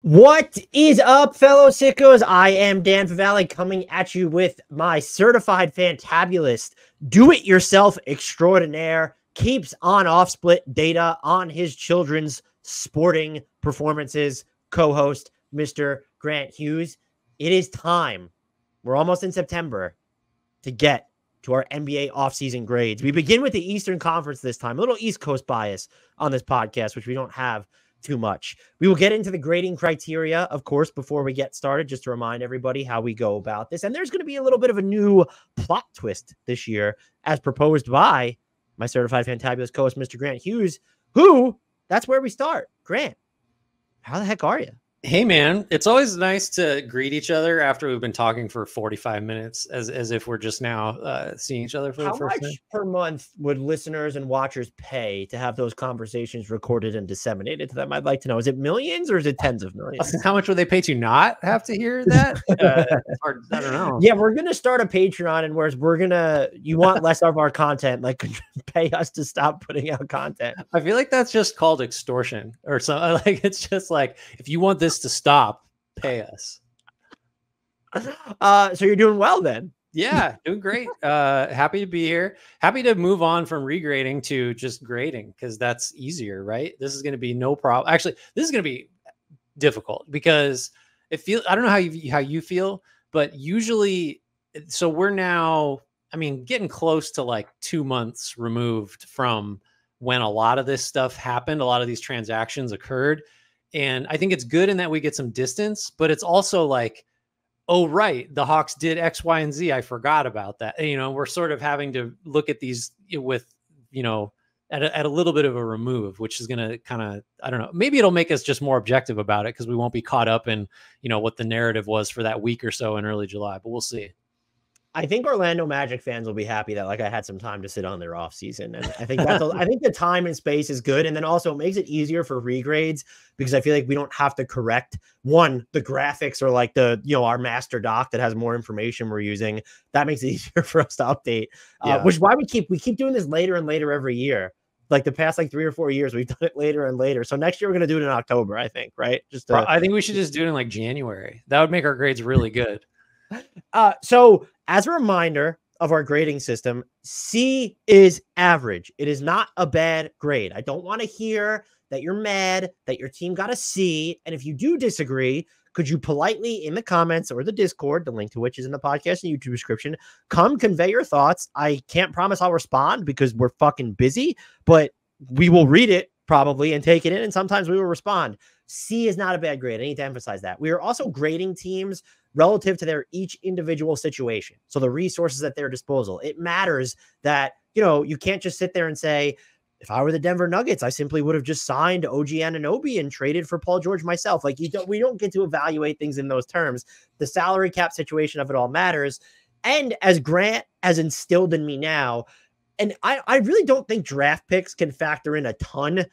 What is up, fellow sickos? I am Dan Favale coming at you with my certified fantabulous, do-it-yourself extraordinaire, keeps on-off split data on his children's sporting performances, co-host, Mr. Grant Hughes. It is time. We're almost in September to get to our NBA offseason grades. We begin with the Eastern Conference this time, a little East Coast bias on this podcast, which we don't have too much. We will get into the grading criteria, of course, before we get started, just to remind everybody how we go about this. And there's going to be a little bit of a new plot twist this year, as proposed by my certified fantabulous co-host, Mr. Grant Hughes, who, that's where we start. Grant, how the heck are you? Hey, man, it's always nice to greet each other after we've been talking for 45 minutes as if we're just now seeing each other for the first time. How much per month would listeners and watchers pay to have those conversations recorded and disseminated to them? I'd like to know. Is it millions or is it tens of millions? How much would they pay to not have to hear that? Hard, I don't know. Yeah, we're going to start a Patreon, and whereas you want less of our content, like pay us to stop putting out content. I feel like that's just called extortion or something. Like, it's just like, if you want this to stop, pay us. So you're doing well then. Yeah, doing great. Happy to be here. Happy to move on from regrading to just grading, because that's easier, right? This is going to be no problem. Actually, this is going to be difficult because I don't know how you feel, but usually, so we're now, getting close to like 2 months removed from when a lot of this stuff happened. A lot of these transactions occurred. And I think it's good in that we get some distance, but it's also like, oh, right, the Hawks did X, Y, and Z. I forgot about that. And, we're sort of having to look at these with, at a little bit of a remove, which is going to kind of, I don't know, maybe it'll make us just more objective about it because we won't be caught up in, what the narrative was for that week or so in early July, but we'll see. I think Orlando Magic fans will be happy that I had some time to sit on their off season. And I think I think the time and space is good. And then also it makes it easier for regrades because I feel like we don't have to correct the graphics or like our master doc that has more information we're using. That makes it easier for us to update, which is why we keep doing this later and later every year. Like the past 3 or 4 years, we've done it later and later. So next year we're going to do it in October, I think, right? I think we should just do it in January. That would make our grades really good. So as a reminder of our grading system, C is average. It is not a bad grade. I don't want to hear that you're mad that your team got a C. And if you do disagree, could you politely in the comments or the Discord, the link to which is in the podcast and YouTube description, come convey your thoughts. I can't promise I'll respond because we're fucking busy, but we will read it probably and take it in. And sometimes we will respond. C is not a bad grade. I need to emphasize that. We are also grading teams relative to their each individual situation. So the resources at their disposal. It matters that, you can't just sit there and say, if I were the Denver Nuggets, I simply would have just signed OG Anunoby and traded for Paul George myself. We don't get to evaluate things in those terms. The salary cap situation of it all matters. And as Grant has instilled in me now, and I really don't think draft picks can factor in a ton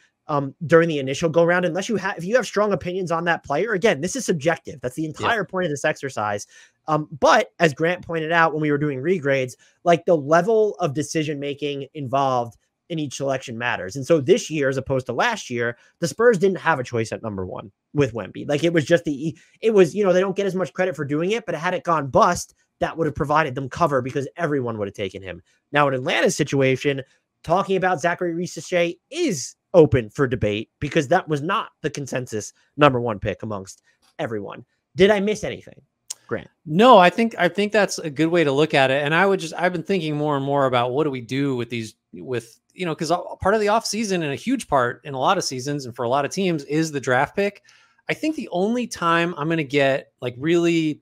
during the initial go round, unless if you have strong opinions on that player. Again, this is subjective. That's the entire point of this exercise. But as Grant pointed out when we were doing regrades, the level of decision-making involved in each selection matters. And so this year, as opposed to last year, the Spurs didn't have a choice at number 1 with Wemby. It was just they don't get as much credit for doing it, but had it gone bust, that would have provided them cover because everyone would have taken him. Now in Atlanta's situation, talking about Zachary Reese-Shea is open for debate because that was not the consensus number 1 pick amongst everyone. Did I miss anything, Grant? No, I think that's a good way to look at it. And I've been thinking more and more about what do we do with these, because part of the off season and a huge part in a lot of seasons and for a lot of teams is the draft pick. I think the only time I'm going to get really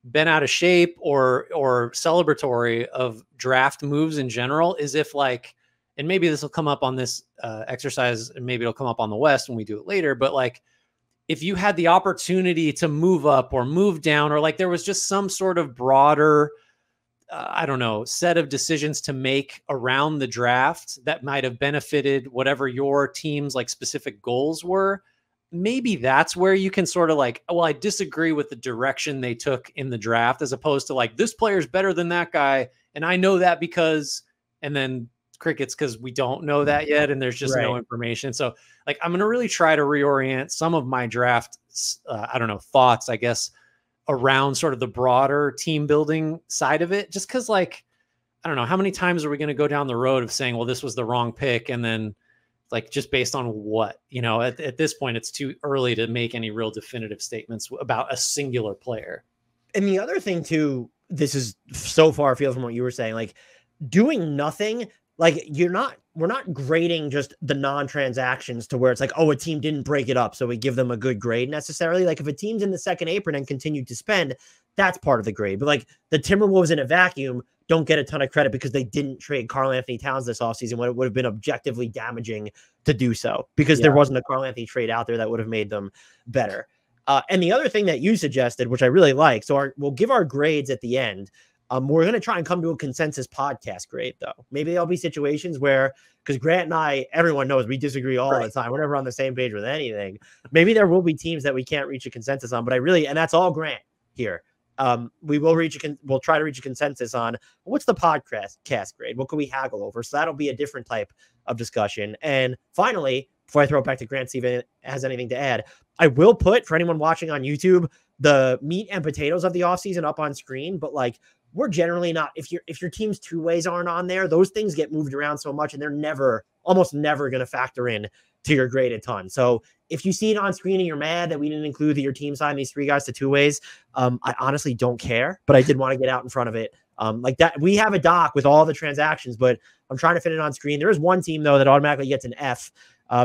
bent out of shape or celebratory of draft moves in general is if and maybe this will come up on this exercise and maybe it'll come up on the West when we do it later. But if you had the opportunity to move up or move down, or there was just some sort of broader, set of decisions to make around the draft that might have benefited whatever your team's specific goals were, maybe that's where you can sort of I disagree with the direction they took in the draft, as opposed to this player's better than that guy. And I know that because, and then crickets because we don't know that yet and there's just no information. So I'm going to really try to reorient some of my draft I don't know, thoughts, I guess, around sort of the broader team building side of it. Just because, like, I don't know, how many times are we going to go down the road of saying, well, this was the wrong pick, and then like just based on what, at this point, it's too early to make any real definitive statements about a singular player. And the other thing too, this is so far afield from what you were saying, like doing nothing, like we're not grading just the non-transactions to where it's like, oh, a team didn't break it up, so we give them a good grade necessarily. Like if a team's in the second apron and continue to spend, that's part of the grade. But like the Timberwolves in a vacuum don't get a ton of credit because they didn't trade Karl-Anthony Towns this offseason when it would have been objectively damaging to do so, because there wasn't a Karl-Anthony trade out there that would have made them better. And the other thing that you suggested, which I really like, so we'll give our grades at the end. We're going to try and come to a consensus podcast grade, though. Maybe there'll be situations where, because Grant and I, everyone knows we disagree all the time. We're never on the same page with anything. Maybe there will be teams that we can't reach a consensus on, but and that's all Grant here. We'll try to reach a consensus on what's the podcast grade? What can we haggle over? So that'll be a different type of discussion. And finally, before I throw it back to Grant, see if it has anything to add, I will put, for anyone watching on YouTube, the meat and potatoes of the offseason up on screen. But like, we're generally not, if your team's two ways aren't on there, those things get moved around so much and they're almost never going to factor in to your grade a ton. So if you see it on screen and you're mad that we didn't include that your team signed these 3 guys to 2 ways, I honestly don't care, but I did want to get out in front of it. Like that, we have a doc with all the transactions, but I'm trying to fit it on screen. There is one team though that automatically gets an F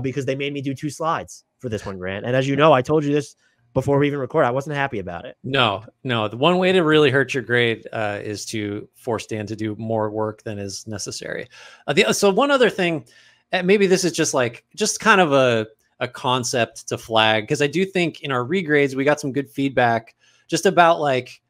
because they made me do 2 slides for this one, Grant. And as you know, I told you this before we even record. I wasn't happy about it. No. The one way to really hurt your grade is to force Dan to do more work than is necessary. So one other thing, maybe this is just kind of a concept to flag, because I do think in our regrades, we got some good feedback just about like,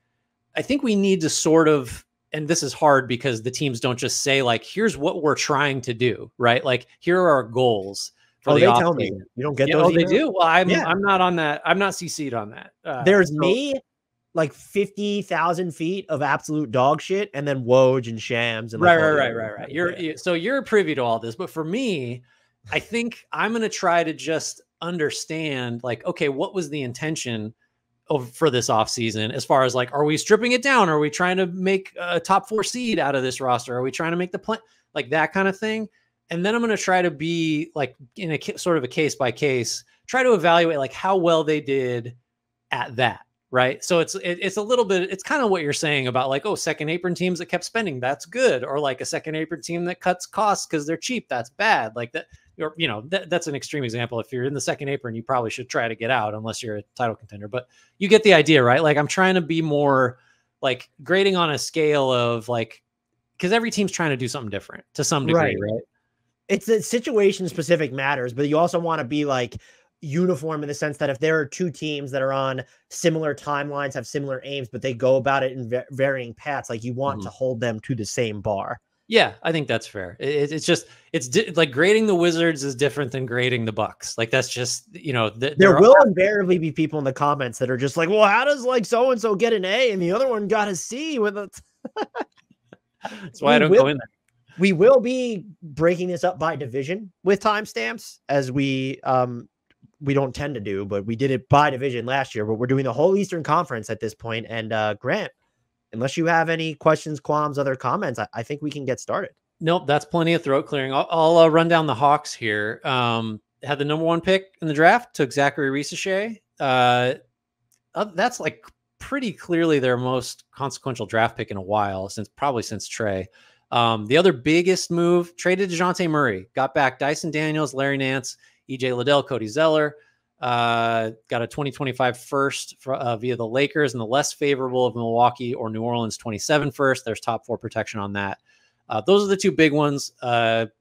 I think we need to sort of, and this is hard because the teams don't just say like, here's what we're trying to do, right? Like, here are our goals. They tell me you don't get those. Oh, they do. Well, I'm not on that. I'm not CC'd on that. There's me, like 50,000 feet of absolute dog shit, and then Woj and Shams and right. You're privy to all this, but for me, I think I'm gonna try to just understand, like, okay, what was the intention for this offseason as far as like, are we stripping it down? Are we trying to make a top 4 seed out of this roster? Are we trying to make the plan, like that kind of thing? And then I'm going to try to be like in a sort of a case by case, try to evaluate like how well they did at that. Right. So it's a little bit, it's kind of what you're saying about like, oh, second apron teams that kept spending, that's good. Or like a second apron team that cuts costs because they're cheap, that's bad. Like that, or, that's an extreme example. If you're in the second apron, you probably should try to get out unless you're a title contender, but you get the idea, right? Like I'm trying to be more like grading on a scale of like, because every team's trying to do something different to some degree, right? It's a situation specific matters, but you also want to be like uniform in the sense that if there are 2 teams that are on similar timelines, have similar aims, but they go about it in varying paths, like you want to hold them to the same bar. Yeah, I think that's fair. It's like grading the Wizards is different than grading the Bucks. Like that's just, there will invariably be people in the comments that are just like, well, how does like so-and-so get an A and the other one got a C with it? That's why I don't go in there. We will be breaking this up by division with timestamps, as we don't tend to do, but we did it by division last year. But we're doing the whole Eastern Conference at this point. And Grant, unless you have any questions, qualms, other comments, I think we can get started. Nope, that's plenty of throat clearing. I'll run down the Hawks here. Had the number 1 pick in the draft, took Zachary Risachet. That's like pretty clearly their most consequential draft pick in a while, probably since Trey. The other biggest move, traded DeJounte Murray, got back Dyson Daniels, Larry Nance, EJ Liddell, Cody Zeller, got a 2025 first via the Lakers, and the less favorable of Milwaukee or New Orleans 27 first. There's top 4 protection on that. Those are the 2 big ones.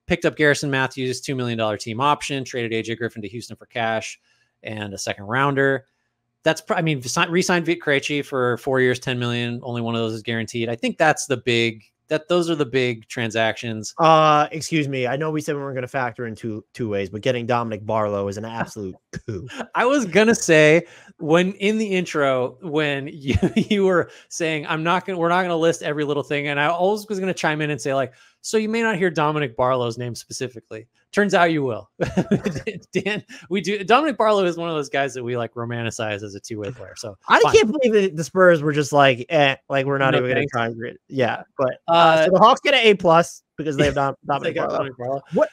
Picked up Garrison Matthews, $2 million team option, traded AJ Griffin to Houston for cash and a second rounder. Re-signed Vit Krejci for 4 years, $10 million. Only one of those is guaranteed. I think those are the big transactions. Excuse me. I know we said we weren't going to factor in two ways, but getting Dominic Barlow is an absolute coup. I was going to say, when in the intro, when you were saying we're not going to list every little thing, and I always was going to chime in and say like, So you may not hear Dominic Barlow's name specifically. Turns out you will. Dan, we do. Dominic Barlow is one of those guys that we like romanticize as a two-way player. So I can't believe that the Spurs were just like, like we're not No, even going to thanks. try and grid. Yeah, but so the Hawks get an A+ because they have Dominic Barlow. What?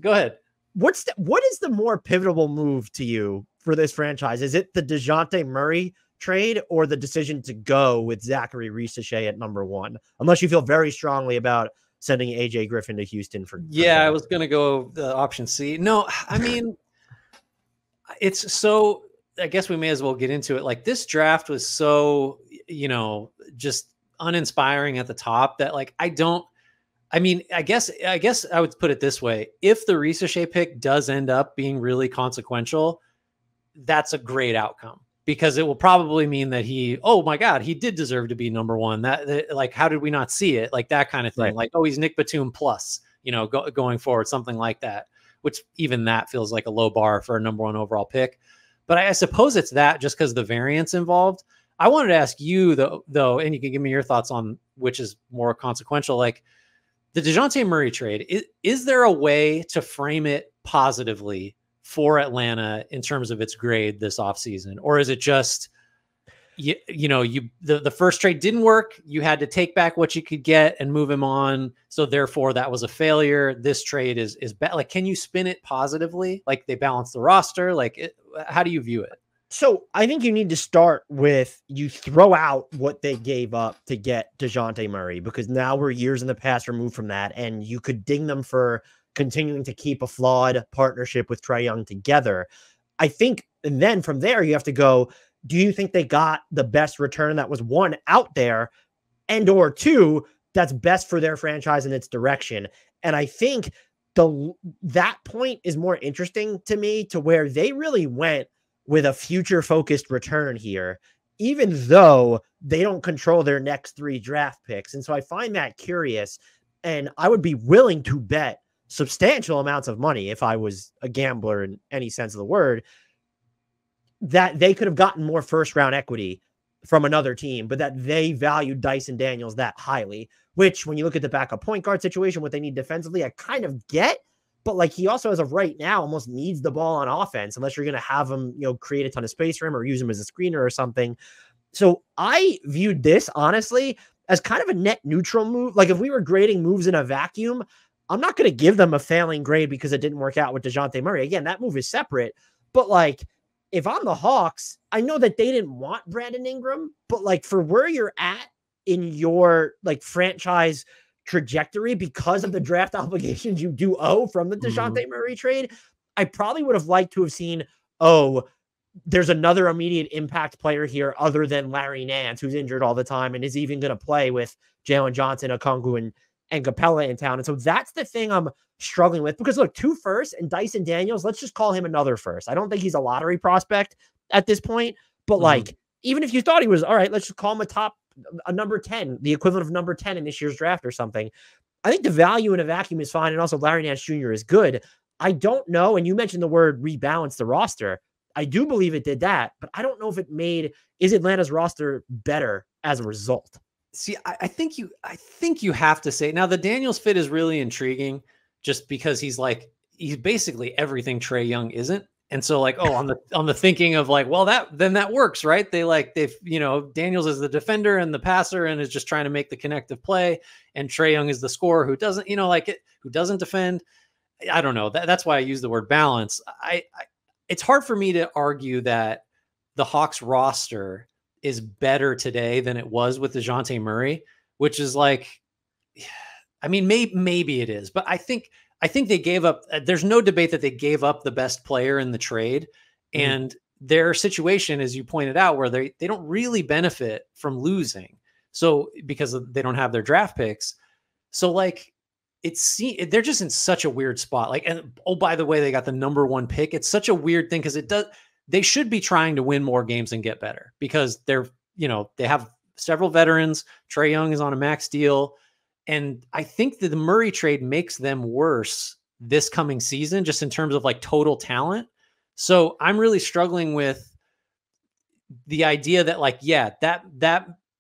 Go ahead. What is the more pivotal move to you for this franchise? Is it the DeJounte Murray trade or the decision to go with Zachary Risacher at number 1? Unless you feel very strongly about sending AJ Griffin to Houston for I was going to go the option C. No, I mean, it's so, I guess we may as well get into it. Like this draft was so, just uninspiring at the top that like, I guess I would put it this way. If the Risacher pick does end up being really consequential, that's a great outcome. Because it will probably mean that oh my God, he did deserve to be number 1. That like, how did we not see it? Like that kind of thing. Right. Like, oh, he's Nick Batum plus, going forward, something like that, which even that feels like a low bar for a number 1 overall pick. But I suppose it's that just because the variance involved. I wanted to ask you though, and you can give me your thoughts on which is more consequential, like the DeJounte Murray trade. Is there a way to frame it positively for Atlanta in terms of its grade this offseason? Or is it just, the first trade didn't work. You had to take back what you could get and move him on. So therefore that was a failure. This trade is bad. Like, can you spin it positively? Like they balance the roster. Like how do you view it? So I think you need to start with you throw out what they gave up to get DeJounte Murray, because now we're years in the past removed from that. And you could ding them for continuing to keep a flawed partnership with Trae Young together. I think, and then from there, you have to go, do you think they got the best return that was 1 out there and or 2 that's best for their franchise and its direction? And I think that point is more interesting to me, to where they really went with a future focused return here, even though they don't control their next 3 draft picks. And so I find that curious, and I would be willing to bet substantial amounts of money, if I was a gambler in any sense of the word, that they could have gotten more first round equity from another team, but that they valued Dyson Daniels that highly, which when you look at the backup point guard situation, what they need defensively, I kind of get, but like he also as of right now almost needs the ball on offense unless you're going to have him, create a ton of space for him or use him as a screener or something. So I viewed this honestly as kind of a net neutral move. Like if we were grading moves in a vacuum, I'm not going to give them a failing grade because it didn't work out with DeJounte Murray. Again, that move is separate. But like, if I'm the Hawks, I know that they didn't want Brandon Ingram, but like for where you're at in your like franchise trajectory because of the draft obligations you do owe from the DeJounte Murray trade, I probably would have liked to have seen, there's another immediate impact player here other than Larry Nance, who's injured all the time and is even going to play with Jalen Johnson, Okongwu, and Capella in town. And so that's the thing I'm struggling with, because look, 2 firsts and Dyson Daniels, let's just call him another first. I don't think he's a lottery prospect at this point, but like, even if you thought he was, all right, let's just call him a number 10, the equivalent of number 10 in this year's draft or something. I think the value in a vacuum is fine. And also Larry Nance Jr. is good. I don't know. And you mentioned the word rebalance the roster. I do believe it did that, but I don't know if is Atlanta's roster better as a result? See, I think you have to say now the Daniels fit is really intriguing just because he's basically everything Trae Young isn't. And so like, on the thinking of like, well, then that works, right? Daniels is the defender and the passer and is just trying to make the connective play. And Trae Young is the scorer who doesn't, who doesn't defend. I don't know. That's why I use the word balance. It's hard for me to argue that the Hawks roster is better today than it was with DeJounte Murray, which is like, I mean, maybe it is, but I think they gave up. There's no debate that they gave up the best player in the trade, and their situation, as you pointed out, where they don't really benefit from losing. So because they don't have their draft picks, so like they're just in such a weird spot. Like, and oh, by the way, they got the number 1 pick. It's such a weird thing because they should be trying to win more games and get better because they have several veterans. Trae Young is on a max deal. And I think that the Murray trade makes them worse this coming season, just in terms of like total talent. So I'm really struggling with the idea that like, yeah, that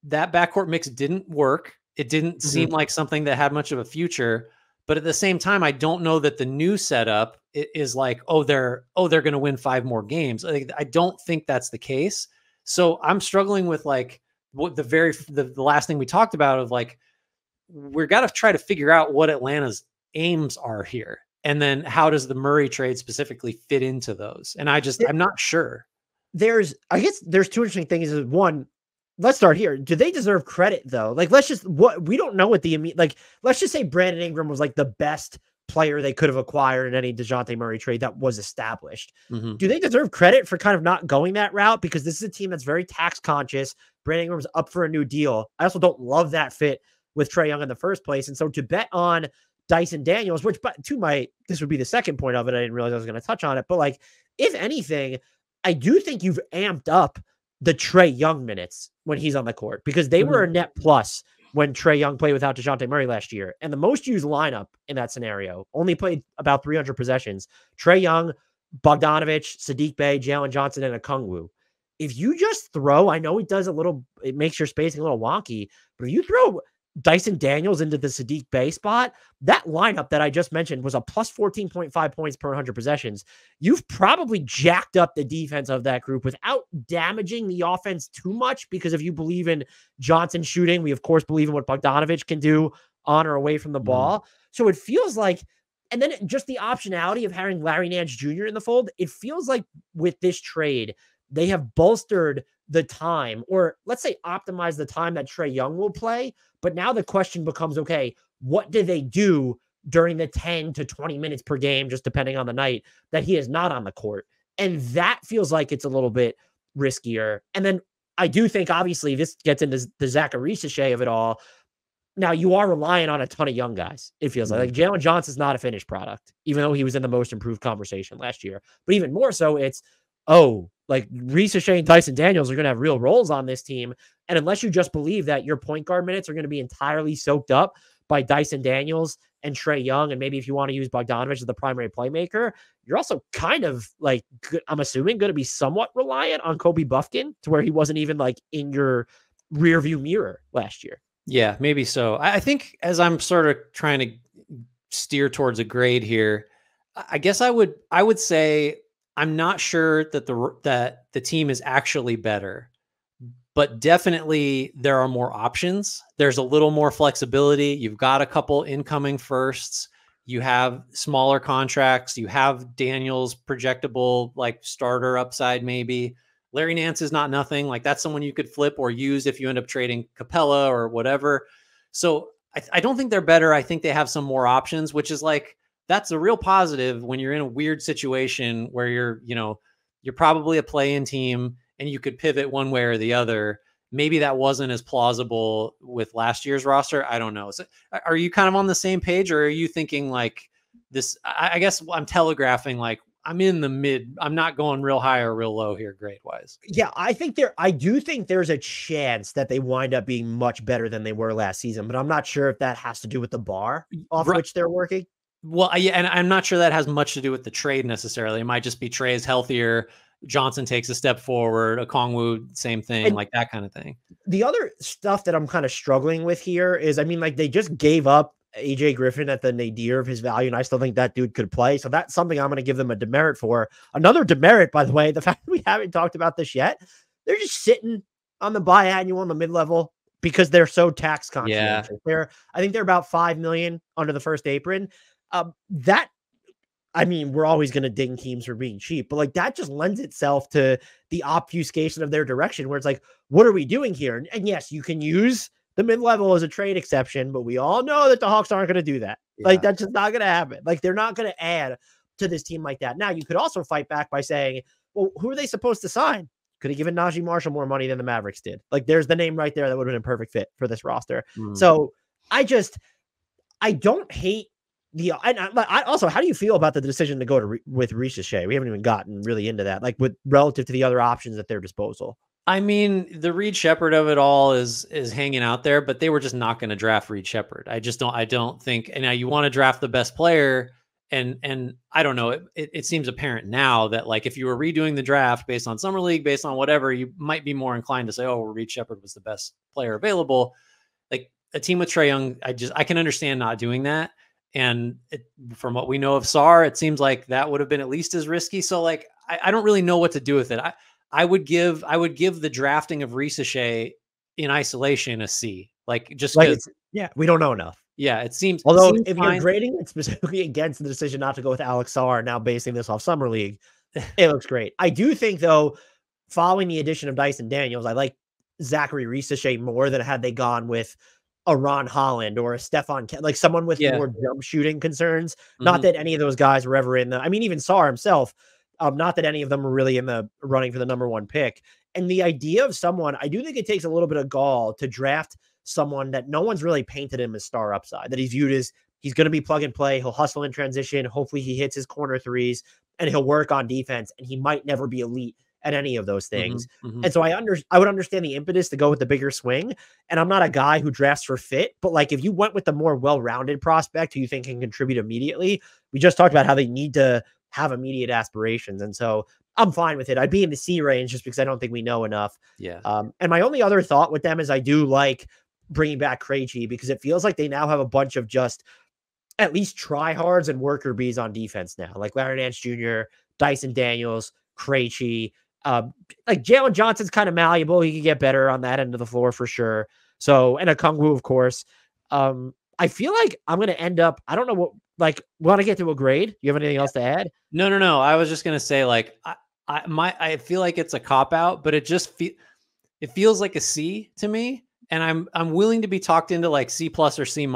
backcourt mix didn't work. It didn't seem like something that had much of a future. But at the same time, I don't know that the new setup is like, they're going to win 5 more games. I don't think that's the case. So I'm struggling with like what the last thing we talked about of like, we're got to try to figure out what Atlanta's aims are here. And then how does the Murray trade specifically fit into those? And I'm not sure. I guess there's 2 interesting things. Is one, let's start here. Do they deserve credit though? Like, we don't know what let's just say Brandon Ingram was like the best player they could have acquired in any DeJounte Murray trade that was established. Mm-hmm. Do they deserve credit for kind of not going that route? Because this is a team that's very tax conscious. Brandon Ingram's up for a new deal. I also don't love that fit with Trae Young in the first place. And so to bet on Dyson Daniels, which, but this would be the second point of it. I didn't realize I was going to touch on it, but like, if anything, I do think you've amped up the Trae Young minutes when he's on the court, because they were a net plus when Trae Young played without DeJounte Murray last year. And the most used lineup in that scenario only played about 300 possessions. Trae Young, Bogdanovich, Sadiq Bey, Jalen Johnson, and Okongwu. If you just throw, I know it makes your spacing a little wonky, but if you throw Dyson Daniels into the Sadiq Bey spot, that lineup that I just mentioned was a plus 14.5 points per 100 possessions. You've probably jacked up the defense of that group without damaging the offense too much, because if you believe in Johnson shooting, we of course believe in what Bogdanovich can do on or away from the ball. So it feels like, and then just the optionality of having Larry Nance Jr. in the fold, it feels like with this trade, they have bolstered the time, or let's say optimize the time that Trae Young will play. But now the question becomes, okay, what do they do during the 10 to 20 minutes per game, just depending on the night, that he is not on the court? And that feels like it's a little bit riskier. And then I do think, obviously, this gets into the Zachary Sachet of it all. Now, you are relying on a ton of young guys, it feels like. Jalen Johnson's not a finished product, even though he was in the most improved conversation last year. But even more so, it's, like Reese Shea and Dyson Daniels are going to have real roles on this team. And unless you just believe that your point guard minutes are going to be entirely soaked up by Dyson Daniels and Trae Young, and maybe if you want to use Bogdanovich as the primary playmaker, you're also kind of like, I'm assuming, going to be somewhat reliant on Kobe Buffkin, to where he wasn't even like in your rear view mirror last year. Yeah, maybe so. I think as I'm sort of trying to steer towards a grade here, I guess I would say I'm not sure that the team is actually better, but definitely there are more options. There's a little more flexibility. You've got a couple incoming firsts. You have smaller contracts. You have Daniels projectable, like starter upside maybe. Larry Nance is not nothing. Like, that's someone you could flip or use if you end up trading Capella or whatever. So I don't think they're better. I think they have some more options, which is like, that's a real positive when you're in a weird situation where you're probably a play-in team and you could pivot one way or the other. Maybe that wasn't as plausible with last year's roster. I don't know. So are you kind of on the same page, or are you thinking like this? I guess I'm telegraphing, like, I'm in the mid. I'm not going real high or real low here grade wise. Yeah, I do think there's a chance that they wind up being much better than they were last season, but I'm not sure if that has to do with the bar off which they're working. Well, yeah, and I'm not sure that has much to do with the trade necessarily. It might just be Trae is healthier. Johnson takes a step forward. Okongwu, same thing, and like that kind of thing. The other stuff that I'm kind of struggling with here is, I mean, like, they just gave up AJ Griffin at the nadir of his value, and I still think that dude could play. So that's something I'm going to give them a demerit for. Another demerit, by the way, the fact that we haven't talked about this yet, they're just sitting on the biannual in the mid-level because they're so tax conscientious. Yeah. I think they're about $5 million under the first apron. I mean, we're always going to ding teams for being cheap, but like, that just lends itself to the obfuscation of their direction, where it's like, what are we doing here? And yes, you can use the mid-level as a trade exception, but we all know that the Hawks aren't going to do that. Yeah. Like, that's just not going to happen. Like, they're not going to add to this team like that. Now, you could also fight back by saying, well, who are they supposed to sign? Could have given Najee Marshall more money than the Mavericks did. Like, there's the name right there that would have been a perfect fit for this roster. So I don't hate I also, how do you feel about the decision to go with Reese Shea? We haven't even gotten really into that, like, with relative to the other options at their disposal. I mean, the Reed Shepherd of it all is hanging out there, but they were just not going to draft Reed Shepherd. I don't think, and now you want to draft the best player. And I don't know, it seems apparent now that, like, if you were redoing the draft based on Summer League, based on whatever, you might be more inclined to say, oh, Reed Shepherd was the best player available. Like, a team with Trae Young, I can understand not doing that. And from what we know of Sarr, it seems like that would have been at least as risky. So like, I don't really know what to do with it. I would give the drafting of Risacher in isolation a C. Like just Like because, yeah, we don't know enough. yeah, it seems. Although if fine. you're grading it specifically against the decision not to go with Alex Sarr, now basing this off summer league, it looks great. I do think though, following the addition of Dyson Daniels, I like Zachary Risacher more than had they gone with a Ron Holland or a Stefan, like someone with more jump shooting concerns. Not that any of those guys were ever in the, I mean, even Sarr himself, not that any of them were really in the running for the number 1 pick. And the idea of someone, I do think it takes a little bit of gall to draft someone that no one's really painted him as star upside, that he's viewed as he's going to be plug and play. He'll hustle in transition. Hopefully he hits his corner threes and he'll work on defense, and he might never be elite at any of those things. And so I would understand the impetus to go with the bigger swing. And I'm not a guy who drafts for fit, but like if you went with the more well-rounded prospect who you think can contribute immediately, we just talked about how they need to have immediate aspirations. And so I'm fine with it. I'd be in the C range just because I don't think we know enough. Yeah. And my only other thought with them is I do like bringing back Krejci because it feels like they now have a bunch of just at least tryhards and worker bees on defense now, like Larry Nance Jr., Dyson Daniels, Krejci. Like Jalen Johnson's kind of malleable. He can get better on that end of the floor for sure. So, and Okongwu, of course. I feel like I'm going to end up, I don't know what, like, want to get to a grade? You have anything else to add? No. I was just going to say, like, I feel like it's a cop out, but it feels like a C to me. And I'm willing to be talked into like C+ or C-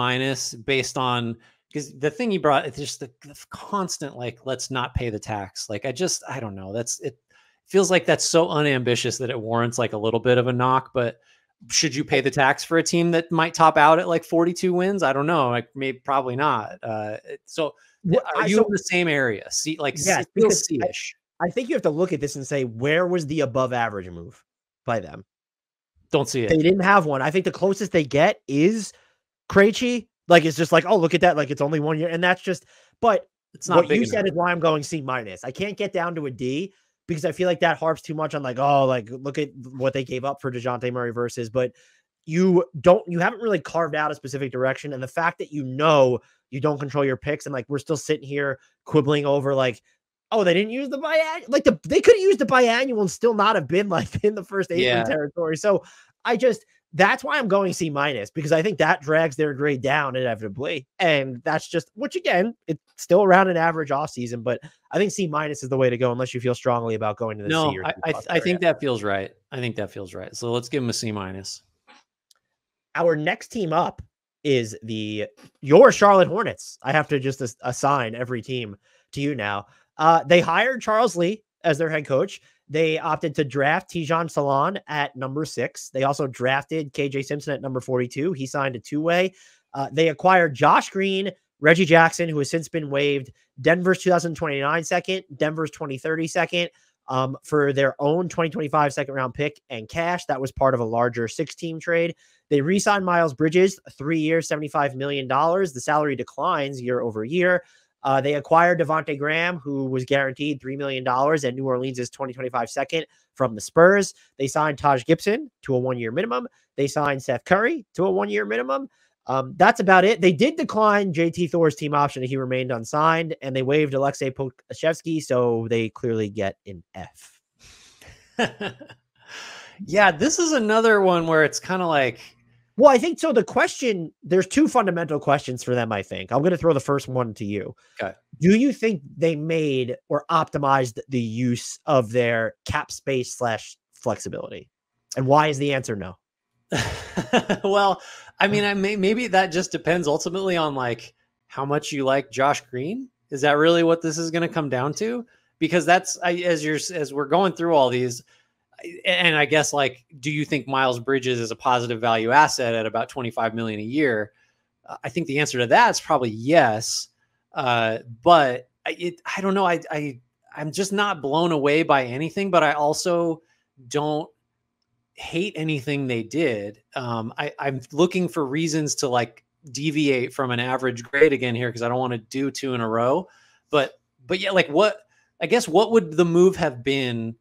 based on, because the thing you brought, it's just the constant, like, let's not pay the tax. Like, I don't know. It feels like that's so unambitious that it warrants like a little bit of a knock, but should you pay the tax for a team that might top out at like 42 wins? I don't know. Like maybe, probably not. So are you in the same area? See, like, yeah, it feels C-ish. I think you have to look at this and say, where was the above average move by them? Don't see it. They didn't have one. I think the closest they get is Krejci. Like, it's just like, oh, look at that. Like, it's only 1 year. And that's just, but it's not what big you enough. said is why I'm going C-. I can't get down to a D because I feel like that harps too much on like, oh, like, look at what they gave up for DeJounte Murray versus, but you haven't really carved out a specific direction. And the fact that you don't control your picks and like, we're still sitting here quibbling over like, oh, they didn't use the biannual. Like they could have used the biannual and still not have been like in the first 8 territory. So that's why I'm going C- because I think that drags their grade down inevitably. And that's just, which again, it's still around an average offseason, but I think C- is the way to go unless you feel strongly about going to the C. Or I think that feels right. So let's give them a C-. Our next team up is your Charlotte Hornets. I have to just assign every team to you now. They hired Charles Lee as their head coach. They opted to draft Tijan Salon at number 6. They also drafted KJ Simpson at number 42. He signed a 2-way. They acquired Josh Green, Reggie Jackson, who has since been waived, Denver's 2029 second, Denver's 2030 second, for their own 2025 second round pick and cash. That was part of a larger 6-team trade. They re-signed Miles Bridges, 3 years, $75 million. The salary declines year over year. They acquired Devontae Graham, who was guaranteed $3 million and New Orleans' 2025 second from the Spurs. They signed Taj Gibson to a 1-year minimum. They signed Seth Curry to a 1-year minimum. That's about it. They did decline JT Thor's team option. He remained unsigned, and they waived Alexei Pokusevski, so they clearly get an F. Yeah, this is another one where it's kind of like, well, I think so. The question, there's 2 fundamental questions for them, I think. I'm going to throw the first one to you. Okay. Do you think they made or optimized the use of their cap space / flexibility? And why is the answer no? Well, I mean, maybe that just depends ultimately on like how much you like Josh Green. Is that really what this is going to come down to? Because that's, as we're going through all these, and I guess, like, do you think Miles Bridges is a positive value asset at about $25 million a year? I think the answer to that is probably yes. But I don't know. I'm just not blown away by anything, but I also don't hate anything they did. I'm looking for reasons to like deviate from an average grade again here, because I don't want to do 2 in a row. But yeah, like what would the move have been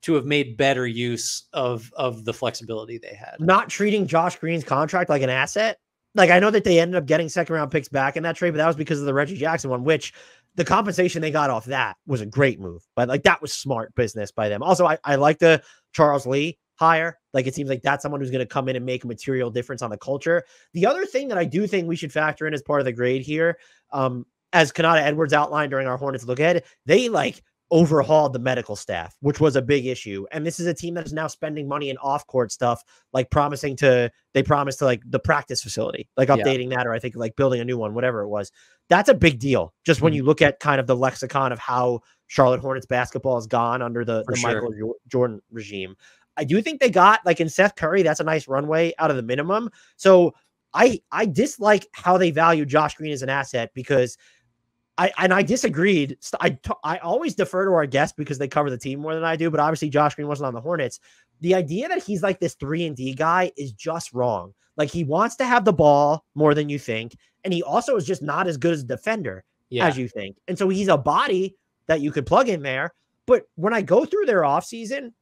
to have made better use of the flexibility they had? Not treating Josh Green's contract like an asset. like, I know that they ended up getting second round picks back in that trade, but that was because of the Reggie Jackson one, which the compensation they got off that was a great move. But like, that was smart business by them. Also, I like the Charles Lee hire. Like, it seems like that's someone who's going to come in and make a material difference on the culture. The other thing that I do think we should factor in as part of the grade here, as Kanata Edwards outlined during our Hornets look ahead, they like overhauled the medical staff, which was a big issue. And this is a team that is now spending money in off-court stuff, like they promised to like the practice facility, like updating that, or I think like building a new one, whatever it was. That's a big deal. Just when you look at kind of the lexicon of how Charlotte Hornets basketball has gone under the Michael Jordan regime. I do think they got, like, in Seth Curry, that's a nice runway out of the minimum. So I dislike how they value Josh Green as an asset, because I disagreed. I always defer to our guests because they cover the team more than I do, but obviously Josh Green wasn't on the Hornets. The idea that he's like this 3-and-D guy is just wrong. Like, he wants to have the ball more than you think, and he also is just not as good as a defender as you think. And so he's a body that you could plug in there. But when I go through their offseason,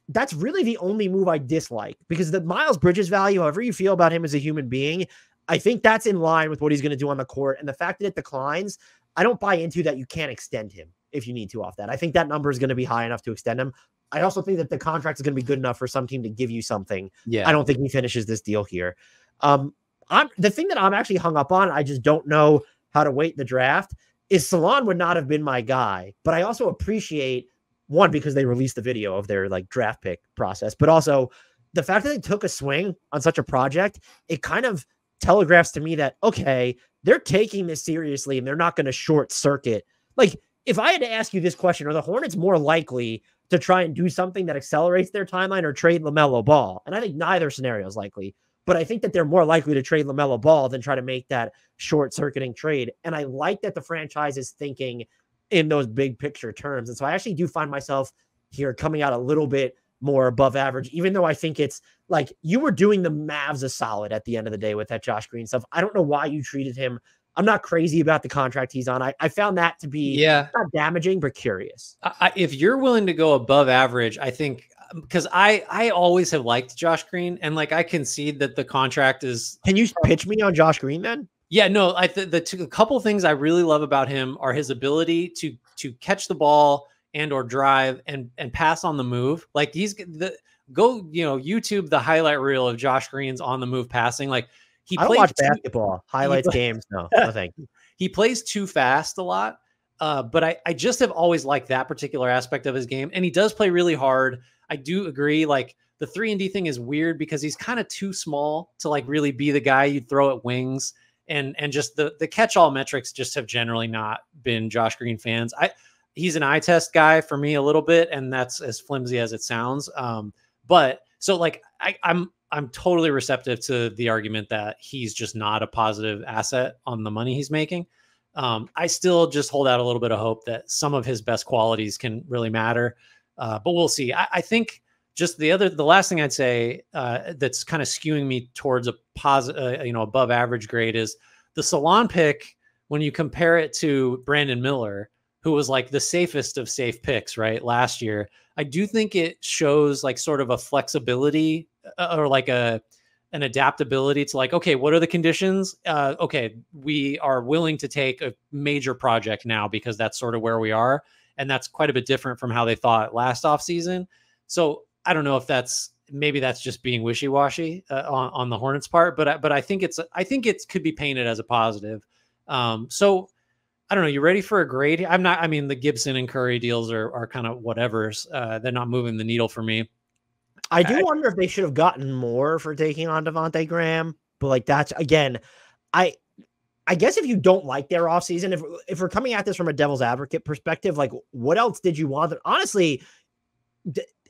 that's really the only move I dislike, because the Miles Bridges value, however you feel about him as a human being, I think that's in line with what he's going to do on the court. And the fact that it declines, I don't buy into that you can't extend him if you need to off that. I think that number is going to be high enough to extend him. I also think that the contract is going to be good enough for some team to give you something. Yeah. I don't think he finishes this deal here. The thing that I'm actually hung up on, I just don't know how to weight the draft, is Salon would not have been my guy. But I also appreciate, one, because they released the video of their like draft pick process, but also the fact that they took a swing on such a project, it kind of telegraphs to me that, okay, they're taking this seriously and they're not going to short circuit. Like, if I had to ask you this question, are the Hornets more likely to try and do something that accelerates their timeline or trade LaMelo Ball? And I think neither scenario is likely, but I think that they're more likely to trade LaMelo Ball than try to make that short circuiting trade. And I like that the franchise is thinking in those big picture terms. And so I actually do find myself here coming out a little bit more above average, even though I think it's like you were doing the Mavs a solid at the end of the day with that Josh Green stuff. I don't know why you treated him. I'm not crazy about the contract he's on. I found that to be not damaging, but curious. If you're willing to go above average, I think, because I always have liked Josh Green, and like I concede that the contract is. Can you pitch me on Josh Green then? Yeah, no, the couple things I really love about him are his ability to catch the ball and or drive and pass on the move. Like YouTube the highlight reel of Josh Green's on the move passing. Like I don't watch basketball highlights games. No, thank you. He plays too fast a lot. But I just have always liked that particular aspect of his game. And he does play really hard. I do agree. Like the 3-and-D thing is weird because he's kind of too small to like really be the guy you'd throw at wings. And just the catch-all metrics just have generally not been Josh Green fans. He's an eye test guy for me a little bit, and that's as flimsy as it sounds. But so like I'm totally receptive to the argument that he's just not a positive asset on the money he's making. I still just hold out a little bit of hope that some of his best qualities can really matter. But we'll see. I think just the last thing I'd say that's kind of skewing me towards a positive, above average grade is the Salon pick. When you compare it to Brandon Miller, who was like the safest of safe picks, right, last year, I do think it shows like sort of a flexibility or like an adaptability to like, okay, what are the conditions? Okay, we are willing to take a major project now because that's sort of where we are. And that's quite a bit different from how they thought last offseason. So I don't know if maybe that's just being wishy-washy on the Hornets part, but I think it could be painted as a positive. So I don't know. You ready for a grade? I mean, the Gibson and Curry deals are kind of whatevers. They're not moving the needle for me. I do wonder if they should have gotten more for taking on Devontae Graham, but like that's again, I guess if you don't like their offseason, if we're coming at this from a devil's advocate perspective, like what else did you want? Honestly,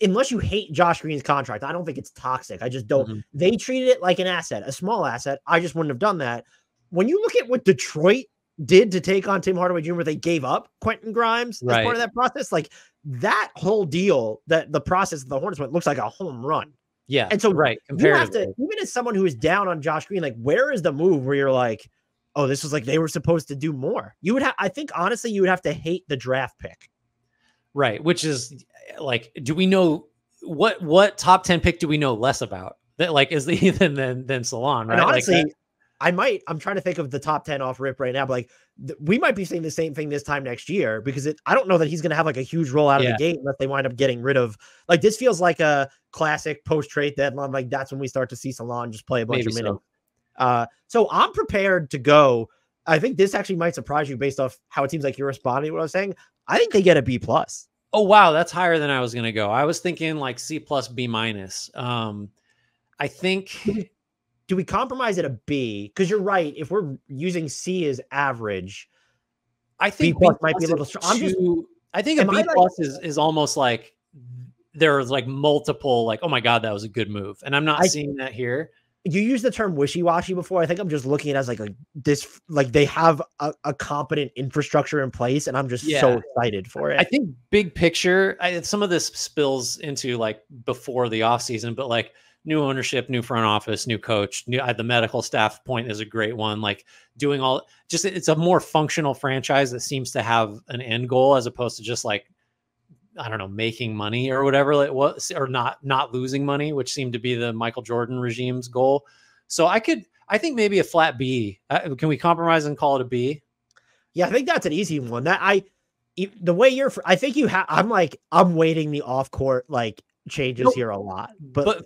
unless you hate Josh Green's contract, I don't think it's toxic. I just don't. Mm-hmm. They treated it like an asset, a small asset. I just wouldn't have done that. When you look at what Detroit did to take on Tim Hardaway Jr., they gave up Quentin Grimes as part of that process. Like that whole deal, that the process of the Hornets went looks like a home run. Yeah. And so you have to, even as someone who is down on Josh Green, like where is the move where you're like, oh, this was like, they were supposed to do more. You would have, I think honestly, you would have to hate the draft pick. Right. Which is like, do we know what top 10 pick do we know less about that? Like is than Salon, right? And honestly, like I'm trying to think of the top 10 off rip right now, but like we might be saying the same thing this time next year because I don't know that he's going to have like a huge roll out of the gate unless they wind up getting rid of, like, this feels like a classic post trade deadline. Like that's when we start to see Salon just play a bunch of minutes. So I'm prepared to go. I think this actually might surprise you based off how it seems like you're responding to what I was saying. I think they get a B+. Oh, wow. That's higher than I was going to go. I was thinking like C+, B-. I think. Do we compromise at a B? Because you're right. If we're using C as average, I think B+ might be a little strong. I think a B+ is almost like there's like multiple, like, oh my God, that was a good move. And I'm not seeing that here. You used the term wishy-washy before. I think I'm just looking at it as like this, like they have a competent infrastructure in place, and I'm just so excited for it. I think big picture, some of this spills into like before the offseason, but like new ownership, new front office, new coach, the medical staff point is a great one. Like doing it's a more functional franchise that seems to have an end goal as opposed to just like, I don't know, making money or whatever it was, or not losing money, which seemed to be the Michael Jordan regime's goal. So I think maybe a flat B. Can we compromise and call it a B? Yeah, I think that's an easy one. The way I think you have, I'm waiting the off court, like, changes here a lot, but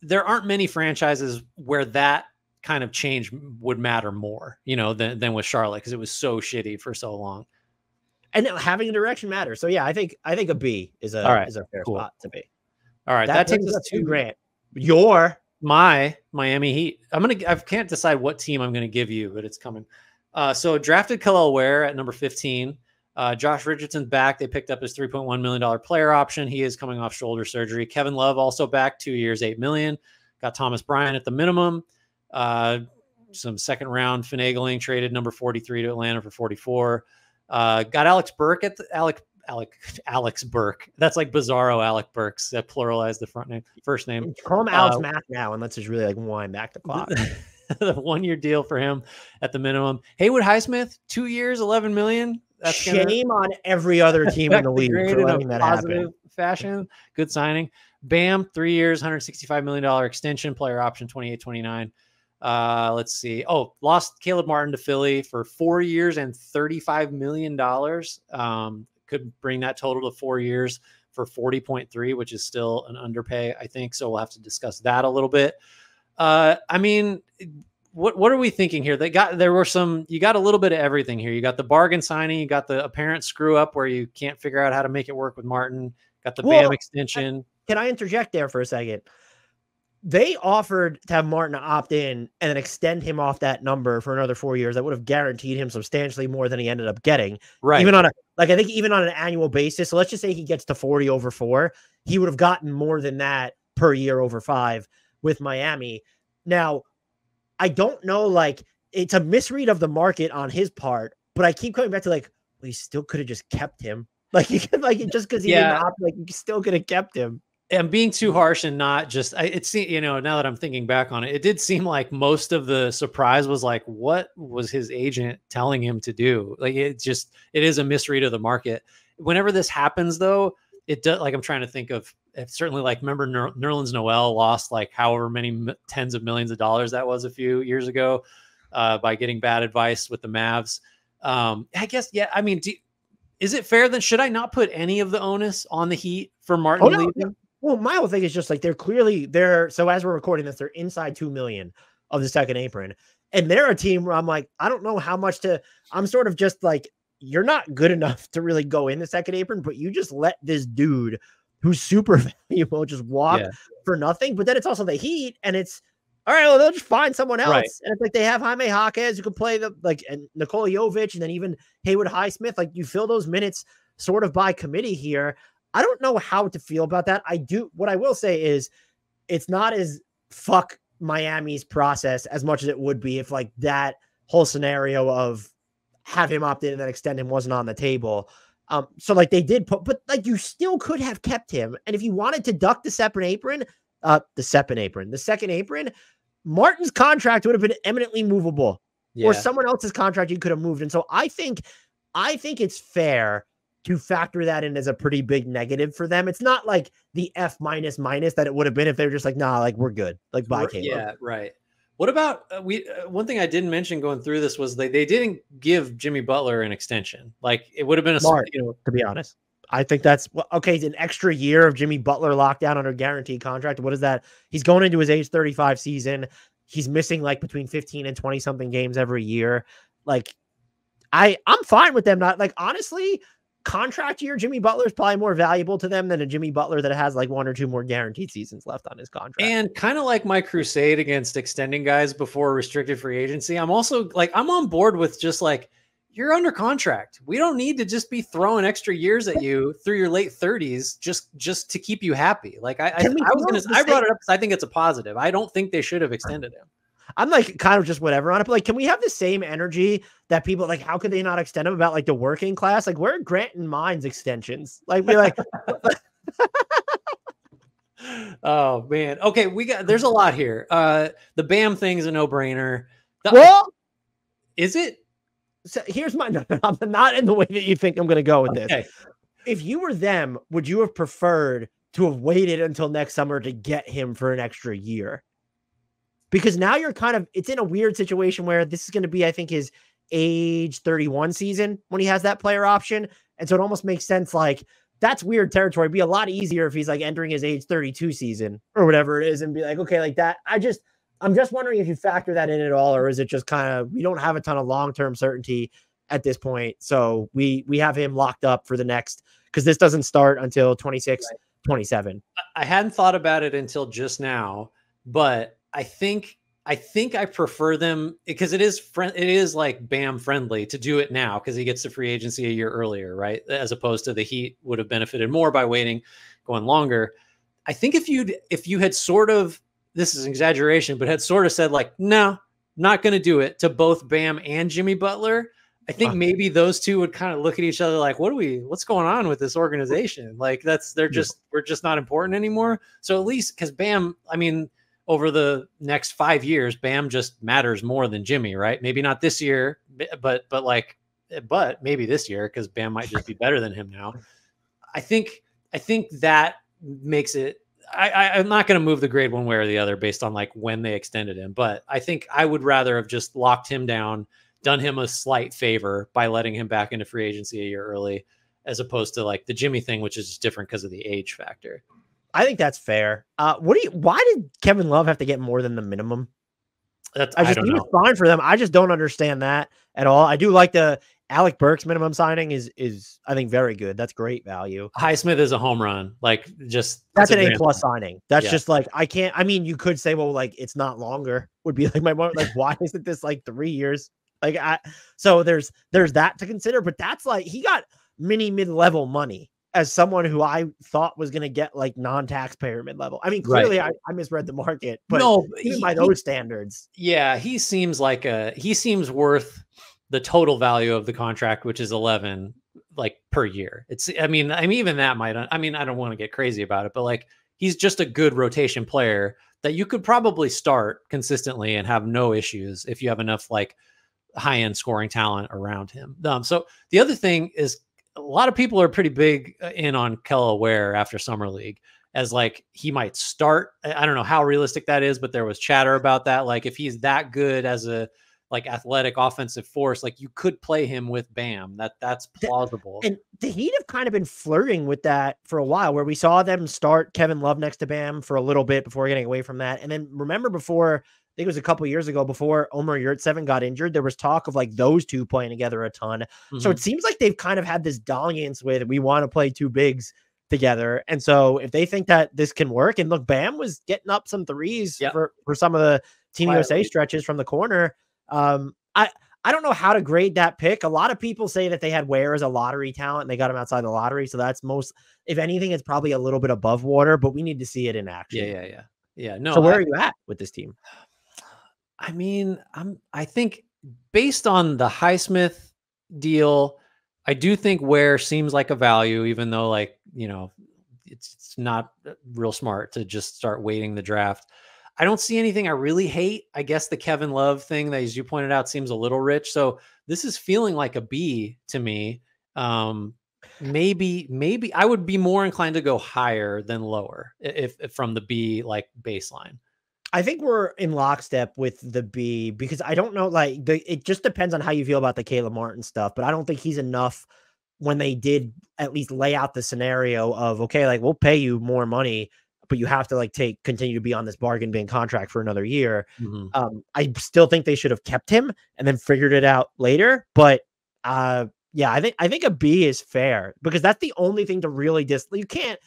there aren't many franchises where that kind of change would matter more, than with Charlotte, because it was so shitty for so long, and having a direction matters. So yeah, I think a B is a fair spot to be. All right, that takes us to Grant. My Miami Heat. I can't decide what team I'm gonna give you, but it's coming. So drafted Kel'el Ware at number 15. Josh Richardson's back. They picked up his $3.1 million player option. He is coming off shoulder surgery. Kevin Love also back, 2 years, $8 million. Got Thomas Bryant at the minimum. Some second round finagling, traded number 43 to Atlanta for 44. Got Alex Burke at Alex Burke. That's like Bizarro Alec Burks that pluralized the first name. Call him Alex Mack now, and let's just really like wind back the clock. The 1 year deal for him at the minimum. Haywood Highsmith, 2 years, $11 million. That's shame on every other team in the league for letting that happen. Fashion. Good signing. Bam, 3 years, $165 million extension, player option 28-29. Let's see. Oh, lost Caleb Martin to Philly for 4 years and $35 million. Could bring that total to 4 years for 40.3, which is still an underpay, I think. So we'll have to discuss that a little bit. I mean, what are we thinking here? You got a little bit of everything here. You got the bargain signing, you got the apparent screw up where you can't figure out how to make it work with Martin, got the Bam extension. Can I interject there for a second? They offered to have Martin opt in and then extend him off that number for another 4 years. That would have guaranteed him substantially more than he ended up getting. Right. Even I think even on an annual basis. So let's just say he gets to 40 over 4. He would have gotten more than that per year over 5 with Miami. Now, I don't know, like, it's a misread of the market on his part, but I keep coming back to like, well, you still could have just kept him. Like, you could, like, just because he didn't opt, like, you still could have kept him. And being too harsh and not just, it's, now that I'm thinking back on it, it did seem like most of the surprise was like, what was his agent telling him to do? Like, it is a misread of the market. Whenever this happens, though, it does, like, I'm trying to think of, certainly, like, remember Nerlens Noel lost like however many tens of millions of dollars that was a few years ago by getting bad advice with the Mavs. I guess, yeah. I mean, is it fair then? Should I not put any of the onus on the Heat for Martin leaving? No. Well, my whole thing is just like so as we're recording this, they're inside 2 million of the second apron. And they're a team where I'm like, I don't know how much I'm sort of just like, you're not good enough to really go in the second apron, but you just let this dude who's super valuable just walk for nothing. But then it's also the Heat, and it's all right, well, they'll just find someone else. Right. And it's like they have Jaime Jaquez who can play and Nikola Jovic, and then even Haywood Highsmith. Like, you fill those minutes sort of by committee here. I don't know how to feel about that. What I will say is it's not as fuck Miami's process as much as it would be if like that whole scenario of have him opt in and then extend him wasn't on the table. So like they did but like you still could have kept him. And if you wanted to duck the second apron, Martin's contract would have been eminently movable, or someone else's contract you could have moved. And so I think it's fair to factor that in as a pretty big negative for them. It's not like the F minus that it would have been if they were just like, nah, like we're good. Like, bye, Caleb. Yeah, right. What about one thing I didn't mention going through this was they didn't give Jimmy Butler an extension. Like it would have been Smart, to be honest. I think that's okay. It's an extra year of Jimmy Butler locked down under guaranteed contract. What is that? He's going into his age 35 season. He's missing like between 15 and 20 something games every year. Like I'm fine with them not, like, honestly, contract year Jimmy Butler is probably more valuable to them than a Jimmy Butler that has like 1 or 2 more guaranteed seasons left on his contract. And kind of like my crusade against extending guys before restricted free agency, I'm also like, I'm on board with just like, you're under contract. We don't need to just be throwing extra years at you through your late 30s just to keep you happy. Like I brought it up because I think it's a positive. I don't think they should have extended him. I'm like kind of just whatever on it, but like, can we have the same energy that people like? How could they not extend them about like the working class? Like, we're granting Mines extensions. Like, we're like, oh man. Okay, there's a lot here. The Bam thing's a no brainer. Well, is it? So here's my. No, I'm not in the way that you think I'm going to go with this. If you were them, would you have preferred to have waited until next summer to get him for an extra year? Because now you're kind of, it's in a weird situation where this is going to be, I think, his age 31 season when he has that player option. And so it almost makes sense. Like, that's weird territory. It'd be a lot easier if he's like entering his age 32 season or whatever it is and be like, okay, like that. I'm just wondering if you factor that in at all, or is it just kind of, we don't have a ton of long-term certainty at this point. So we have him locked up for the next, because this doesn't start until 26, right. 27. I hadn't thought about it until just now, but I think I prefer them because it is like Bam friendly to do it now because he gets the free agency a year earlier, right? As opposed to the Heat would have benefited more by waiting, going longer. I think if you had sort of, this is an exaggeration, but had sort of said like, no, not going to do it to both Bam and Jimmy Butler, I think maybe those two would kind of look at each other like, what's going on with this organization? Like we're just not important anymore. So at least because Bam, I mean, over the next 5 years, Bam just matters more than Jimmy, right? Maybe not this year, but maybe this year because Bam might just be better than him now. I think that makes it. I'm not going to move the grade one way or the other based on like when they extended him, but I think I would rather have just locked him down, done him a slight favor by letting him back into free agency a year early, as opposed to like the Jimmy thing, which is just different because of the age factor. I think that's fair. Why did Kevin Love have to get more than the minimum? He was fine for them. I just don't understand that at all. I do like the Alec Burks minimum signing is I think very good. That's great value. Highsmith is a home run. Like that's an A+ signing. That's just like, I mean, you could say, well, like it's not longer would be like my like, why isn't this like 3 years? Like so there's that to consider, but that's like, he got mid-level money as someone who I thought was going to get like non-taxpayer mid-level. I mean, clearly I misread the market, but even by those standards. Yeah. He seems worth the total value of the contract, which is 11, like per year. I mean, even that I don't want to get crazy about it, but like, he's just a good rotation player that you could probably start consistently and have no issues if you have enough like high-end scoring talent around him. So the other thing is, a lot of people are pretty big in on Kelly Ware after Summer League as like he might start. I don't know how realistic that is, but there was chatter about that. Like if he's that good as a like athletic offensive force, like you could play him with Bam. That's plausible. And the Heat have kind of been flirting with that for a while, where we saw them start Kevin Love next to Bam for a little bit before getting away from that. And then remember before, I think it was a couple years ago, before Omer Yurtseven got injured, there was talk of like those two playing together a ton. Mm-hmm. So it seems like they've kind of had this dalliance with, we want to play two bigs together. And so if they think that this can work, and look, Bam was getting up some threes for some of the Team USA stretches from the corner. I don't know how to grade that pick. A lot of people say that they had Ware as a lottery talent and they got him outside the lottery. So that's if anything, it's probably a little bit above water, but we need to see it in action. Yeah. No. So where are you at with this team? I mean, I think based on the Highsmith deal, I do think Ware seems like a value, even though like, it's not real smart to just start waiting the draft. I don't see anything I really hate. I guess the Kevin Love thing that, as you pointed out, seems a little rich. So this is feeling like a B to me. Maybe I would be more inclined to go higher than lower if from the B like baseline. I think we're in lockstep with the B because I don't know, like it just depends on how you feel about the Caleb Martin stuff, but I don't think he's enough when they did at least lay out the scenario of, okay, like we'll pay you more money, but you have to like continue to be on this bargain bin contract for another year. I still think they should have kept him and then figured it out later. But yeah, I think a B is fair because that's the only thing to really you can't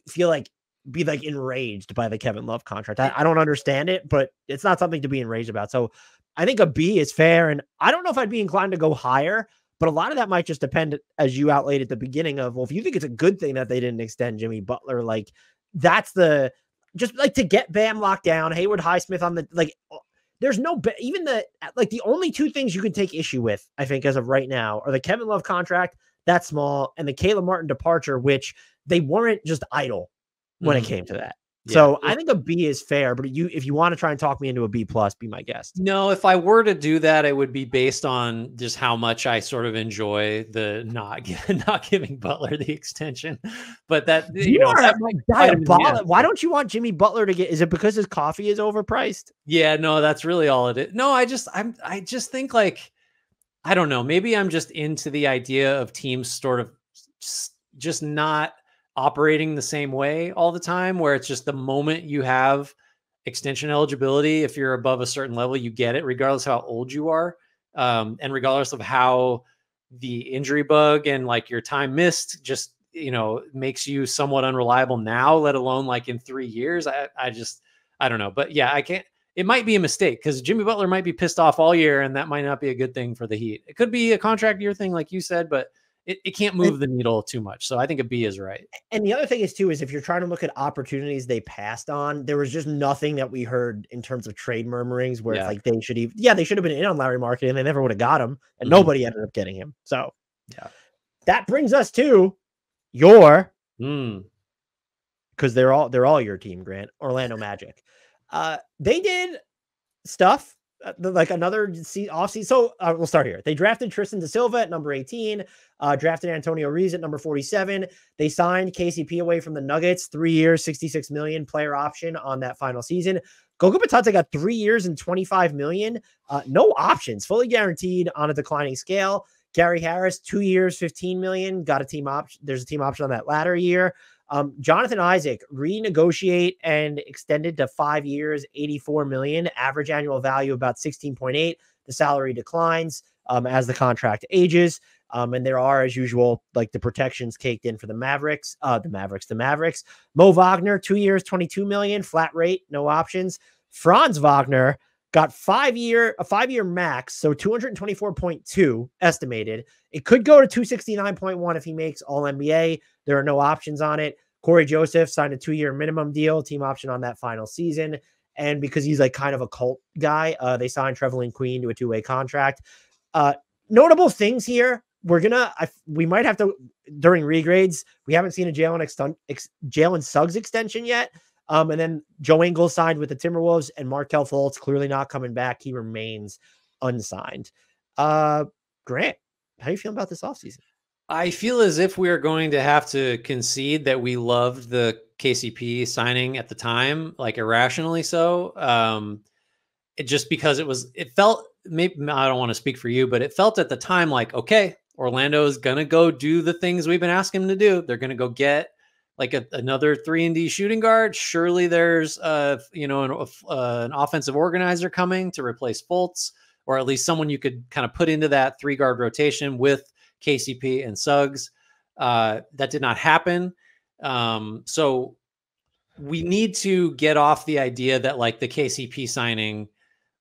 feel like be like enraged by the Kevin Love contract. I don't understand it, but it's not something to be enraged about. So I think a B is fair. And I don't know if I'd be inclined to go higher, but a lot of that might just depend, as you outlaid at the beginning of, well, if you think it's a good thing that they didn't extend Jimmy Butler, like that's just like to get Bam locked down, Hayward Highsmith on the, like, there's no, even the only two things you can take issue with, I think, as of right now are the Kevin Love contract, that's small, and the Caleb Martin departure, which they weren't just idle when it came to that. Yeah. So I think a B is fair, but if you want to try and talk me into a B plus, be my guest. No, if I were to do that, it would be based on just how much I sort of enjoy the not giving Butler the extension. But that, that might diabolical. Why don't you want Jimmy Butler to get? Is it because his coffee is overpriced? Yeah, no, that's really all it is. No, I just think like, I don't know. Maybe I'm just into the idea of teams sort of just not operating the same way all the time, where it's just the moment you have extension eligibility, if you're above a certain level, you get it regardless of how old you are. And regardless of how the injury bug and like your time missed just, makes you somewhat unreliable now, let alone like in 3 years. I don't know, but yeah, it might be a mistake because Jimmy Butler might be pissed off all year and that might not be a good thing for the Heat. It could be a contract year thing, like you said, but it can't move the needle too much. So I think a B is right. And the other thing is too, is if you're trying to look at opportunities they passed on, there was just nothing that we heard in terms of trade murmurings where it's like they should have been in on Larry Market and they never would have got him and nobody ended up getting him. So yeah, that brings us to your, because they're all your team, Grant, Orlando Magic. They did stuff like another offseason. So we'll start here. They drafted Tristan da Silva at number 18, drafted Antonio Reeves at number 47. They signed KCP away from the Nuggets, 3 years, $66 million player option on that final season. Goga Bitadze got 3 years and $25 million. No options, fully guaranteed on a declining scale. Gary Harris, 2 years, $15 million. Got a team option. There's a team option on that latter year. Jonathan Isaac renegotiate and extended to 5 years, $84 million, average annual value about 16.8. The salary declines as the contract ages. And there are, as usual, like the protections caked in for the Mavericks. Mo Wagner, 2 years, $22 million, flat rate, no options. Franz Wagner got a 5 year max, so 224.2 estimated. It could go to 269.1 if he makes All NBA. There are no options on it. Corey Joseph signed a 2-year minimum deal, team option on that final season. And because he's like kind of a cult guy, they signed Trevelyan Queen to a 2-way contract. Notable things here. We might have to, during regrades, we haven't seen a Jalen Suggs extension yet. And then Joe Ingles signed with the Timberwolves and Markelle Fultz clearly not coming back. He remains unsigned. Grant, how are you feeling about this offseason? I feel as if we are going to have to concede that we loved the KCP signing at the time, like irrationally so. Just because it felt, maybe I don't want to speak for you, but it felt at the time like, okay, Orlando is going to go do the things we've been asking them to do. They're going to go get like another 3-and-D shooting guard. Surely there's an offensive organizer coming to replace Fultz, or at least someone you could kind of put into that 3-guard rotation with KCP and Suggs. That did not happen. So we need to get off the idea that like the KCP signing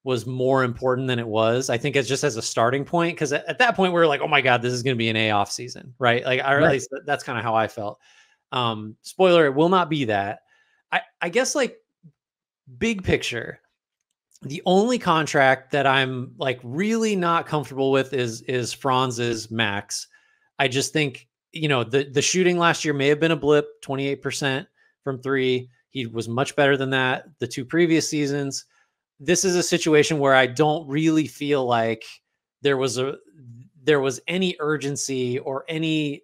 was more important than it was. I think it's just as a starting point, because at that point we were like, oh my God, this is going to be an A off season, right? Like at least that's kind of how I felt. Spoiler, it will not be that. I guess like big picture, the only contract that I'm like really not comfortable with is Franz's max. I just think, the shooting last year may have been a blip, 28% from 3. He was much better than that the 2 previous seasons. This is a situation where I don't really feel like there was any urgency or any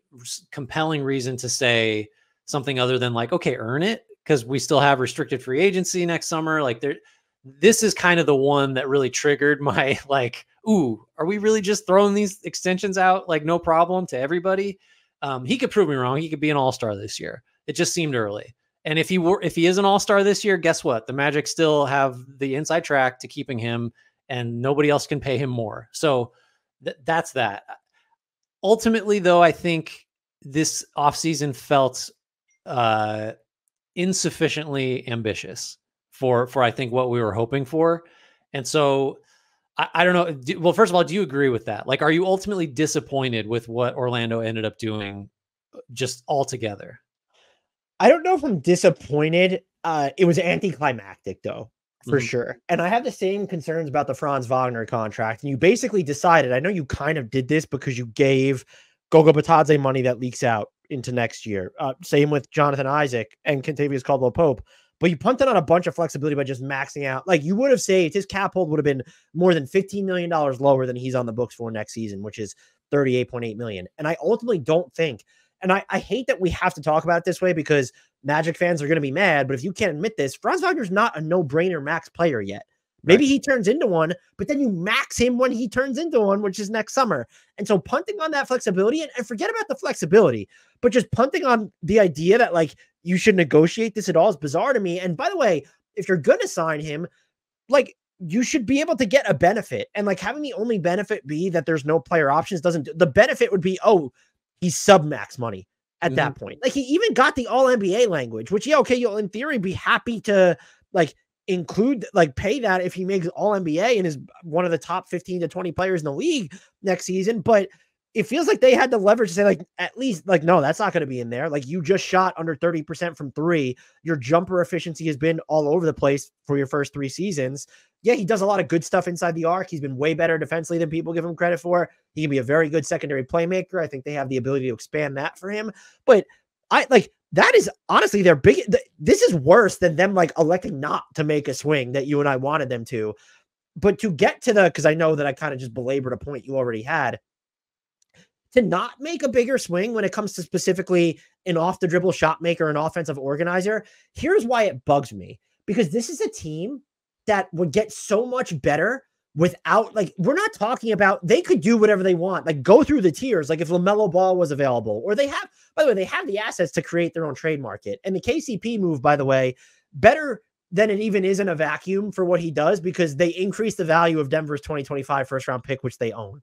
compelling reason to say something other than like, okay, earn it, because we still have restricted free agency next summer. Like this is kind of the one that really triggered my like, ooh, are we really just throwing these extensions out like no problem to everybody? He could prove me wrong. He could be an all-star this year. It just seemed early. And if he is an all-star this year, guess what? The Magic still have the inside track to keeping him, and nobody else can pay him more. So that's that. Ultimately, though, I think this offseason felt insufficiently ambitious for I think what we were hoping for. And so I don't know. Well, first of all, do you agree with that? Like, are you ultimately disappointed with what Orlando ended up doing just altogether? I don't know if I'm disappointed. It was anticlimactic, though, for Mhm. sure. And I have the same concerns about the Franz Wagner contract. And you basically decided, I know you kind of did this because you gave Goga Batadze money that leaks out into next year. Same with Jonathan Isaac and Kentavious Caldwell-Pope. But you punted on a bunch of flexibility by just maxing out. Like, you would have saved, his cap hold would have been more than $15 million lower than he's on the books for next season, which is $38.8 million. And I ultimately don't think, and I hate that we have to talk about it this way because Magic fans are going to be mad, but if you can't admit this, Franz Wagner's not a no-brainer max player yet. Maybe he turns into one, but then you max him when he turns into one, which is next summer. And so punting on that flexibility, and forget about the flexibility, but just punting on the idea that like you should negotiate this at all is bizarre to me. And by the way, if you're going to sign him, like you should be able to get a benefit. And like having the only benefit be that there's no player options doesn't, the benefit would be, oh, he's sub-max money at that point. Like he even got the all-NBA language, which, yeah, okay, you'll in theory be happy to like include, like pay that if he makes all-NBA and is one of the top 15 to 20 players in the league next season. But it feels like they had the leverage to say, like, at least, like, no, that's not going to be in there. Like, you just shot under 30% from three. Your jumper efficiency has been all over the place for your first 3 seasons. Yeah, he does a lot of good stuff inside the arc. He's been way better defensively than people give him credit for. He can be a very good secondary playmaker. I think they have the ability to expand that for him. But that is honestly their big. This is worse than them like electing not to make a swing that you and I wanted them to. But to get to because I know that I kind of just belabored a point you already had. To not make a bigger swing when it comes to specifically an off the dribble shot maker, an offensive organizer. Here's why it bugs me, because this is a team that would get so much better without, like, we're not talking about, they could do whatever they want, like go through the tiers. Like if LaMelo Ball was available, or they have, by the way, they have the assets to create their own trade market. And the KCP move, by the way, better than it even is in a vacuum for what he does, because they increase the value of Denver's 2025 first round pick, which they own.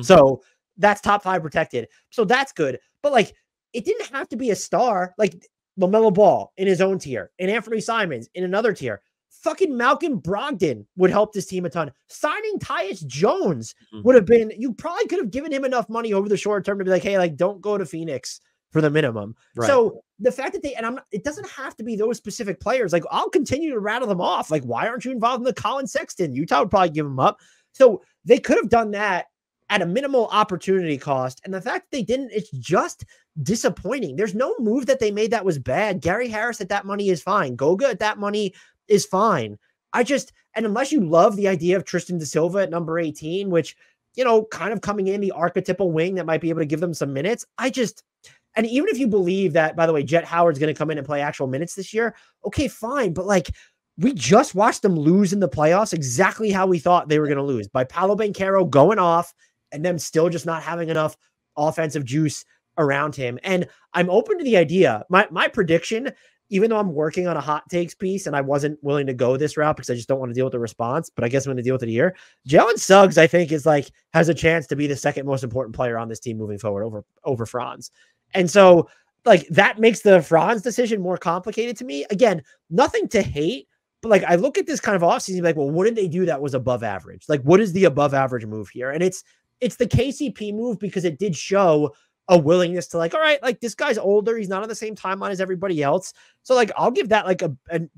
So that's top 5 protected. So that's good. But like, it didn't have to be a star. Like LaMelo Ball in his own tier, and Anthony Simons in another tier. Fucking Malcolm Brogdon would help this team a ton. Signing Tyus Jones would have been, you probably could have given him enough money over the short term to be like, hey, like, don't go to Phoenix for the minimum. Right. So the fact that it doesn't have to be those specific players. Like, I'll continue to rattle them off. Like, why aren't you involved in the Colin Sexton? Utah would probably give him up. So they could have done that at a minimal opportunity cost. And the fact that they didn't, it's just disappointing. There's no move that they made that was bad. Gary Harris at that money is fine. Goga at that money is fine. And unless you love the idea of Tristan da Silva at number 18, which, you know, kind of coming in the archetypal wing that might be able to give them some minutes. And even if you believe that, by the way, Jet Howard's going to come in and play actual minutes this year, okay, fine. But like, we just watched them lose in the playoffs exactly how we thought they were going to lose, by Paolo Banchero going off and them still just not having enough offensive juice around him. And I'm open to the idea. My prediction, even though I'm working on a hot takes piece and I wasn't willing to go this route because I just don't want to deal with the response, but I guess I'm going to deal with it here. Jalen Suggs, I think, has a chance to be the second most important player on this team moving forward over Franz. And so like that makes the Franz decision more complicated to me. Again, nothing to hate, but like I look at this kind of offseason like, well, what did they do that was above average? Like, what is the above average move here? And it's the KCP move, because it did show a willingness to like, all right, like this guy's older. He's not on the same timeline as everybody else. So like, I'll give that like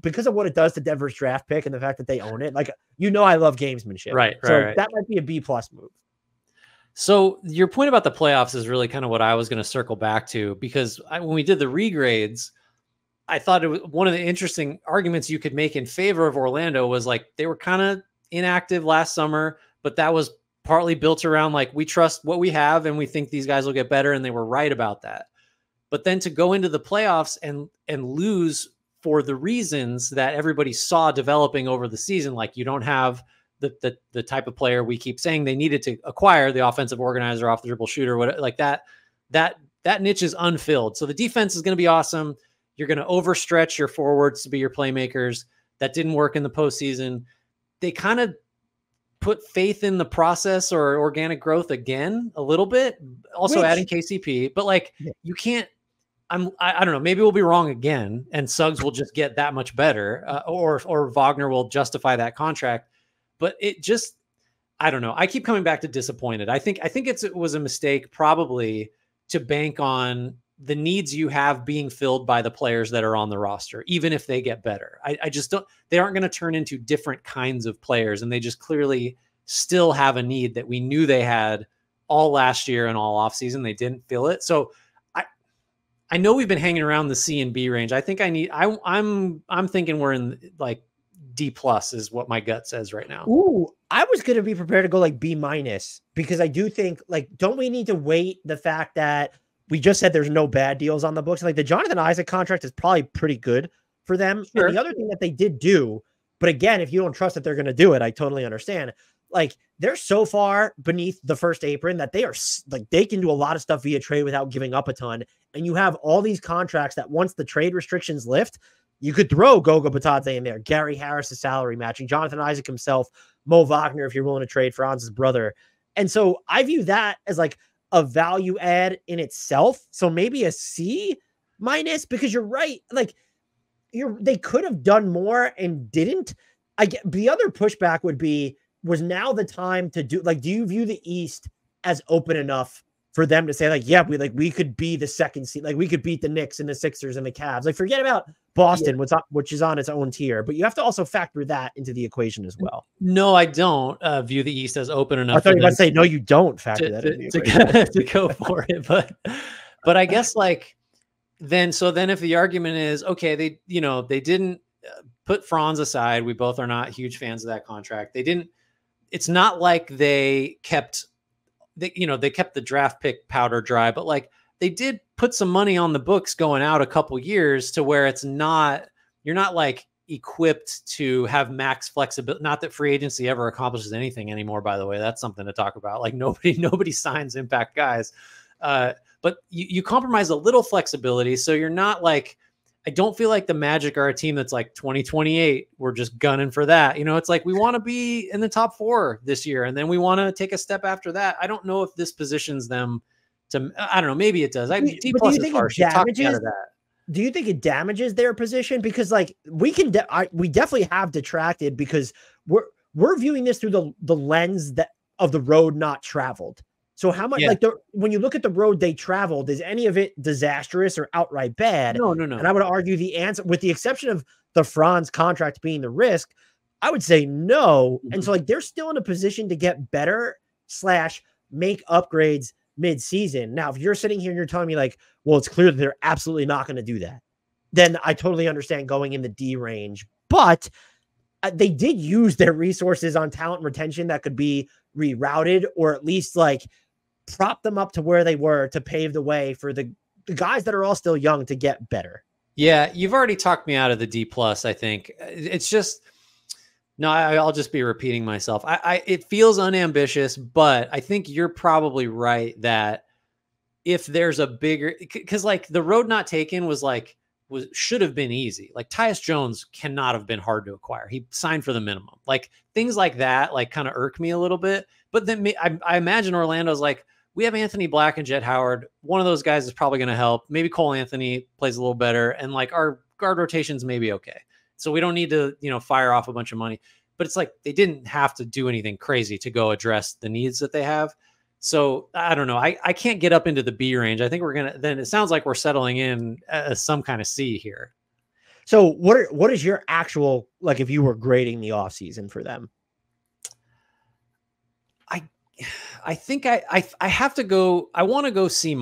because of what it does to Denver's draft pick and the fact that they own it. Like, you know, I love gamesmanship. Right. That might be a B+ move. So your point about the playoffs is really kind of what I was going to circle back to, because when we did the regrades, I thought it was one of the interesting arguments you could make in favor of Orlando was like, they were kind of inactive last summer, but that was partly built around like, we trust what we have and we think these guys will get better. And they were right about that. But then to go into the playoffs and lose for the reasons that everybody saw developing over the season. Like, you don't have the type of player we keep saying they needed to acquire, the offensive organizer, off the dribble shooter, what like that niche is unfilled. So the defense is going to be awesome. You're going to overstretch your forwards to be your playmakers. That didn't work in the postseason. They kind of put faith in the process or organic growth again a little bit, also adding KCP, but like you can't, I don't know, maybe we'll be wrong again and Suggs will just get that much better, or Wagner will justify that contract. But it just, I don't know. I keep coming back to disappointed. I think it was a mistake probably to bank on the needs you have being filled by the players that are on the roster, even if they get better. I just don't, they aren't going to turn into different kinds of players. And they just clearly still have a need that we knew they had all last year and all offseason. They didn't fill it. So I know we've been hanging around the C and B range. I think I'm thinking we're in like D+ is what my gut says right now. Ooh, I was going to be prepared to go like B- because I do think, like, don't we need to weight the fact that we just said there's no bad deals on the books? Like the Jonathan Isaac contract is probably pretty good for them. Sure. And the other thing that they did do, but again, if you don't trust that they're going to do it, I totally understand. Like, they're so far beneath the first apron that they are like, they can do a lot of stuff via trade without giving up a ton. And you have all these contracts that once the trade restrictions lift, you could throw Goga Batadze in there, Gary Harris's salary matching, Jonathan Isaac himself, Mo Wagner, if you're willing to trade Franz's brother. And so I view that as like a value add in itself. So maybe a C-, because you're right. Like, they could have done more and didn't. I get the other pushback would be, was now the time to do, like, do you view the East as open enough for them to say, like, yeah, we could be the second seed, like we could beat the Knicks and the Sixers and the Cavs. Like, forget about Boston, which is on its own tier, but you have to also factor that into the equation as well. No, I don't view the East as open enough. I thought you were about to say, no, you don't factor that into the equation. to go for it. But I guess like, then if the argument is, okay, they didn't put Franz aside. We both are not huge fans of that contract. It's not like they kept the draft pick powder dry, but like they did put some money on the books going out a couple years to where you're not like equipped to have max flexibility. Not that free agency ever accomplishes anything anymore, by the way. That's something to talk about. Like nobody signs impact guys. But you compromise a little flexibility. So you're not like, I don't feel like the Magic are a team that's like 2028. We're just gunning for that. It's like, we want to be in the top 4 this year. And then we want to take a step after that. I don't know if this positions them to, I don't know. Maybe it does. D+ is harsh. Do you think it damages their position? Because like we definitely have detracted because we're viewing this through the lens of the road not traveled. So how much, when you look at the road they traveled, is any of it disastrous or outright bad? No. And I would argue the answer, with the exception of the Franz contract being the risk, I would say no. Mm-hmm. And so like they're still in a position to get better / make upgrades mid-season. Now, if you're sitting here and you're telling me like, well, it's clear that they're absolutely not going to do that, then I totally understand going in the D range. But they did use their resources on talent retention that could be rerouted, or at least like prop them up to where they were to pave the way for the guys that are all still young to get better. Yeah, you've already talked me out of the D+. I think it's just, no, I'll just be repeating myself. It feels unambitious, but I think you're probably right that if there's a bigger, because like the road not taken should have been easy. Like Tyus Jones cannot have been hard to acquire. He signed for the minimum. Like things like that, like kind of irk me a little bit. But then I imagine Orlando's like, we have Anthony Black and Jet Howard. One of those guys is probably going to help. Maybe Cole Anthony plays a little better. And like our guard rotations may be okay. So we don't need to, fire off a bunch of money. But it's like they didn't have to do anything crazy to go address the needs that they have. So I don't know. I can't get up into the B range. I think then it sounds like we're settling in as some kind of C here. So what is your actual, like, if you were grading the offseason for them? I think I have to go, I want to go C-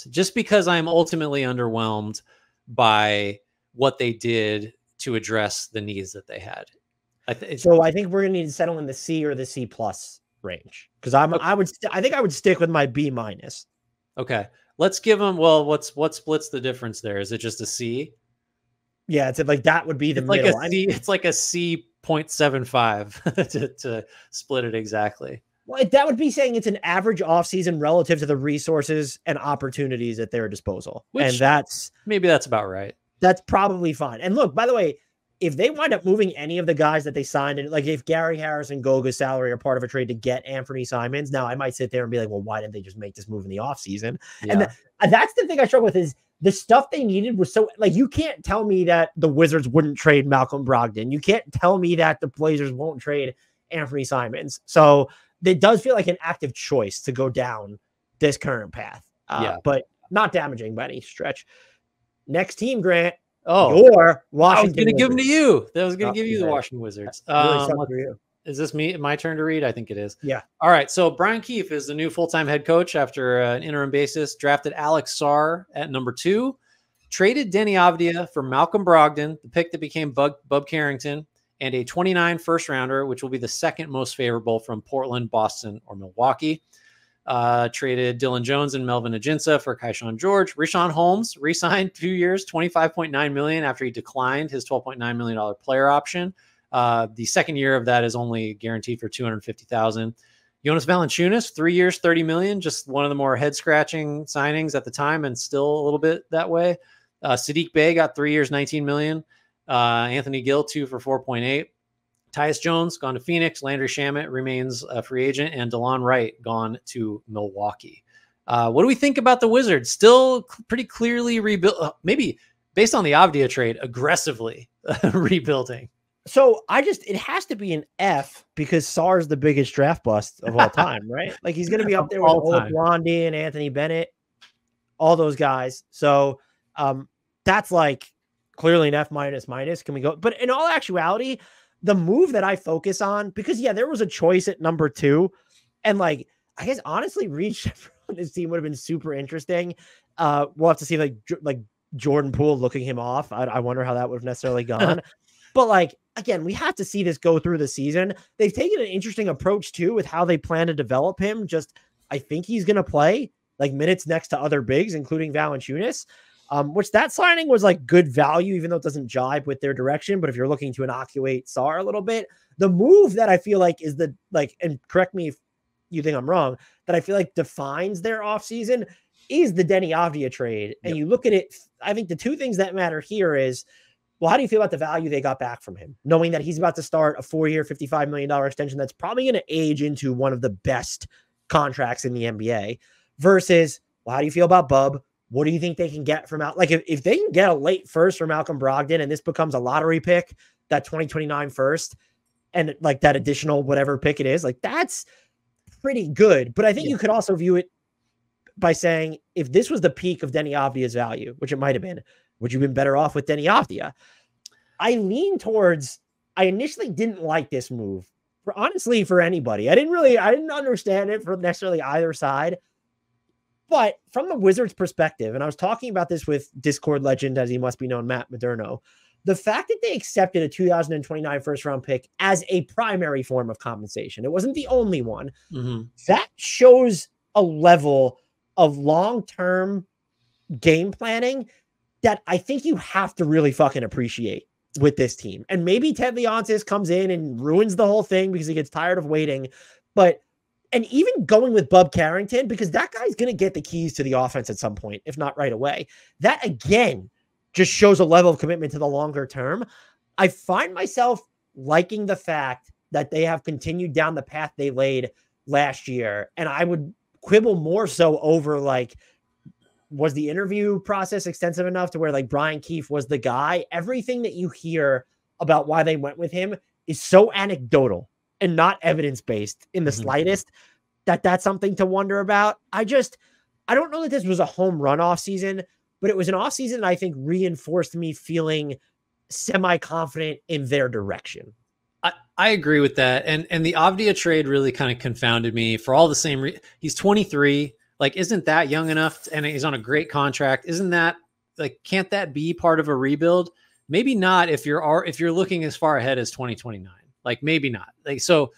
just because I'm ultimately underwhelmed by what they did to address the needs that they had. So I think we're going to need to settle in the C or the C+ range. Because I think I would stick with my B-. Okay. Let's give them, what splits the difference there? Is it just a C? Yeah, it's like that would be the It's like middle. a C. It's like a C.75 to split it exactly. Well, that would be saying it's an average offseason relative to the resources and opportunities at their disposal. Which and maybe that's about right. That's probably fine. And look, by the way, if they wind up moving any of the guys that they signed, and like if Gary Harris and Goga's salary are part of a trade to get Anthony Simons, now I might sit there and be like, well, why didn't they just make this move in the offseason? Yeah. And that's the thing I struggle with is the stuff they needed was so like, you can't tell me that the Wizards wouldn't trade Malcolm Brogdon. You can't tell me that the Blazers won't trade Anthony Simons. So it does feel like an active choice to go down this current path, but not damaging by any stretch. Next team, Grant. Your Washington. I was going to give them to you. I was going to give you the Washington Wizards. Is this my turn to read? I think it is. Yeah. All right. So Brian Keefe is the new full-time head coach after an interim basis. Drafted Alex Sarr at number 2. Traded Denny Avdia for Malcolm Brogdon, the pick that became Bub Carrington, and a 29 first-rounder, which will be the second most favorable from Portland, Boston, or Milwaukee. Traded Dylan Jones and Melvin Ajinça for Keyshawn George. Richaun Holmes re-signed 2 years, $25.9 million after he declined his $12.9 million player option. The second year of that is only guaranteed for $250,000. Jonas Valanciunas, 3 years, $30 million, just one of the more head-scratching signings at the time, and still a little bit that way. Sadiq Bey got 3 years, $19 million. Anthony Gill, 2 for $4.8. Tyus Jones gone to Phoenix. Landry Shamet remains a free agent, and DeLon Wright gone to Milwaukee. What do we think about the Wizards? Still pretty clearly rebuild, maybe based on the Avdia trade, aggressively rebuilding. So it has to be an F because Sarr's the biggest draft bust of all time, right? Like he's going to be up there with Old Blondie and Anthony Bennett, all those guys. So that's like clearly an F minus. Can we go? But in all actuality, the move that I focus on, because there was a choice at number 2, and like I guess honestly, Reach on this team would have been super interesting. We'll have to see like Jordan Poole looking him off. I wonder how that would have necessarily gone. But like again, we have to see this go through the season. They've taken an interesting approach too with how they plan to develop him. I think he's going to play like minutes next to other bigs, including Valanciunas. Which that signing was like good value, even though it doesn't jibe with their direction. But if you're looking to inoculate Sarr a little bit, the move that I feel like is and correct me if you think I'm wrong, that I feel like defines their offseason is the Denny Avdia trade. And you look at it, I think the two things that matter here is, well, how do you feel about the value they got back from him? Knowing that he's about to start a 4-year, $55 million extension that's probably going to age into one of the best contracts in the NBA versus, well, how do you feel about Bub? What do you think they can get from out? Like if they can get a late first for Malcolm Brogdon and this becomes a lottery pick, that 2029 first, and like that additional whatever pick it is, like that's pretty good. But I think you could also view it by saying if this was the peak of Denny Avdia's value, which it might have been, would you have been better off with Denny Avdia? I lean towards, I initially didn't like this move for anybody. I didn't understand it from necessarily either side. But from the Wizards' perspective, and I was talking about this with Discord legend, as he must be known, Matt Moderno, the fact that they accepted a 2029 first-round pick as a primary form of compensation, it wasn't the only one, that shows a level of long-term game planning that I think you have to really fucking appreciate with this team. And maybe Ted Leonsis comes in and ruins the whole thing because he gets tired of waiting, and even going with Bub Carrington, because that guy's going to get the keys to the offense at some point, if not right away. That, again, just shows a level of commitment to the longer term. I find myself liking the fact that they have continued down the path they laid last year. And I would quibble more so over, like, was the interview process extensive enough to where, like, Brian Keefe was the guy? Everything that you hear about why they went with him is so anecdotal and not evidence-based in the slightest, that's something to wonder about. I don't know that this was a home run off season, but it was an off season that I think reinforced me feeling semi-confident in their direction. I agree with that. And the Avdia trade really kind of confounded me for all the same he's 23. Like, isn't that young enough? And he's on a great contract. Isn't that like, can't that be part of a rebuild? Maybe not if you're looking as far ahead as 2029. Like maybe not. Like, so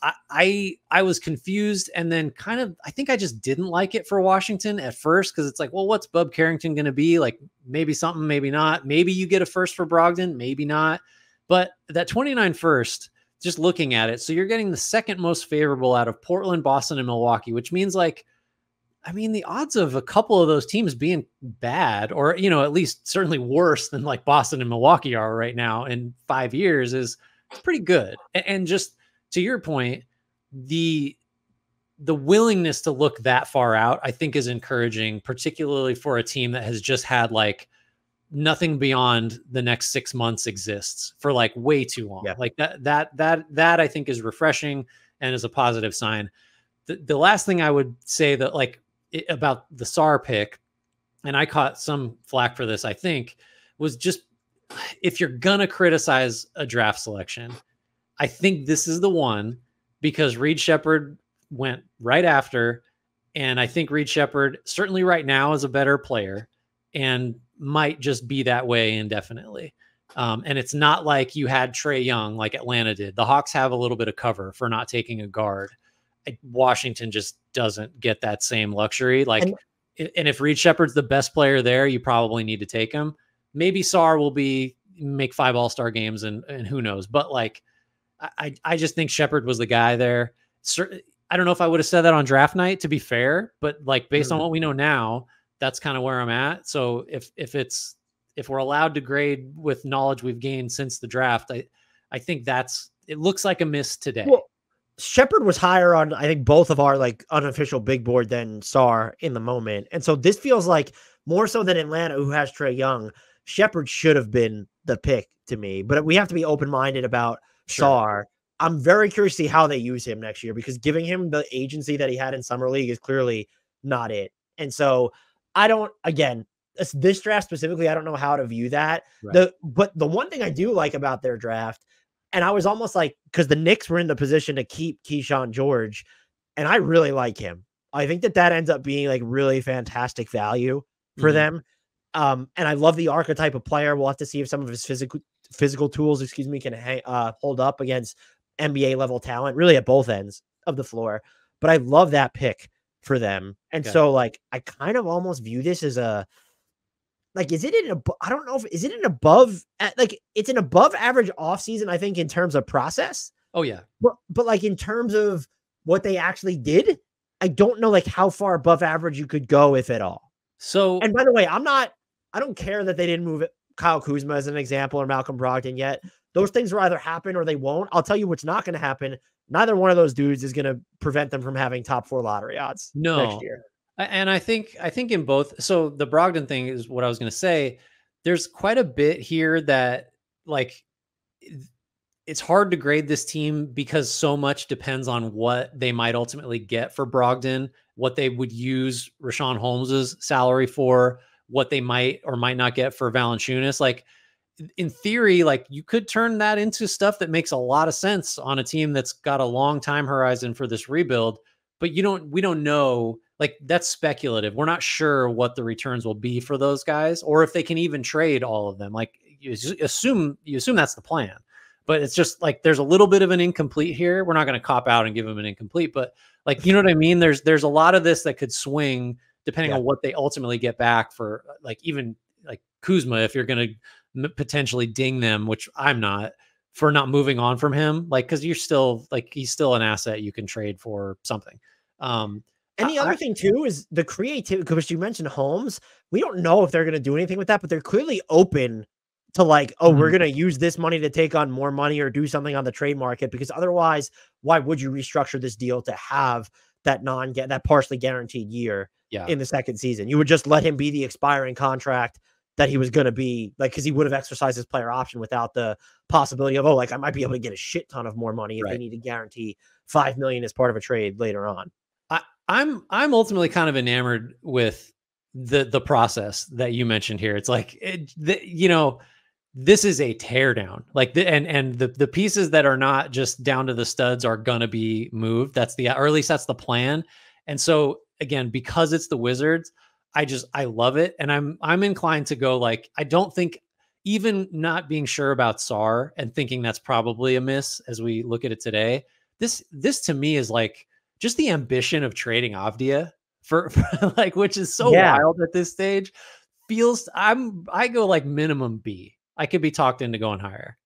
I was confused, and then kind of I think I just didn't like it for Washington at first, because it's like, well, what's Bub Carrington going to be like? Maybe something, maybe not. Maybe you get a first for Brogdon, maybe not. But that 29 first, just looking at it, so you're getting the second most favorable out of Portland, Boston, and Milwaukee, which means like, I mean, the odds of a couple of those teams being bad, or, you know, at least certainly worse than like Boston and Milwaukee are right now in 5 years, is it's pretty good. And just to your point, the willingness to look that far out, I think, is encouraging, particularly for a team that has just had like nothing beyond the next 6 months exists for like way too long. Yeah. Like that I think is refreshing and is a positive sign. The last thing I would say that like about the SAR pick, and I caught some flack for this, I think, was just, if you're gonna criticize a draft selection, I think this is the one, because Reed Shepherd went right after, and I think Reed Shepherd certainly right now is a better player and might just be that way indefinitely. And it's not like you had Trae Young like Atlanta did. The Hawks have a little bit of cover for not taking a guard. Washington just doesn't get that same luxury. Like, and if Reed Shepherd's the best player there, you probably need to take him. Maybe Sarr will make 5 All-Star games and who knows, but like, I just think Shepherd was the guy there. I don't know if I would have said that on draft night, to be fair, but like based on what we know now, that's kind of where I'm at. So if we're allowed to grade with knowledge we've gained since the draft, I think it looks like a miss today. Well, Shepherd was higher on, I think, both of our like unofficial big board than Sarr in the moment. And so this feels like more so than Atlanta, who has Trae Young, Shepherd should have been the pick to me, but we have to be open-minded about Sarr. I'm very curious to see how they use him next year, because giving him the agency that he had in Summer League is clearly not it. And so again, this draft specifically, I don't know how to view that. Right. But the one thing I do like about their draft, and I was almost like, because the Knicks were in the position to keep Keyshawn George, and I really like him. I think that ends up being like really fantastic value for them. And I love the archetype of player. We'll have to see if some of his physical tools, can hold up against NBA level talent, really at both ends of the floor. But I love that pick for them. And so like, I kind of almost view this as like, is it I don't know is it an above, like it's an above average offseason, I think, in terms of process. Oh yeah. But like in terms of what they actually did, I don't know like how far above average you could go, if at all. So, and by the way, I don't care that they didn't move Kyle Kuzma as an example, or Malcolm Brogdon yet. Those things will either happen or they won't. I'll tell you what's not going to happen. Neither one of those dudes is going to prevent them from having top 4 lottery odds next year. And I think in both. So the Brogdon thing is what I was going to say. There's quite a bit here that like, it's hard to grade this team because so much depends on what they might ultimately get for Brogdon, what they would use Rashawn Holmes's salary for, what they might or might not get for Valanciunas. Like, in theory, like you could turn that into stuff that makes a lot of sense on a team that's got a long time horizon for this rebuild, but we don't know, like that's speculative. We're not sure what the returns will be for those guys, or if they can even trade all of them. Like you assume that's the plan, but it's just like, there's a little bit of an incomplete here. We're not going to cop out and give them an incomplete, but like, you know what I mean? There's a lot of this that could swing depending on what they ultimately get back for, like, even like Kuzma, if you're going to potentially ding them, which I'm not, for not moving on from him, like, because you're still like, he's still an asset you can trade for something. And the other thing too is the creativity, because you mentioned Holmes. We don't know if they're going to do anything with that, but they're clearly open to like, we're going to use this money to take on more money or do something on the trade market, because otherwise, why would you restructure this deal to have that partially guaranteed year in the second season? You would just let him be the expiring contract that he was going to be, like, because he would have exercised his player option without the possibility of, I might be able to get a shit ton of more money if they need to guarantee $5 million as part of a trade later on. I'm ultimately kind of enamored with the process that you mentioned here. It's like, this is a teardown. Like the pieces that are not just down to the studs are gonna be moved. Or at least that's the plan. And so again, because it's the Wizards, I love it. And I'm inclined to go like, I don't think, even not being sure about Sarr and thinking that's probably a miss as we look at it today, this to me is like just the ambition of trading Avdia for like, which is so Yeah. wild at this stage. I go like minimum B. I could be talked into going higher.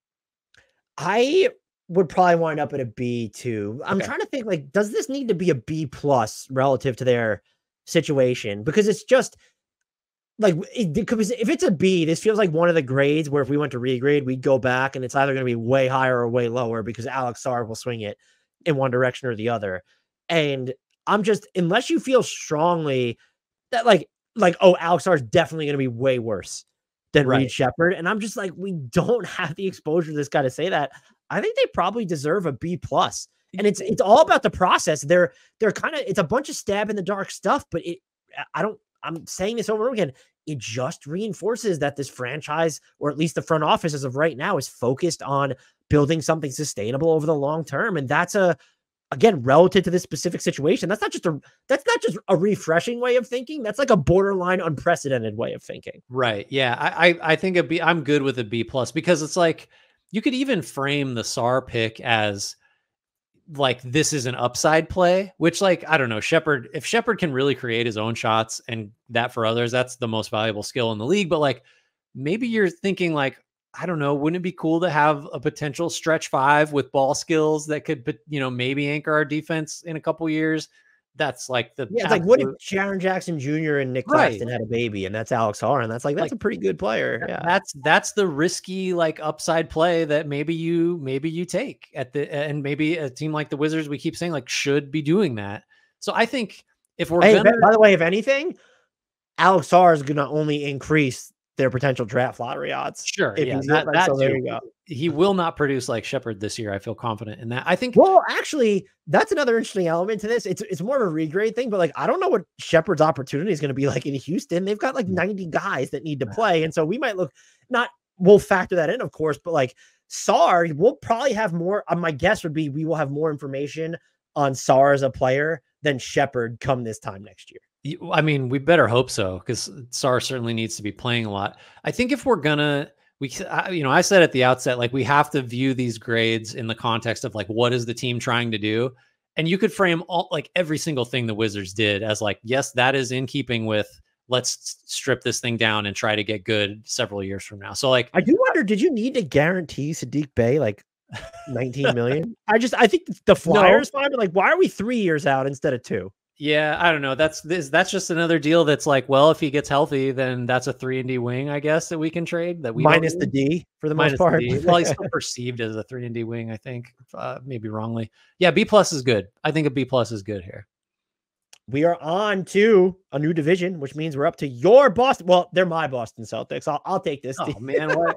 I would probably wind up at a B too. I'm Okay. trying to think, like, does this need to be a B plus relative to their situation? Because it's just like, because if it's a B, this feels like one of the grades where if we went to regrade, we'd go back and it's either going to be way higher or way lower because Alex Sarr will swing it in one direction or the other. And I'm just, unless you feel strongly that oh, Alex Sarr is definitely going to be way worse than Reed Shepherd. And I'm just like, we don't have the exposure to this guy to say that. I think they probably deserve a B plus. And it's all about the process. They're kind of, it's a bunch of stab in the dark stuff, but I'm saying this over and over again. It just reinforces that this franchise, or at least the front office as of right now, is focused on building something sustainable over the long term. And that's again, relative to this specific situation, that's not just a refreshing way of thinking. That's like a borderline unprecedented way of thinking. Right. Yeah. I think I'm good with a B plus, because it's like, you could even frame the Sarr pick as like, this is an upside play, which, like, I don't know, if Shepherd can really create his own shots and that for others, that's the most valuable skill in the league. But like, maybe you're thinking like, I don't know, wouldn't it be cool to have a potential stretch five with ball skills that could, maybe anchor our defense in a couple years? That's like it's like, what if Sharon Jackson Jr. and Nick Claxton had a baby, and that's Alex Sarr, and that's a pretty good player. Yeah, that's the risky, like, upside play that maybe you take and maybe a team like the Wizards, we keep saying, like, should be doing that. So I think if we're by the way, if anything, Alex Sarr is going to only increase their potential draft lottery odds. Sure. Yeah. So there you go. He will not produce like Shepherd this year. I feel confident in that. I think. Well, actually, that's another interesting element to this. It's more of a regrade thing, but like, I don't know what Shepherd's opportunity is going to be like in Houston. They've got like 90 guys that need to play. And so we might we'll factor that in, of course, but like Sarr, we'll probably have more. My guess would be we will have more information on Sarr as a player than Shepherd come this time next year. I mean, we better hope so, because Sarr certainly needs to be playing a lot. I think if we're gonna, I said at the outset, like, we have to view these grades in the context of like, what is the team trying to do? And you could frame every single thing the Wizards did as like, yes, that is in keeping with, let's strip this thing down and try to get good several years from now. So like, I do wonder, did you need to guarantee Sadiq Bey like 19 million? I think the Flyers fine, but like, why are we 3 years out instead of 2? Yeah, I don't know. That's just another deal that's like, well, if he gets healthy, then that's a 3-and-D wing, I guess, that we can trade. That we minus the D for the most part. Well, he's still perceived as a 3-and-D wing, I think, maybe wrongly. Yeah, B plus is good. I think a B plus is good here. We are on to a new division, which means we're up to your Boston. Well, they're my Boston Celtics. I'll take this. Oh man, what?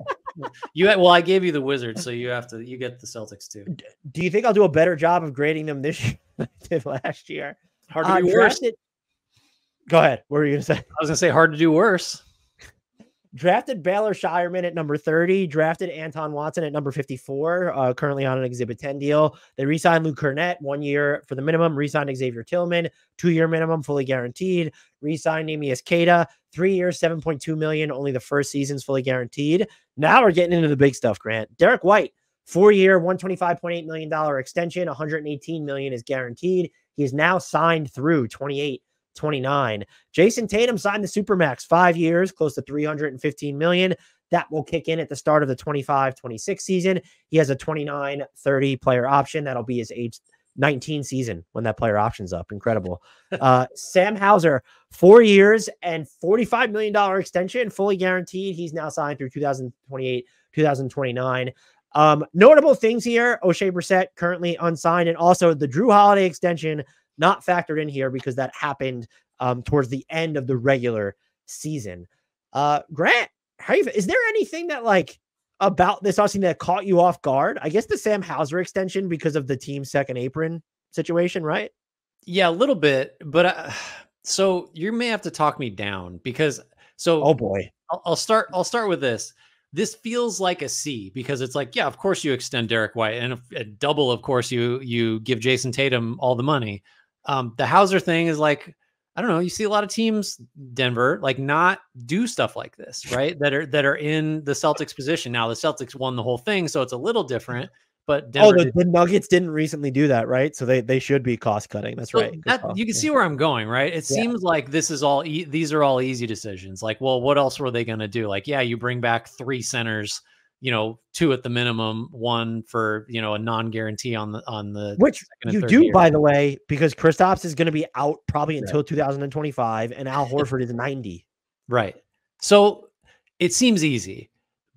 Well, I gave you the Wizards, so you get the Celtics too. Do you think I'll do a better job of grading them this year than I did last year? Hard to do worse. Go ahead. What were you going to say? I was going to say hard to do worse. Drafted Baylor Shireman at number 30. Drafted Anton Watson at number 54. Currently on an Exhibit 10 deal. They re-signed Luke Cornett 1 year for the minimum. Re-signed Xavier Tillman 2-year minimum, fully guaranteed. Re-signed Neemias Queta 3 years, $7.2 million. Only the first season's fully guaranteed. Now we're getting into the big stuff, Grant. Derek White, 4-year, $125.8 million extension. $118 million is guaranteed. He is now signed through 28-29. Jason Tatum signed the Supermax, 5 years, close to $315 million. That will kick in at the start of the 25-26 season. He has a 29-30 player option. That'll be his age 19 season when that player option's up. Incredible. Sam Hauser, 4 years and $45 million extension, fully guaranteed. He's now signed through 2028, 2029. Notable things here: O'Shea Brissett currently unsigned, and also the Drew Holiday extension not factored in here because that happened towards the end of the regular season. Grant, is there anything that like about this offseason that caught you off guard? I guess the Sam Hauser extension because of the team's second apron situation, right? Yeah, a little bit, but so you may have to talk me down because oh boy, I'll start with this. This feels like a C because it's like, yeah, of course you extend Derek White, and a double, of course you give Jason Tatum all the money. The Hauser thing is like, I don't know. You see a lot of teams, Denver, like not do stuff like this, right? That are in the Celtics position. Now the Celtics won the whole thing, so it's a little different. but Denver the Nuggets didn't recently do that, right? So they should be cost cutting. That's right. That, you can see where I'm going, right? It seems like this is all these are all easy decisions. Like, well, what else were they going to do? Like, yeah, you bring back 3 centers, 2 at the minimum, 1 for a non-guarantee on the which you do year. By the way, because Kristaps is going to be out probably until 2025, and Al Horford is 90. Right. So it seems easy,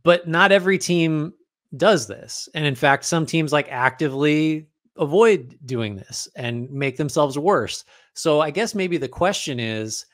but not every team does this. And in fact, some teams like actively avoid doing this and make themselves worse. So I guess maybe the question is,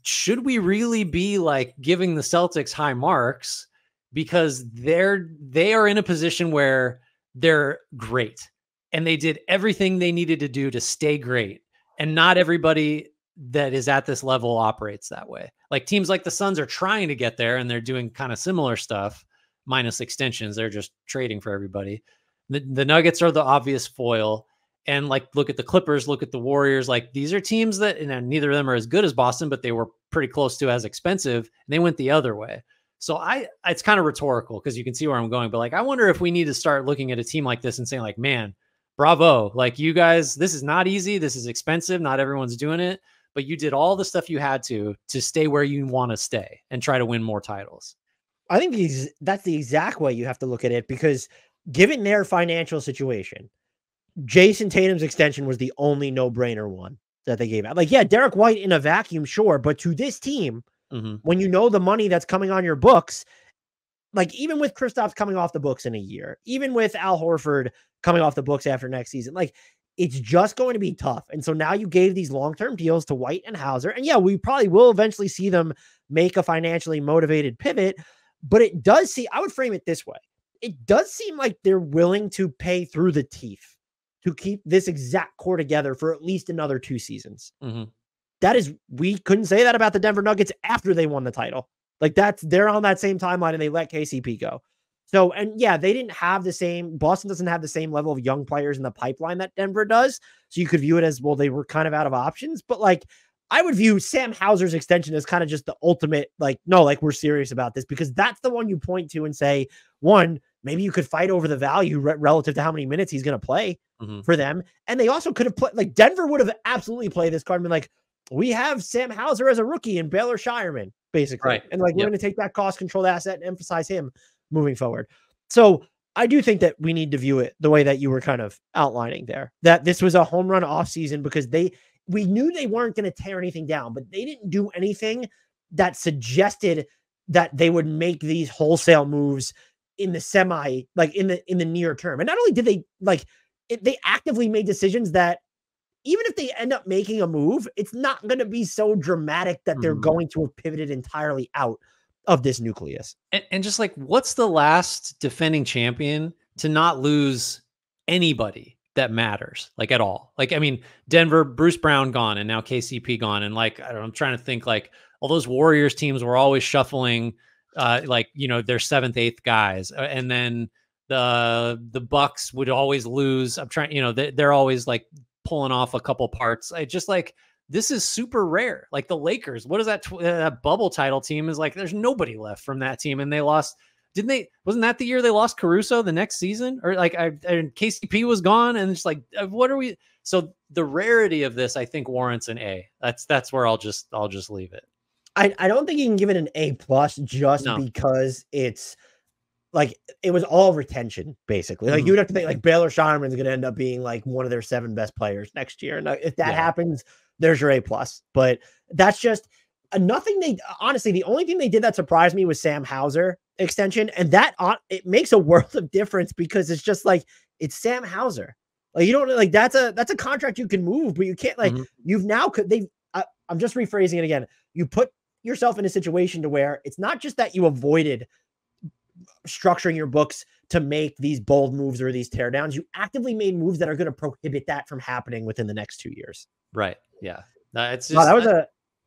should we really be like giving the Celtics high marks because they are in a position where they're great and they did everything they needed to do to stay great, and not everybody that is at this level operates that way. Like teams like the Suns are trying to get there and they're doing kind of similar stuff minus extensions. They're just trading for everybody. The Nuggets are the obvious foil. And like, look at the Clippers, look at the Warriors. Like these are teams that, and neither of them are as good as Boston, but they were pretty close to as expensive. And they went the other way. So it's kind of rhetorical because you can see where I'm going, but like, I wonder if we need to start looking at a team like this and saying like, man, bravo. Like you guys, this is not easy. This is expensive. Not everyone's doing it, but you did all the stuff you had to stay where you want to stay and try to win more titles. I think that's the exact way you have to look at it, because given their financial situation, Jason Tatum's extension was the only no-brainer one that they gave out. Like, yeah, Derek White in a vacuum, sure, but to this team, when you know the money that's coming on your books, like even with Kristaps coming off the books in a year, even with Al Horford coming off the books after next season, like it's just going to be tough. And so now you gave these long-term deals to White and Hauser, and yeah, we probably will eventually see them make a financially motivated pivot, but it does I would frame it this way. It does seem like they're willing to pay through the teeth to keep this exact core together for at least another 2 seasons. We couldn't say that about the Denver Nuggets after they won the title. Like they're on that same timeline and they let KCP go. So, and yeah, they didn't have Boston doesn't have the same level of young players in the pipeline that Denver does. So you could view it as, well, they were kind of out of options, but like, I would view Sam Hauser's extension as kind of just the ultimate, like, no, like we're serious about this, because that's the one you point to and say, one, maybe you could fight over the value relative to how many minutes he's going to play for them. And they also could have played, like Denver would have absolutely played this card and been like, we have Sam Hauser as a rookie and Baylor Shireman, basically. Right. And like, we're going to take that cost controlled asset and emphasize him moving forward. So I do think that we need to view it the way that you were kind of outlining there, that this was a home run offseason because we knew they weren't going to tear anything down, but they didn't do anything that suggested that they would make these wholesale moves in the in the near term. And not only did they they actively made decisions that even if they end up making a move, it's not going to be so dramatic that they're going to have pivoted entirely out of this nucleus. And just like, what's the last defending champion to not lose anybody that matters, like at all? Like, I mean, Denver, Bruce Brown gone, and now KCP gone. And like, I don't know, I'm trying to think, like all those Warriors teams were always shuffling, their 7th, 8th guys. And then the Bucks would always lose. I'm trying, they're always like pulling off a couple parts. I just like, this is super rare. Like the Lakers, what is that bubble title team is like, there's nobody left from that team. And they lost, wasn't that the year they lost Caruso the next season? Or like, and KCP was gone, and it's like, what are we? So the rarity of this, I think, warrants an A. That's where I'll just leave it. I don't think you can give it an A+ because it's like, it was all retention, basically. Like you would have to think like Baylor Shireman is going to end up being like one of their 7 best players next year. And if that happens, there's your A+. But that's just nothing. Honestly, the only thing they did that surprised me was Sam Hauser extension. And that it makes a world of difference, because it's just like, it's Sam Hauser. Like, you don't like, that's a contract you can move, but you can't like, I'm just rephrasing it again. You put yourself in a situation to where it's not just that you avoided structuring your books to make these bold moves or these teardowns. You actively made moves that are going to prohibit that from happening within the next 2 years. Right. Yeah. It's just,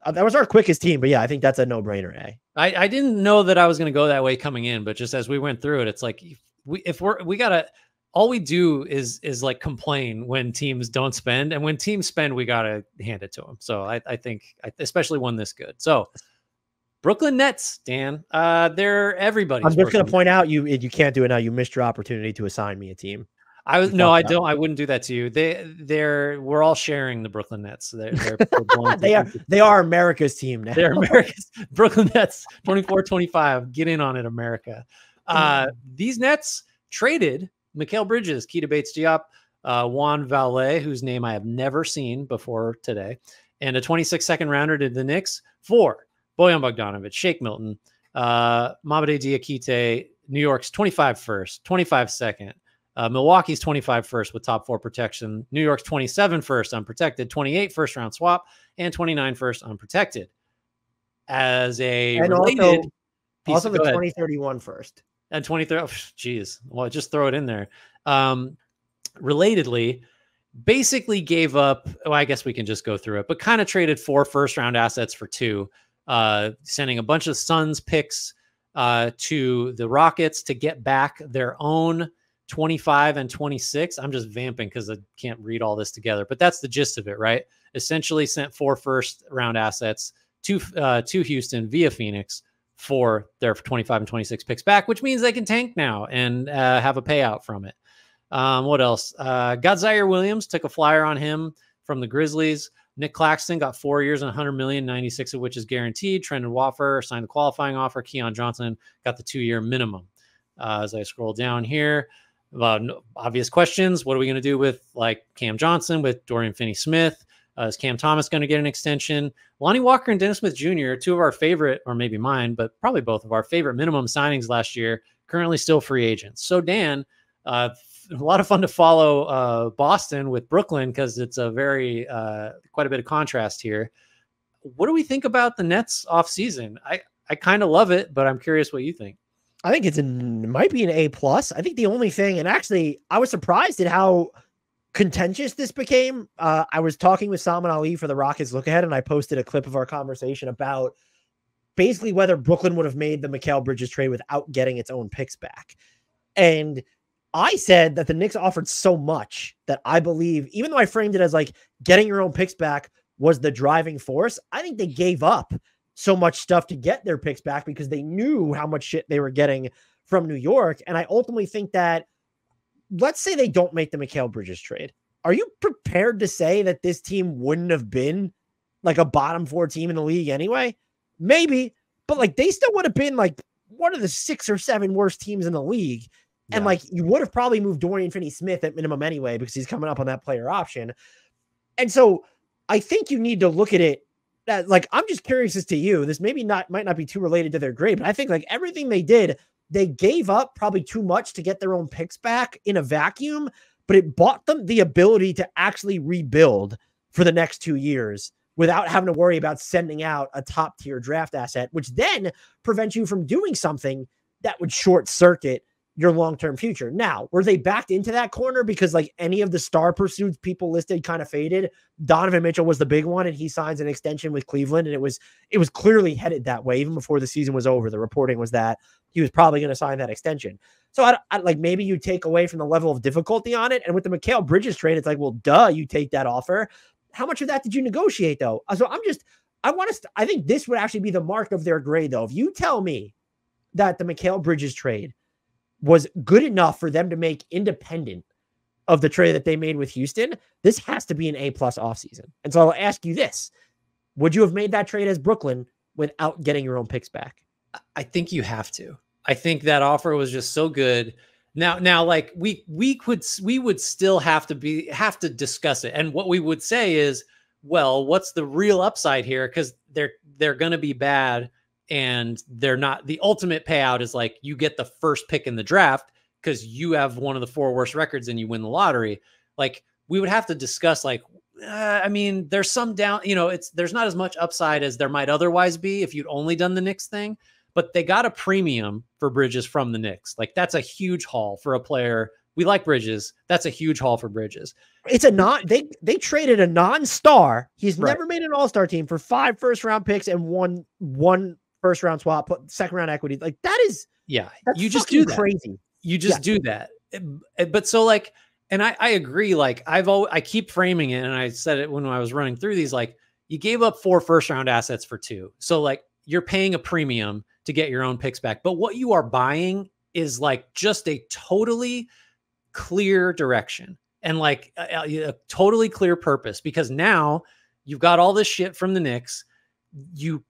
that was our quickest team, but yeah, I think that's a no-brainer. I didn't know that I was going to go that way coming in, but just as we went through it, it's like, all we do is like complain when teams don't spend, and when teams spend, we got to hand it to them. So I think, especially one this good. So Brooklyn Nets, Dan. They're everybody's. I'm just going Brooklyn to point out you can't do it now. You missed your opportunity to assign me a team. No, I don't. I wouldn't do that to you. We're all sharing the Brooklyn Nets. They're they are America's team now. They're America's Brooklyn Nets 24-25. Get in on it, America. These Nets traded Mikal Bridges, Keita Bates-Diop, Juan Vallée, whose name I have never seen before today, and a 26 second rounder to the Knicks for Bojan Bogdanovic, Shake Milton, Mamadi Diakite, New York's 25 first, 25 second, Milwaukee's 25 first with top 4 protection, New York's 27 first unprotected, 28 first round swap, and 29 first unprotected. As a and related also the 2031 first. And 2030, oh, geez. Well, just throw it in there. Relatedly, basically gave up, I guess we can just go through it, but kind of traded 4 first round assets for 2, sending a bunch of Suns picks to the Rockets to get back their own 25 and 26. I'm just vamping because I can't read all this together, but that's the gist of it, right? Essentially sent 4 first round assets to Houston via Phoenix for their 25 and 26 picks back, which means they can tank now and have a payout from it. What else? Got Zaire Williams, took a flyer on him from the Grizzlies. Nick Claxton got 4 years and $100 million, 96 of which is guaranteed. Trendon Watford signed the qualifying offer. Keon Johnson got the 2-year minimum. As I scroll down here, obvious questions. What are we going to do with like Cam Johnson, with Dorian Finney-Smith? Is Cam Thomas going to get an extension? Lonnie Walker and Dennis Smith Jr., 2 of our favorite, or maybe mine, but probably both of our favorite minimum signings last year, currently still free agents. So Dan, a lot of fun to follow Boston with Brooklyn because it's a very quite a bit of contrast here. What do we think about the Nets offseason? I kind of love it, but I'm curious what you think. I think it might be an A+. I think the only thing, and actually I was surprised at how contentious this became. I was talking with Salman Ali for the Rockets Look Ahead, and I posted a clip of our conversation about basically whether Brooklyn would have made the Mikal Bridges trade without getting its own picks back. And I said that the Knicks offered so much that I believe, even though I framed it as like getting your own picks back was the driving force, I think they gave up so much stuff to get their picks back because they knew how much shit they were getting from New York. And I ultimately think that, let's say they don't make the Mikal Bridges trade. Are you prepared to say that this team wouldn't have been like a bottom 4 team in the league anyway? Maybe, but like they still would have been like one of the 6 or 7 worst teams in the league. And like you would have probably moved Dorian Finney-Smith at minimum anyway, because he's coming up on that player option. And so I think you need to look at it that, like, I'm just curious as to you, this might not be too related to their grade, but I think like everything they did, they gave up probably too much to get their own picks back in a vacuum, but it bought them the ability to actually rebuild for the next 2 years without having to worry about sending out a top tier draft asset, which then prevents you from doing something that would short circuit your long-term future. Now, were they backed into that corner because like any of the star pursuits people listed kind of faded? Donovan Mitchell was the big one, and he signs an extension with Cleveland, and it was clearly headed that way even before the season was over. The reporting was that he was probably going to sign that extension. So I like maybe you take away from the level of difficulty on it. And with the Mikal Bridges trade, it's like, well, duh, you take that offer. How much of that did you negotiate though? So I think this would actually be the mark of their grade though. If you tell me that the Mikal Bridges trade was good enough for them to make independent of the trade that they made with Houston, this has to be an A+ offseason. And so I'll ask you this. Would you have made that trade as Brooklyn without getting your own picks back? I think you have to. I think that offer was just so good. Now, like we would still have to discuss it. And what we would say is, well, what's the real upside here? Because they're going to be bad. And they're not, the ultimate payout is like you get the first pick in the draft because you have one of the 4 worst records and you win the lottery. Like we would have to discuss like, I mean, there's some down, there's not as much upside as there might otherwise be if you'd only done the Knicks thing, but they got a premium for Bridges from the Knicks. Like that's a huge haul for a player. We like Bridges. That's a huge haul for Bridges. It's they traded a non-star. He's never made an all-star team for 5 first-round picks and one first round swap, second round equity. Like that is, you just do that. Crazy. You just do that. But so like, and I agree. Like I keep framing it. And I said it when I was running through these, like you gave up 4 first round assets for 2. So like you're paying a premium to get your own picks back. But what you are buying is like just a totally clear direction and like a totally clear purpose, because now you've got all this shit from the Knicks. You're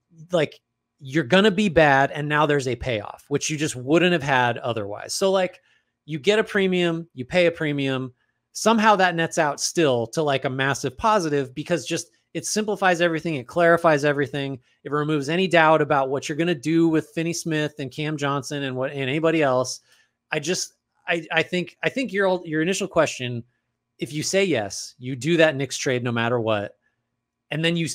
going to be bad. And now there's a payoff, which you just wouldn't have had otherwise. So like you get a premium, you pay a premium. Somehow that nets out still to like a massive positive, because just it simplifies everything. It clarifies everything. It removes any doubt about what you're going to do with Finney Smith and Cam Johnson and anybody else. I think your initial question, if you say yes, you do that Knicks trade no matter what, and then you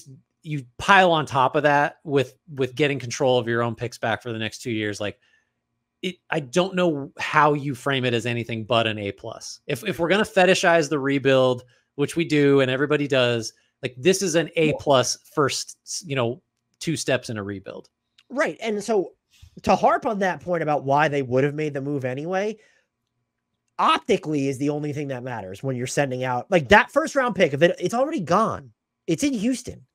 pile on top of that with getting control of your own picks back for the next 2 years, like I don't know how you frame it as anything but an A+. If we're going to fetishize the rebuild, which we do and everybody does, like this is an A+ first, 2 steps in a rebuild. Right. And so to harp on that point about why they would have made the move anyway, optically is the only thing that matters when you're sending out like that first round pick. If it's already gone, it's in Houston.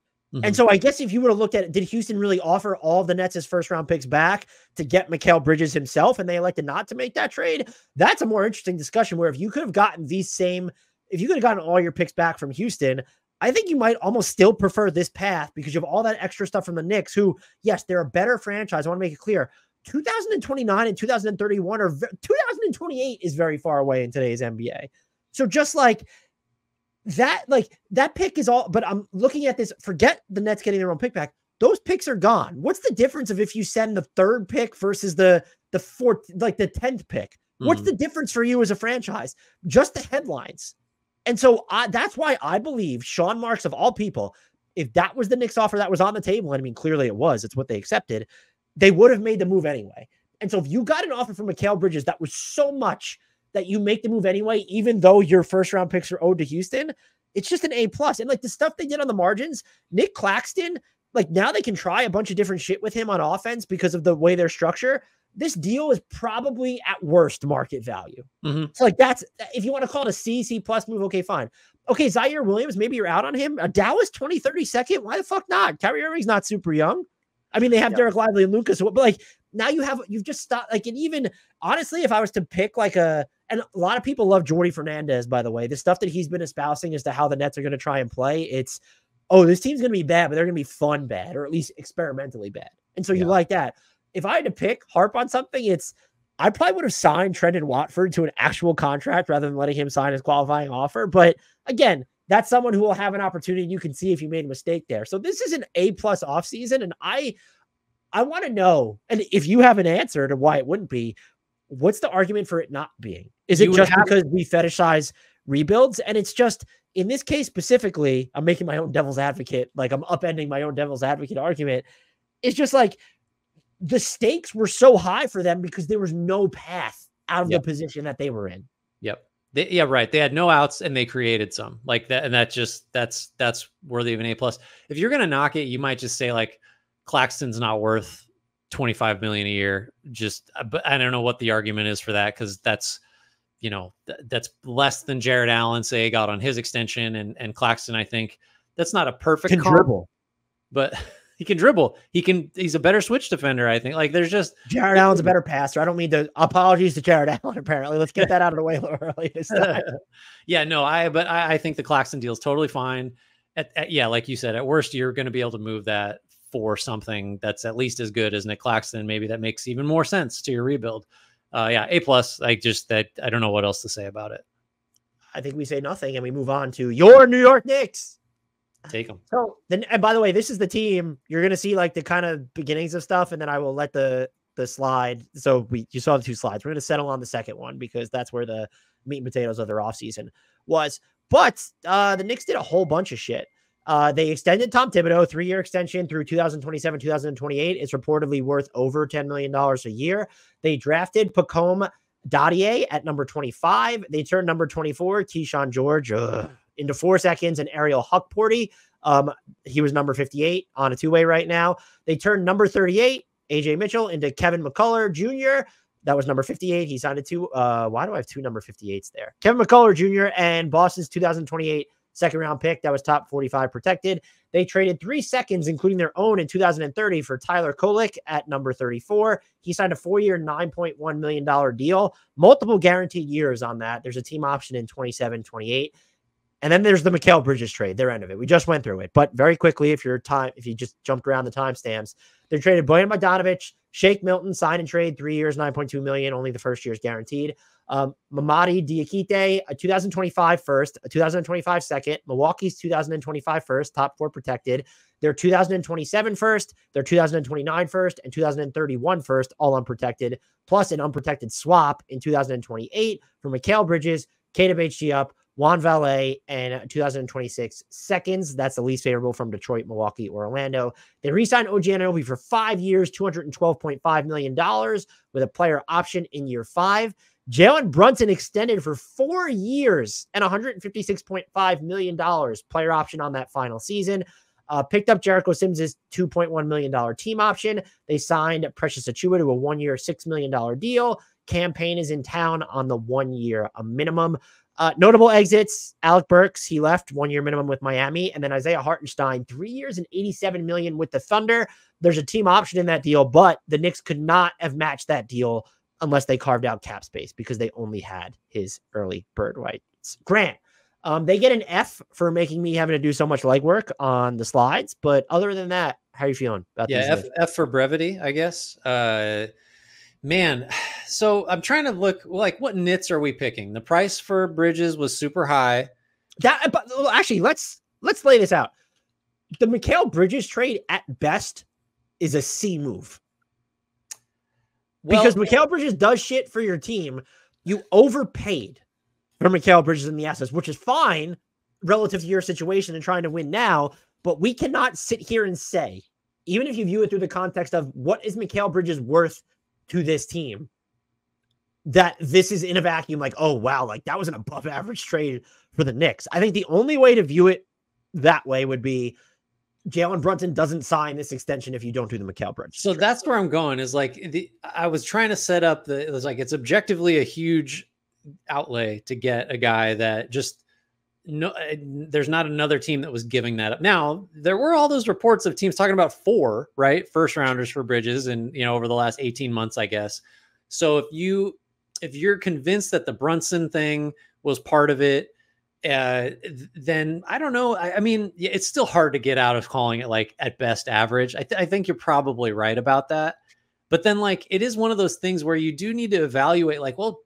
And so I guess if you would have looked at it, did Houston really offer all of the Nets' first round picks back to get Mikal Bridges himself, and they elected not to make that trade? That's a more interesting discussion, where if you could have gotten if you could have gotten all your picks back from Houston, I think you might almost still prefer this path, because you have all that extra stuff from the Knicks, who, yes, they're a better franchise. I want to make it clear. 2029 and 2031 or 2028 is very far away in today's NBA. So just like that pick is all, but I'm looking at this, forget the Nets getting their own pick back. Those picks are gone. What's the difference of if you send the 3rd pick versus the 4th, like the 10th pick? What's the difference for you as a franchise? Just the headlines. And so that's why I believe Sean Marks, of all people, if that was the Knicks offer that was on the table, and I mean, clearly it was, it's what they accepted, they would have made the move anyway. And so if you got an offer from Mikal Bridges that was so much that you make the move anyway, even though your first round picks are owed to Houston, it's just an A+. And like the stuff they did on the margins, Nick Claxton, like now they can try a bunch of different shit with him on offense because of the way they're structured. This deal is probably at worst market value. So like that's, if you want to call it a C+ move, okay, fine. Okay, Zaire Williams, maybe you're out on him. A Dallas 20-32nd, why the fuck not? Kyrie Irving's not super young. I mean, they have Derek Lively and Lucas, but like now you've just stopped. Like, and even honestly, if I was to pick like and a lot of people love Jordy Fernandez, by the way, the stuff that he's been espousing as to how the Nets are going to try and play, it's, oh, this team's going to be bad, but they're going to be fun bad, or at least experimentally bad. And so you like that. If I had to harp on something, I probably would have signed Trendon Watford to an actual contract rather than letting him sign his qualifying offer. But again, that's someone who will have an opportunity. You can see if you made a mistake there. So this is an A+ offseason. And I want to know, and if you have an answer to why it wouldn't be, what's the argument for it not being? Is it just because we fetishize rebuilds? And it's just, in this case specifically, I'm making my own devil's advocate, like I'm upending my own devil's advocate argument. It's just like the stakes were so high for them because there was no path out of the position that they were in. Right. They had no outs and they created some like that. And that's worthy of an A+. If you're going to knock it, you might just say like Claxton's not worth $25 million a year. But I don't know what the argument is for that, because that's less than Jared Allen say got on his extension, and Claxton, I think that's not a perfect dribble, but he can dribble. He's a better switch defender, I think. Like there's just Jared Allen's a better passer. I don't mean to apologies to Jared Allen. Apparently, let's get that out of the way a little early this time. I think the Claxton deal is totally fine. Like you said, at worst, you're going to be able to move that for something that's at least as good as Nick Claxton. Maybe that makes even more sense to your rebuild. A+. Like just that, I don't know what else to say about it. I think we say nothing and we move on to your New York Knicks. Take them. So then, and by the way, this is the team you're going to see like the kind of beginnings of stuff, and then I will let the slide. So you saw the 2 slides. We're going to settle on the second one because that's where the meat and potatoes of their offseason was. But the Knicks did a whole bunch of shit. They extended Tom Thibodeau, 3-year extension through 2027, 2028. It's reportedly worth over $10 million a year. They drafted Pacome Dadier at number 25. They turned number 24, Keyshawn George, into 4 seconds, and Ariel Huckporty. He was number 58 on a 2-way right now. They turned number 38, AJ Mitchell, into Kevin McCullough Jr. That was number 58. He signed a 2. Why do I have 2 number 58s there? Kevin McCullough Jr. and Boston's 2028 second-round pick that was top 45 protected. They traded 3 seconds, including their own in 2030 for Tyler Kolek at number 34. He signed a 4-year, $9.1 million deal, multiple guaranteed years on that. There's a team option in 27, 28. And then there's the Mikal Bridges trade, their end of it. We just went through it. But very quickly, if you just jumped around the timestamps, they traded Bojan Bogdanovic, Shake Milton, sign and trade, 3 years, $9.2 million. Only the first year is guaranteed. Mamadi Diakite, a 2025 first, a 2025 second, Milwaukee's 2025 first, top 4 protected. Their 2027 first, their 2029 first, and 2031 first, all unprotected, plus an unprotected swap in 2028 for Mikal Bridges, Kata Bates-Diop, Juan Valle, and 2026 seconds. That's the least favorable from Detroit, Milwaukee, or Orlando. They re-signed OG Anunoby for 5 years, $212.5 million with a player option in year 5. Jalen Brunson extended for 4 years and $156.5 million player option on that final season. Picked up Jericho Sims' $2.1 million team option. They signed Precious Achiuwa to a 1-year, $6 million deal. Campaign is in town on the 1 year minimum. Notable exits: Alec Burks, he left 1 year minimum with Miami, and then Isaiah Hartenstein, 3 years and $87 million with the Thunder. There's a team option in that deal, but the Knicks could not have matched that deal unless they carved out cap space because they only had his early bird rights. Grant, they get an F for making me having to do so much legwork on the slides, but other than that, how are you feeling about these? F for brevity, I guess. Man, so I'm trying to look like what nits are we picking? The price for Bridges was super high. Actually, let's lay this out. The Mikal Bridges trade at best is a C move. Because Mikal Bridges does shit for your team. You overpaid for Mikal Bridges in the assets, which is fine relative to your situation and trying to win now. But we cannot sit here and say, even if you view it through the context of what is Mikal Bridges worth to this team, that this is in a vacuum, like, oh, wow, like that was an above average trade for the Knicks. I think the only way to view it that way would be Jalen Brunson doesn't sign this extension if you don't do the Mikal Bridges. So that's where I'm going is like, I was trying to set up it was like, it's objectively a huge outlay to get a guy that just, there's not another team that was giving that up. Now, there were all those reports of teams talking about 4, right, first rounders for Bridges, and over the last 18 months, I guess. So if you're convinced that the Brunson thing was part of it, then I don't know. I mean, it's still hard to get out of calling it like at best average. I think you're probably right about that. But then like it is one of those things where you do need to evaluate like, well,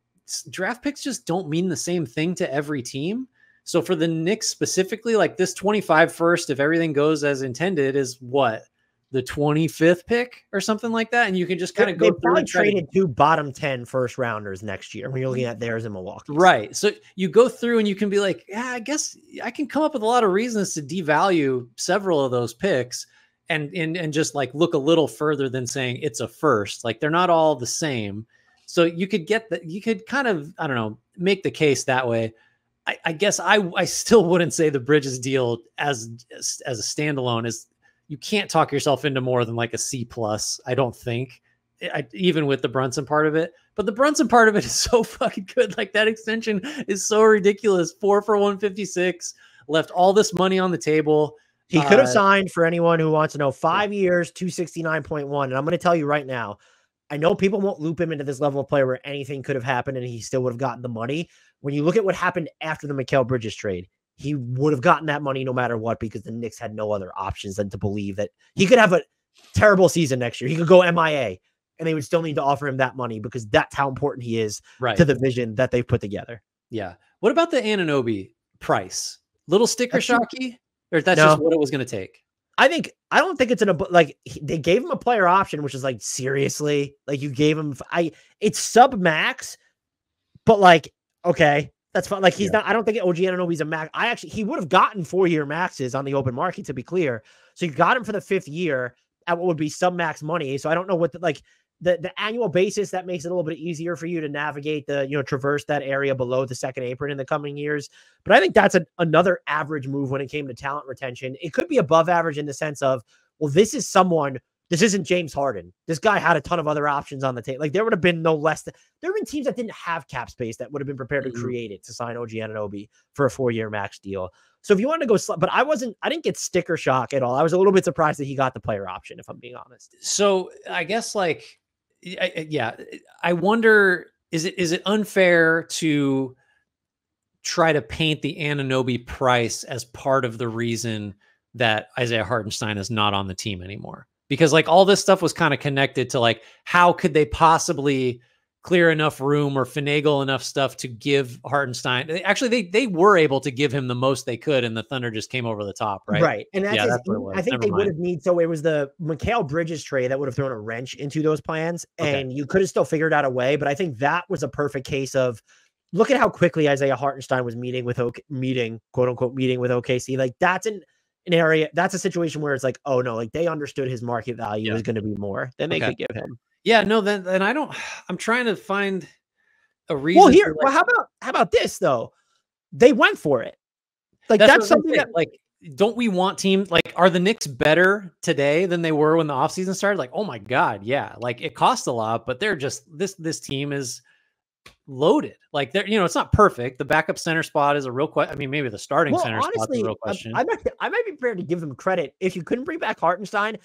draft picks just don't mean the same thing to every team. So for the Knicks specifically, like this 25 first, if everything goes as intended, is what, the 25th pick or something like that? And you can just kind of go through and traded 2 bottom 10 first rounders next year when you're looking at theirs in Milwaukee. Right. So you go through and you can be like, yeah, I guess I can come up with a lot of reasons to devalue several of those picks and just like look a little further than saying it's a first. Like they're not all the same. So you could get that. You could kind of, I don't know, make the case that way. I guess I still wouldn't say the Bridges deal as a standalone is, you can't talk yourself into more than like a C plus. I don't think, even with the Brunson part of it, but the Brunson part of it is so fucking good. Like that extension is so ridiculous. 4 for 156, left all this money on the table. He could have signed, for anyone who wants to know, 5 years, 269.1. And I'm going to tell you right now, I know people won't loop him into this level of player where anything could have happened and he still would have gotten the money. When you look at what happened after the Mikal Bridges trade, he would have gotten that money no matter what, because the Knicks had no other options than to believe that he could have a terrible season next year. He could go MIA and they would still need to offer him that money because that's how important he is to the vision that they've put together. Yeah. What about the Anunoby price? Little sticker shocky? Or that's just what it was going to take? I don't think it's they gave him a player option, which is like, seriously, like you gave him, it's sub max, but like, okay, that's fine. Like he's not, I don't think OG Anunoby's a max. He would have gotten 4-year maxes on the open market, to be clear. So you got him for the 5th year at what would be sub max money. So I don't know what the annual basis, that makes it a little bit easier for you to navigate traverse that area below the second apron in the coming years. But I think that's another average move when it came to talent retention. It could be above average in the sense of, well, this is someone This isn't James Harden. This guy had a ton of other options on the table. Like there would have been no less than, there have been teams that didn't have cap space that would have been prepared to create it to sign OG Anunoby for a 4-year max deal. So if you wanted to go, but I didn't get sticker shock at all. I was a little bit surprised that he got the player option, if I'm being honest. So I guess I wonder, is it unfair to try to paint the Anunoby price as part of the reason that Isaiah Hartenstein is not on the team anymore? Because like all this stuff was kind of connected to like, how could they possibly clear enough room or finagle enough stuff to give Hartenstein? Actually, they were able to give him the most they could, and the Thunder just came over the top, right? Right. And that's I think they would have needed. So it was the Mikal Bridges trade that would have thrown a wrench into those plans, and you could have still figured out a way. But I think that was a perfect case of, look at how quickly Isaiah Hartenstein was quote unquote meeting with OKC. Like that's an area, that's a situation where it's like, oh no, like they understood his market value was going to be more than they could give him. Yeah, no, then I'm trying to find a reason. Well, here, how about this though? They went for it. Like that's something that, like, don't we want teams, like, are the Knicks better today than they were when the offseason started? Like, oh my God, yeah. Like it costs a lot, but they're just, this team is loaded. Like they're, it's not perfect. The backup center spot is a real question. I mean, maybe the starting center spot is a real question. I might be prepared to give them credit. If you couldn't bring back Hartenstein,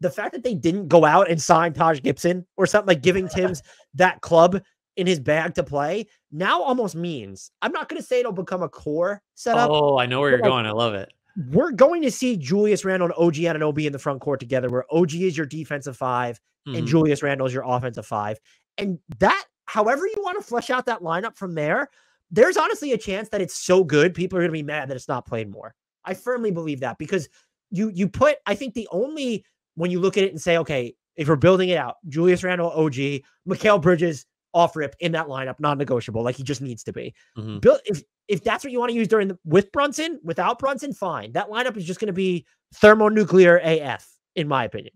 the fact that they didn't go out and sign Taj Gibson or something, like giving Tibbs that club in his bag to play, now almost means, I'm not going to say it'll become a core setup. Oh, I know where you're going. I love it. We're going to see Julius Randle and OG Anunoby in the front court together, where OG is your defensive 5 and Julius Randle is your offensive 5. And that, however you want to flesh out that lineup from there, there's honestly a chance that it's so good, people are going to be mad that it's not played more. I firmly believe that, because you put, I think the only, when you look at it and say, okay, if we're building it out, Julius Randle, OG, Mikal Bridges, off rip in that lineup, non-negotiable, like he just needs to be. If that's what you want to use with Brunson, without Brunson, fine. That lineup is just going to be thermonuclear AF, in my opinion.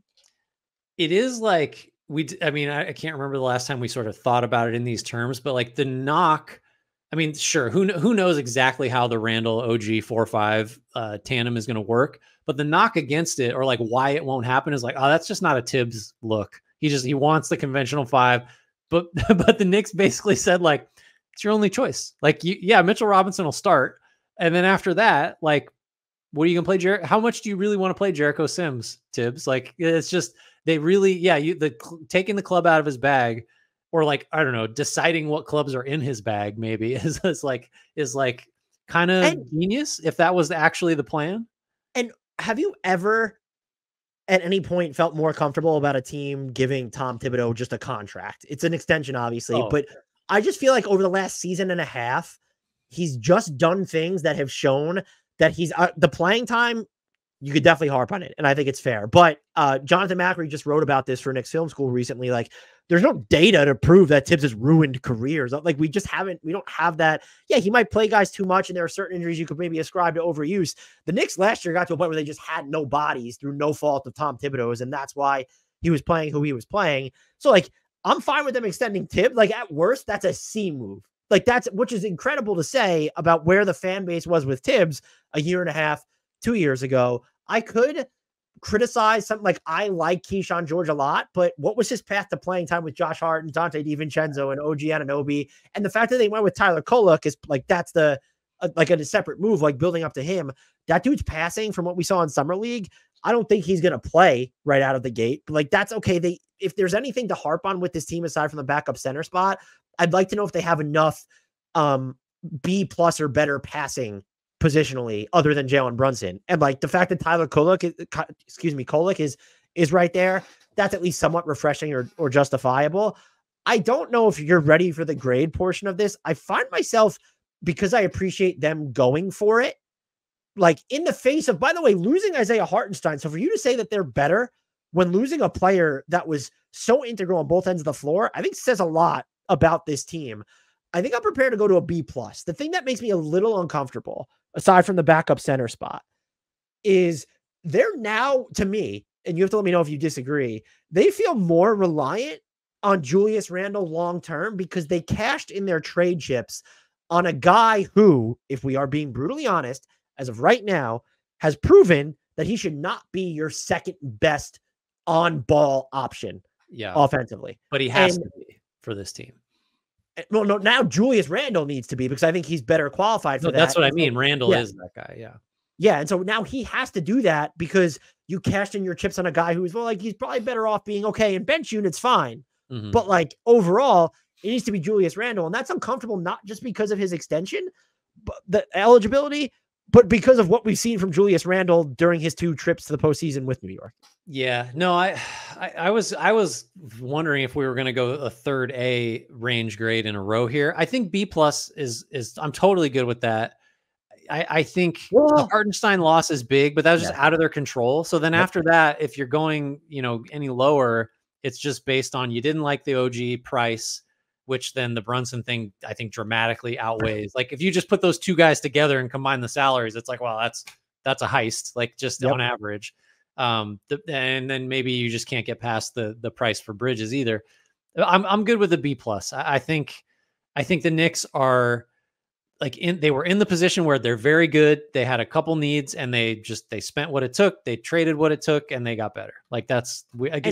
It is like, I can't remember the last time we sort of thought about it in these terms, but like the knock, I mean, sure, who knows exactly how the Randall OG 4-5 tandem is going to work, but the knock against it, or like why it won't happen, is like, oh, that's just not a Tibbs look. He wants the conventional 5, but the Knicks basically said, like, it's your only choice. Like, Mitchell Robinson will start, and then after that, like, what are you gonna play? How much do you really want to play Jericho Sims, Tibbs? Like, it's just, they really, taking the club out of his bag, or like, I don't know, deciding what clubs are in his bag maybe is like kind of genius, if that was actually the plan. And have you ever at any point felt more comfortable about a team giving Tom Thibodeau just a contract? It's an extension, obviously, but I just feel like over the last season and a half, he's just done things that have shown that he's the playing time. You could definitely harp on it, and I think it's fair. But Jonathan Macri just wrote about this for Knicks Film School recently. Like, there's no data to prove that Tibbs has ruined careers. Like, we don't have that. Yeah, he might play guys too much, and there are certain injuries you could maybe ascribe to overuse. The Knicks last year got to a point where they just had no bodies through no fault of Tom Thibodeau's, and that's why he was playing who he was playing. So, like, I'm fine with them extending Tibbs. Like, at worst, that's a C move. Like, which is incredible to say about where the fan base was with Tibbs a year and a half, 2 years ago. I could criticize something like, I like Keyshawn George a lot, but what was his path to playing time with Josh Hart and Dante DiVincenzo and OG Anunoby? And the fact that they went with Tyler Kolek is like, that's like a separate move, like building up to him. That dude's passing from what we saw in Summer League. I don't think he's going to play right out of the gate, but like, that's okay. If there's anything to harp on with this team, aside from the backup center spot, I'd like to know if they have enough B+ or better passing positionally other than Jalen Brunson. And like the fact that Tyler Kolek is right there, that's at least somewhat refreshing or justifiable. I don't know if you're ready for the grade portion of this. I find myself, because I appreciate them going for it, like in the face of, by the way, losing Isaiah Hartenstein. So for you to say that they're better when losing a player that was so integral on both ends of the floor, I think says a lot about this team. I think I'm prepared to go to a B+. The thing that makes me a little uncomfortable, aside from the backup center spot, is they're now, to me, and you have to let me know if you disagree, they feel more reliant on Julius Randle long-term because they cashed in their trade chips on a guy who, if we are being brutally honest, as of right now, has proven that he should not be your second best on-ball option offensively. But he has to be for this team. Well, no, now Julius Randle needs to be, because I think he's better qualified for that. That's what I mean. Randle is that guy. Yeah. Yeah. And so now he has to do that because you cashed in your chips on a guy who's, well, like, he's probably better off being okay in bench units, fine. But like overall, it needs to be Julius Randle. And that's uncomfortable, not just because of his extension, but the eligibility, but because of what we've seen from Julius Randle during his 2 trips to the postseason with New York. Yeah, no, I was wondering if we were going to go a third A range grade in a row here. I think B+ is I'm totally good with that. I think the Hartenstein loss is big, but that was just out of their control. So then after that, if you're going, any lower, it's just based on you didn't like the OG price, which then the Brunson thing, I think, dramatically outweighs. Like if you just put those 2 guys together and combine the salaries, it's like, well, that's a heist, like just on average. And then maybe you just can't get past the price for Bridges either. I'm good with the B+. I think the Knicks are like they were in the position where they're very good. They had a couple needs and they spent what it took. They traded what it took and they got better. Like it's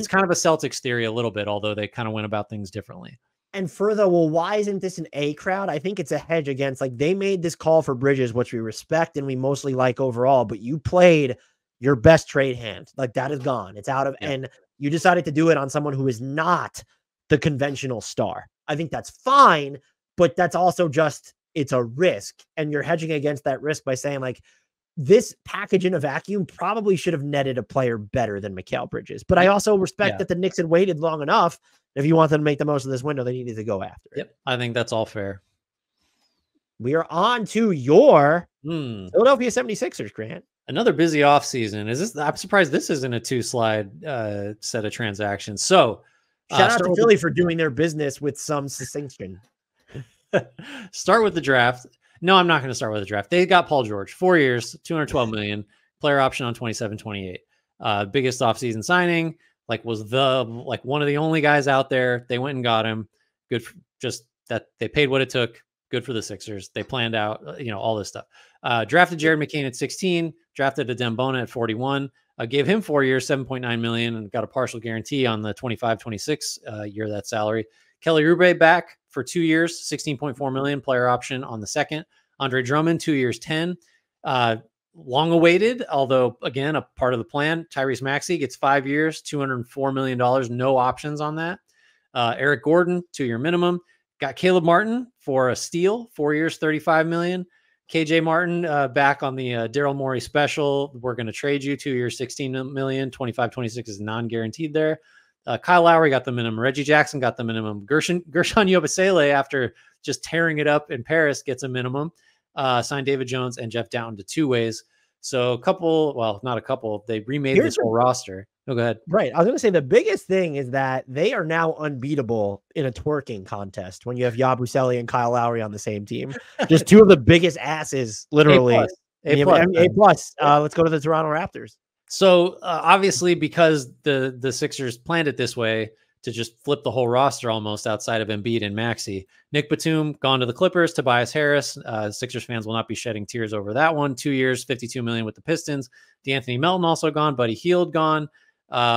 kind of a Celtics theory a little bit, although they kind of went about things differently. And further, well, why isn't this an A crowd? I think it's a hedge against, like, they made this call for Bridges, which we respect and we mostly like overall, but you played your best trade hand. Like, that is gone. It's out of, and you decided to do it on someone who is not the conventional star. I think that's fine, but that's also just, it's a risk. And you're hedging against that risk by saying, like, this package in a vacuum probably should have netted a player better than Mikal Bridges. But I also respect that the Knicks had waited long enough. If you want them to make the most of this window, they needed to go after it. Yep, I think that's all fair. We are on to your Philadelphia 76ers, Grant. Another busy offseason. I'm surprised this isn't a 2-slide set of transactions. So shout out to Philly for doing their business with some succinction. Start with the draft. No, I'm not going to start with the draft. They got Paul George, 4 years, $212 million, player option on 27-28. Biggest offseason signing, was one of the only guys out there. They went and got him. Good for, just that they paid what it took. Good for the Sixers. They planned out, all this stuff. Drafted Jared McCain at 16, drafted Adem Bona at 41, gave him 4 years, $7.9 million, and got a partial guarantee on the 25-26 year of that salary. Kelly Oubre back for 2 years, $16.4 million, player option on the second. Andre Drummond, 2 years, 10. Long awaited, although again, a part of the plan. Tyrese Maxey gets 5 years, $204 million, no options on that. Eric Gordon, 2-year minimum. Got Caleb Martin for a steal, 4 years, $35 million. KJ Martin back on the Daryl Morey special. We're going to trade you 2 years, $16 million. 25-26 is non-guaranteed there. Kyle Lowry got the minimum. Reggie Jackson got the minimum. Gershon Yabusele, after just tearing it up in Paris, gets a minimum. Signed David Jones and Jeff Down to 2 ways. So not a couple. They remade this whole roster. Oh, go ahead. Right. I was going to say the biggest thing is that they are now unbeatable in a twerking contest when you have Yabusele and Kyle Lowry on the same team. Just 2 of the biggest asses, literally. A+. Let's go to the Toronto Raptors. So obviously, because the Sixers planned it this way to just flip the whole roster almost outside of Embiid and Maxey. Nick Batum gone to the Clippers. Tobias Harris. Sixers fans will not be shedding tears over that one. 2 years, $52 million with the Pistons. DeAnthony Melton also gone. Buddy Hield gone.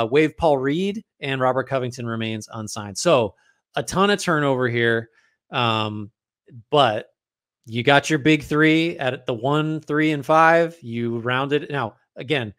Wave Paul Reed and Robert Covington remains unsigned. So a ton of turnover here. But you got your big 3 at the 1, 3, and 5. You rounded. Now, again,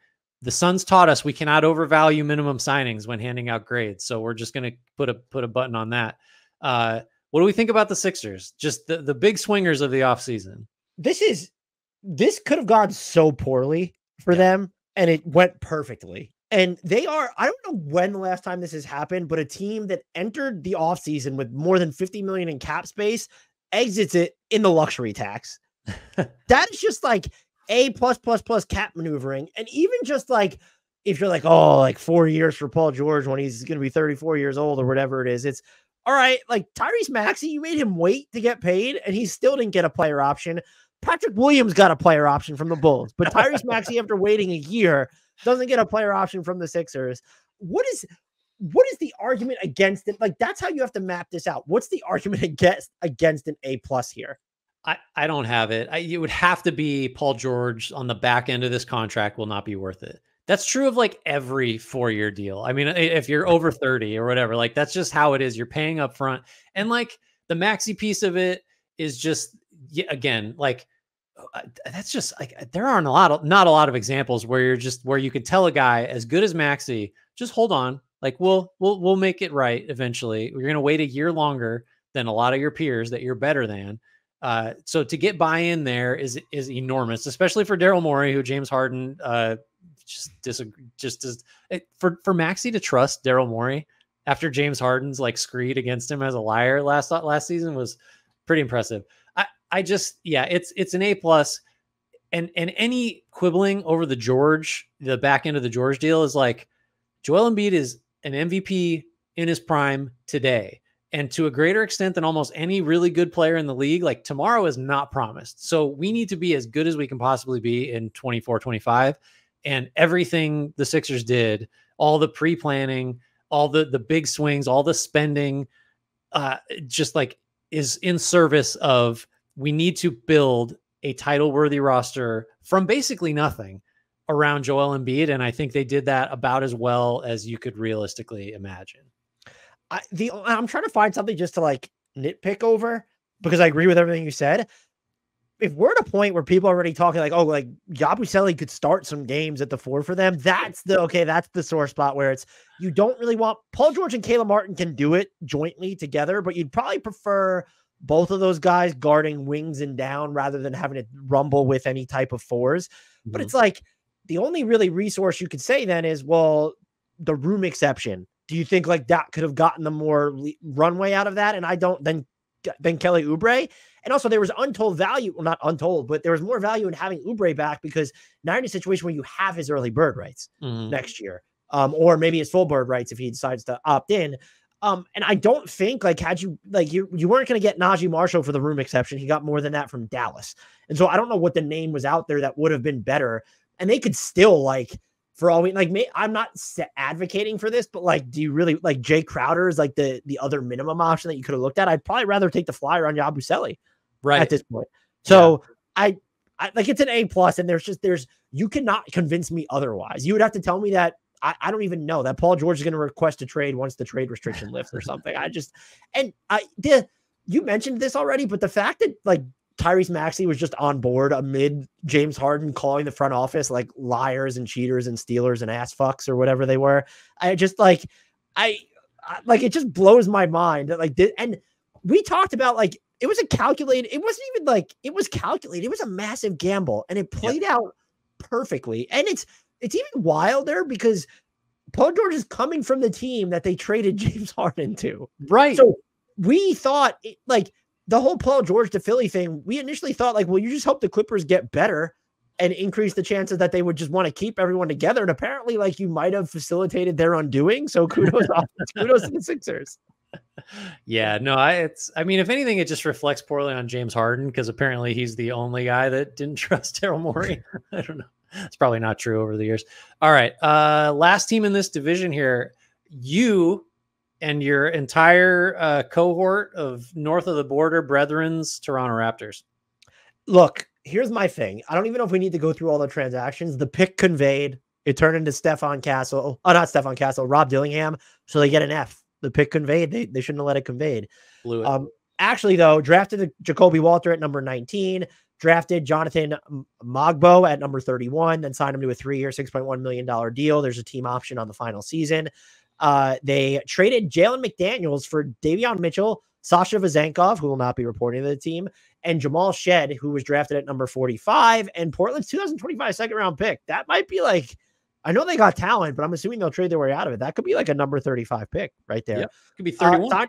the Suns taught us we cannot overvalue minimum signings when handing out grades. So we're just going to put a button on that. What do we think about the Sixers? Just the big swingers of the offseason. This could have gone so poorly for them, and it went perfectly. And they are, I don't know when the last time this has happened, but a team that entered the offseason with more than $50 million in cap space exits it in the luxury tax. That is just like A+++ cap maneuvering. And even just like, if you're like, 4 years for Paul George when he's going to be 34 years old or whatever it is, it's all right. Like Tyrese Maxey, you made him wait to get paid and he still didn't get a player option. Patrick Williams got a player option from the Bulls, but Tyrese Maxey, after waiting a year, doesn't get a player option from the Sixers. What is the argument against it? Like, that's how you have to map this out. What's the argument against an A+ here? I don't have it. It would have to be Paul George on the back end of this contract will not be worth it. That's true of like every 4-year deal. I mean, if you're over 30 or whatever, like that's just how it is. You're paying up front. And like the maxi piece of it is just, again, like that's just like there aren't not a lot of examples where you could tell a guy as good as Maxey, just hold on. Like we'll make it right eventually. We're going to wait a year longer than a lot of your peers that you're better than. So to get buy-in there is enormous, especially for Daryl Morey, who James Harden for Maxey to trust Daryl Morey after James Harden's like screed against him as a liar last season was pretty impressive. It's an A+, and any quibbling over the back end of the George deal is like Joel Embiid is an MVP in his prime today. And to a greater extent than almost any really good player in the league, like tomorrow is not promised. So we need to be as good as we can possibly be in 24, 25. And everything the Sixers did, all the pre-planning, all the big swings, all the spending, just like is in service of, we need to build a title-worthy roster from basically nothing around Joel Embiid. And I think they did that about as well as you could realistically imagine. I'm trying to find something just to like nitpick over, because I agree with everything you said. If we're at a point where people are already talking like, oh, like Yabusele could start some games at the 4 for them, that's the sore spot where it's, you don't really want Paul George and Caleb Martin can do it jointly together, but you'd probably prefer both of those guys guarding wings and down rather than having to rumble with any type of 4s. But it's like the only really resource you could say then is, well, the room exception. Do you think like that could have gotten them more runway out of that? And I don't, then Kelly Oubre. And also there was untold value, well, not untold, but there was more value in having Oubre back, because now you're in a situation where you have his early bird rights next year. Or maybe his full bird rights if he decides to opt in. And I don't think like, had you like, you weren't going to get Najee Marshall for the room exception. He got more than that from Dallas. And so I don't know what the name was out there that would have been better. And they could still like, for all we like, I'm not advocating for this, but like, do you really like Jay Crowder is like the other minimum option that you could have looked at? I'd probably rather take the flyer on Yabusele at this point. So I like, it's an A+, and you cannot convince me otherwise. You would have to tell me that I don't even know that Paul George is going to request a trade once the trade restriction lifts or something. You mentioned this already, but the fact that like Tyrese Maxey was just on board amid James Harden calling the front office like liars and cheaters and stealers and ass fucks or whatever they were. I just like, it just blows my mind that like, and we talked about like, it was calculated. It wasn't even like, it was calculated. It was a massive gamble and it played out perfectly. And it's even wilder because Paul George is coming from the team that they traded James Harden to. Right. So we thought like, the whole Paul George to Philly thing, we initially thought like, well, you just hope the Clippers get better and increase the chances that they would just want to keep everyone together. And apparently like you might've facilitated their undoing. So kudos to the Sixers. Yeah, no, I mean, if anything, it just reflects poorly on James Harden, because apparently he's the only guy that didn't trust Daryl Morey. I don't know. It's probably not true over the years. All right. Last team in this division here, you and your entire cohort of north of the border brethren's Toronto Raptors. Look, here's my thing. I don't even know if we need to go through all the transactions. The pick conveyed, it turned into Rob Dillingham. So they get an F. The pick conveyed. They shouldn't have let it conveyed. Blew it. Actually, though, drafted Jacoby Walter at number 19, drafted Jonathan Mogbo at number 31, then signed him to a 3-year, $6.1 million deal. There's a team option on the final season. They traded Jalen McDaniels for Davion Mitchell, Sasha Vezenkov, who will not be reporting to the team, and Jamal Shed, who was drafted at number 45, and Portland's 2025 second round pick. That might be like, I know they got talent, but I'm assuming they'll trade their way out of it. That could be like a number 35 pick right there. Yep. Could be 31.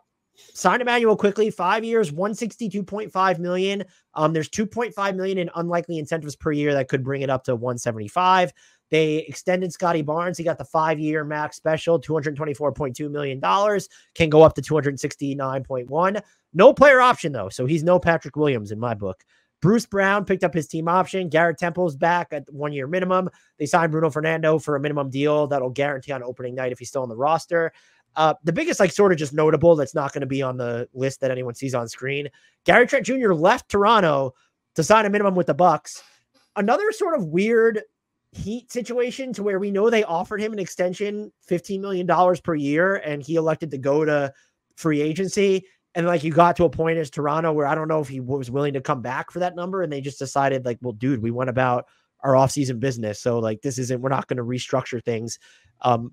Signed Emmanuel quickly, 5 years, $162.5 million. There's $2.5 million in unlikely incentives per year that could bring it up to $175. They extended Scotty Barnes. He got the 5-year max special, $224.2 million, can go up to $269.1. No player option though. So he's no Patrick Williams in my book. Bruce Brown picked up his team option. Garrett Temple's back at 1-year minimum. They signed Bruno Fernando for a minimum deal that'll guarantee on opening night if he's still on the roster. The biggest, like, sort of just notable that's not going to be on the list that anyone sees on screen, Gary Trent Jr. left Toronto to sign a minimum with the Bucks. Another sort of weird Heat situation to where we know they offered him an extension, $15 million per year, and he elected to go to free agency. And like, you got to a point as Toronto where I don't know if he was willing to come back for that number. And they just decided like, well, dude, we went about our offseason business. So like, we're not going to restructure things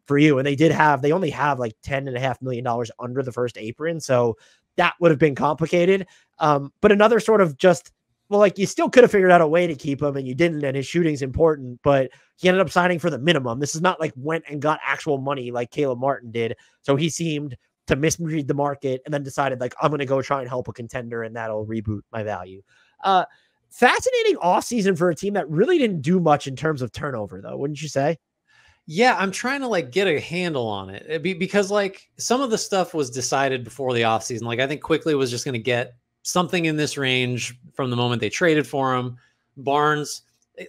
for you. And they only have like $10.5 million under the first apron. So that would have been complicated. But another sort of just, well, like, you still could have figured out a way to keep him and you didn't, and his shooting's important, but he ended up signing for the minimum. This is not like went and got actual money like Caleb Martin did. So he seemed to misread the market and then decided like, I'm going to go try and help a contender and that'll reboot my value. Fascinating offseason for a team that really didn't do much in terms of turnover though, wouldn't you say? Yeah, I'm trying to like get a handle on it because like some of the stuff was decided before the offseason. Like I think Quickly was just going to get something in this range from the moment they traded for him. Barnes,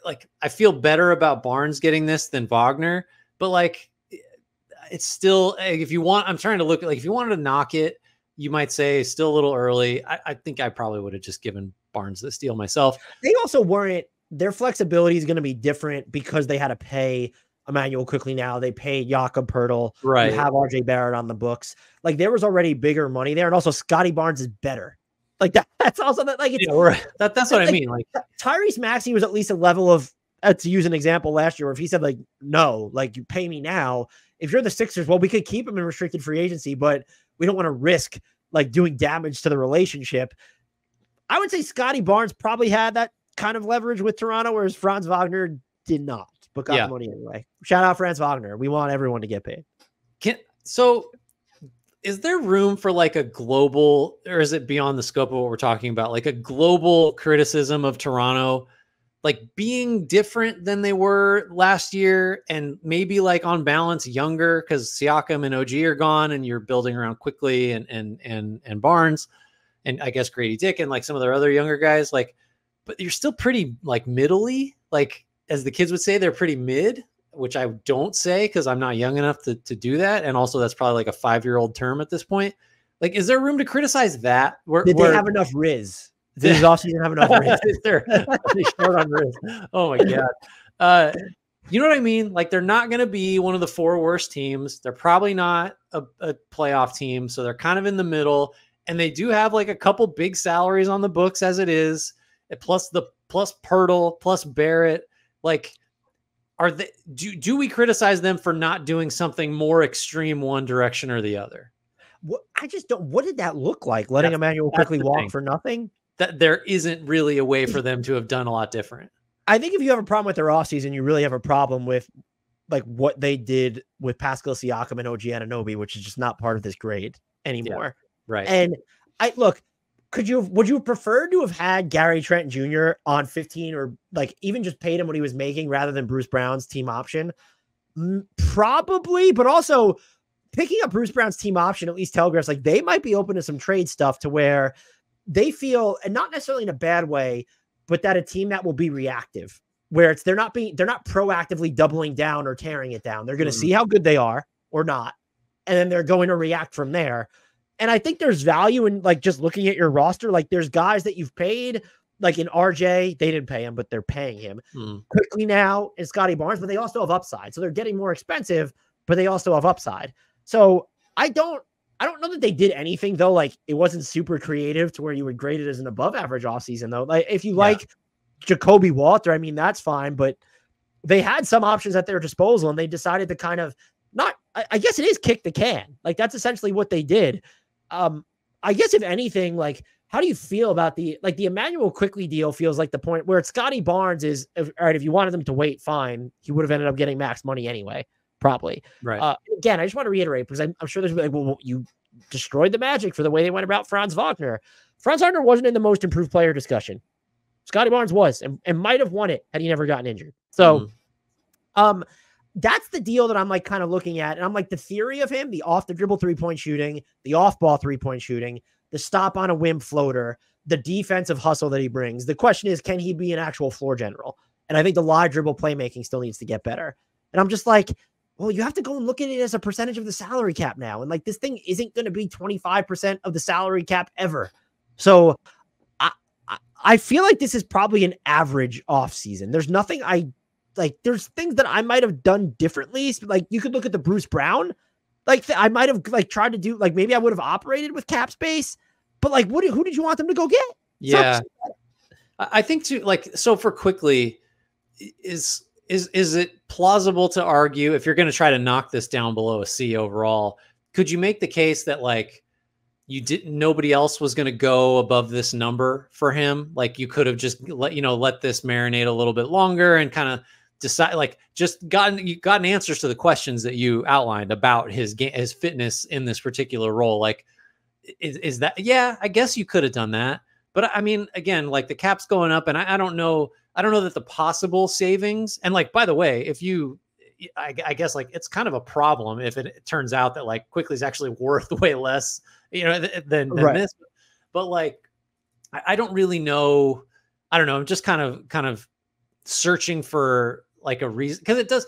like I feel better about Barnes getting this than Wagner, but like it's still, if you want, I'm trying to look at like, if you wanted to knock it, you might say still a little early. I think I probably would have just given Barnes this deal myself. They also weren't, their flexibility is going to be different because they had to pay Emmanuel Quickly now. They paid Jakob Poeltl. Right. You have RJ Barrett on the books. Like there was already bigger money there. And also Scotty Barnes is better. Like that's also that, like, it's, yeah, right. That's what I mean. Like Tyrese Maxey was at least a level of, to use an example last year, where if he said like, no, like you pay me now, if you're the Sixers, well, we could keep him in restricted free agency, but we don't want to risk like doing damage to the relationship. I would say Scotty Barnes probably had that kind of leverage with Toronto, whereas Franz Wagner did not, but got the money anyway. Shout out Franz Wagner. We want everyone to get paid. So is there room for like a global, or is it beyond the scope of what we're talking about? Like a global criticism of Toronto, like being different than they were last year and maybe like on balance younger because Siakam and OG are gone and you're building around Quickly and Barnes and I guess Grady Dick and like some of their other younger guys, like, but you're still pretty like middle-y, like as the kids would say, they're pretty mid, which I don't say because I'm not young enough to do that. And also that's probably like a 5-year-old term at this point. Like, is there room to criticize that? Did they have enough Riz? Did his offseason have enough Riz? They're short on Riz. Oh my God. You know what I mean? Like they're not going to be one of the 4 worst teams. They're probably not a playoff team. So they're kind of in the middle and they do have like a couple big salaries on the books as it is. Plus Poeltl, plus Barrett. Like, are they, do we criticize them for not doing something more extreme one direction or the other? I just don't. What did that look like? Letting Emmanuel Quickly walk for nothing? That there isn't really a way for them to have done a lot different. I think if you have a problem with their offseason, you really have a problem with like what they did with Pascal Siakam and OG Anunoby, which is just not part of this grade anymore. Yeah, right. And would you have preferred to have had Gary Trent Jr. on 15 or like even just paid him what he was making rather than Bruce Brown's team option? Probably, but also picking up Bruce Brown's team option at least telegraphs like they might be open to some trade stuff to where they feel, and not necessarily in a bad way, but that a team that will be reactive, where they're not proactively doubling down or tearing it down. They're going to see how good they are or not, and then they're going to react from there. And I think there's value in like just looking at your roster. Like there's guys that you've paid, like in RJ, they didn't pay him, but they're paying him Quickly now, and Scotty Barnes, but they also have upside. So they're getting more expensive, but they also have upside. So I don't know that they did anything though. Like it wasn't super creative to where you would grade it as an above average offseason though. Like if you like Jacoby Walter, I mean, that's fine, but they had some options at their disposal and they decided to kind of I guess it is kick the can. Like that's essentially what they did. I guess if anything, like, how do you feel about the Emmanuel Quickly deal feels like the point where Scotty Barnes is, all right, if you wanted them to wait, fine. He would have ended up getting max money anyway, probably. Right. Again, I just want to reiterate because I'm sure there's like, well, you destroyed the Magic for the way they went about Franz Wagner. Franz Wagner wasn't in the most improved player discussion. Scotty Barnes was, and might have won it had he never gotten injured. So, that's the deal that I'm like kind of looking at. And I'm like, the theory of him, the off the dribble 3-point shooting, the off ball 3-point shooting, the stop on a whim floater, the defensive hustle that he brings. The question is, can he be an actual floor general? And I think the live dribble playmaking still needs to get better. And I'm just like, well, you have to go and look at it as a percentage of the salary cap now. And like, this thing isn't going to be 25% of the salary cap ever. So I feel like this is probably an average off season. There's nothing I like there's things that I might have done differently. Like you could look at the Bruce Brown, like I might have like tried to do, like maybe I would have operated with cap space, but like who did you want them to go get? Yeah. I think too, like, so for quickly, is it plausible to argue, if you're going to try to knock this down below a C overall, could you make the case that like nobody else was going to go above this number for him? Like you could have just let this marinate a little bit longer and kind of decide, like just gotten answers to the questions that you outlined about his fitness in this particular role. Like, is that, yeah, I guess you could have done that. But I mean, again, like the cap's going up, and I don't know that the possible savings, and like, by the way, I guess like it's kind of a problem if it turns out that like Quickly is actually worth way less, than this. But like, I don't really know. I don't know. I'm just kind of searching for like a reason, because it does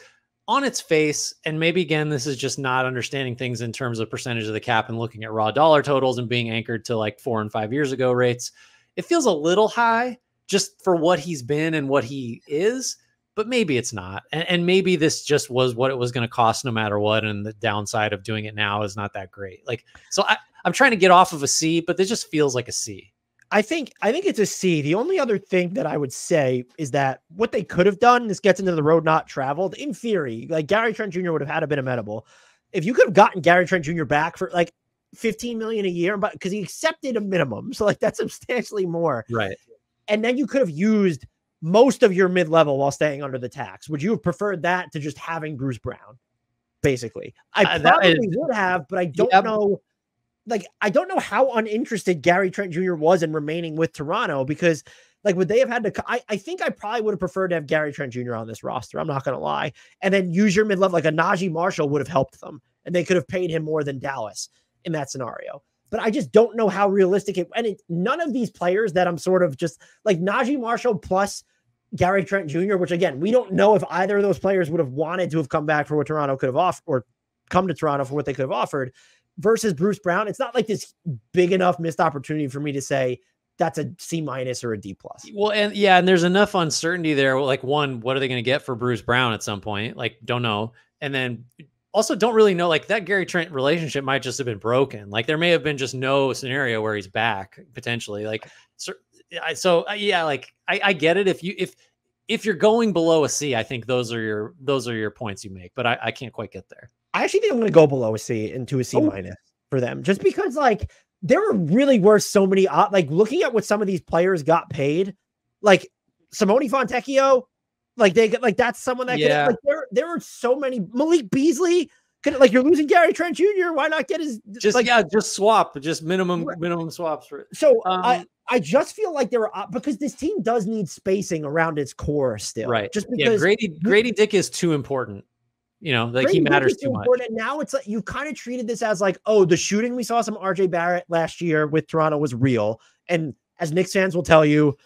on its face. And maybe again, this is just not understanding things in terms of percentage of the cap and looking at raw dollar totals and being anchored to like 4 and 5 years ago rates. It feels a little high just for what he's been and what he is, but maybe it's not. And maybe this just was what it was going to cost no matter what. And the downside of doing it now is not that great. Like, so I'm trying to get off of a C, but this just feels like a C. I think it's a C. The only other thing that I would say is that what they could have done, this gets into the road not traveled. In theory, like Gary Trent Jr. would have had to been amenable. If you could have gotten Gary Trent Jr. back for like $15 million a year, but because he accepted a minimum, so like that's substantially more, right? And then you could have used most of your mid-level while staying under the tax. Would you have preferred that to just having Bruce Brown? Basically, I probably would have, but I don't know. Like, I don't know how uninterested Gary Trent Jr. was in remaining with Toronto, because like, would they have had to, I think I probably would have preferred to have Gary Trent Jr. on this roster. I'm not going to lie. And then use your mid-level, like a Najee Marshall would have helped them, and they could have paid him more than Dallas in that scenario. But I just don't know how realistic none of these players that I'm sort of just like Najee Marshall plus Gary Trent Jr., which again, we don't know if either of those players would have wanted to have come back for what Toronto could have offered, or come to Toronto for what they could have offered, versus Bruce Brown. It's not like this big enough missed opportunity for me to say that's a C- or a D+. Well, and there's enough uncertainty there. Like, one, what are they going to get for Bruce Brown at some point? Like, don't know. And then also don't really know, like that Gary Trent relationship might just have been broken. Like there may have been just no scenario where he's back potentially. Like, so yeah, like I get it. If you're going below a C, I think those are your points you make, but I can't quite get there. I actually think I'm going to go below a C into a C- for them, just because like there really were so many, like looking at what some of these players got paid, like Simone Fontecchio, like they get, like that's someone that like there were so many. Malik Beasley, like you're losing Gary Trent Jr. Why not get his just swap, just minimum swaps for it. So I just feel like there are, because this team does need spacing around its core still, right? Just because Grady Dick is too important. Like he matters too much. And now it's like you kind of treated this as like, oh, the shooting we saw some RJ Barrett last year with Toronto was real. And as Knicks fans will tell you,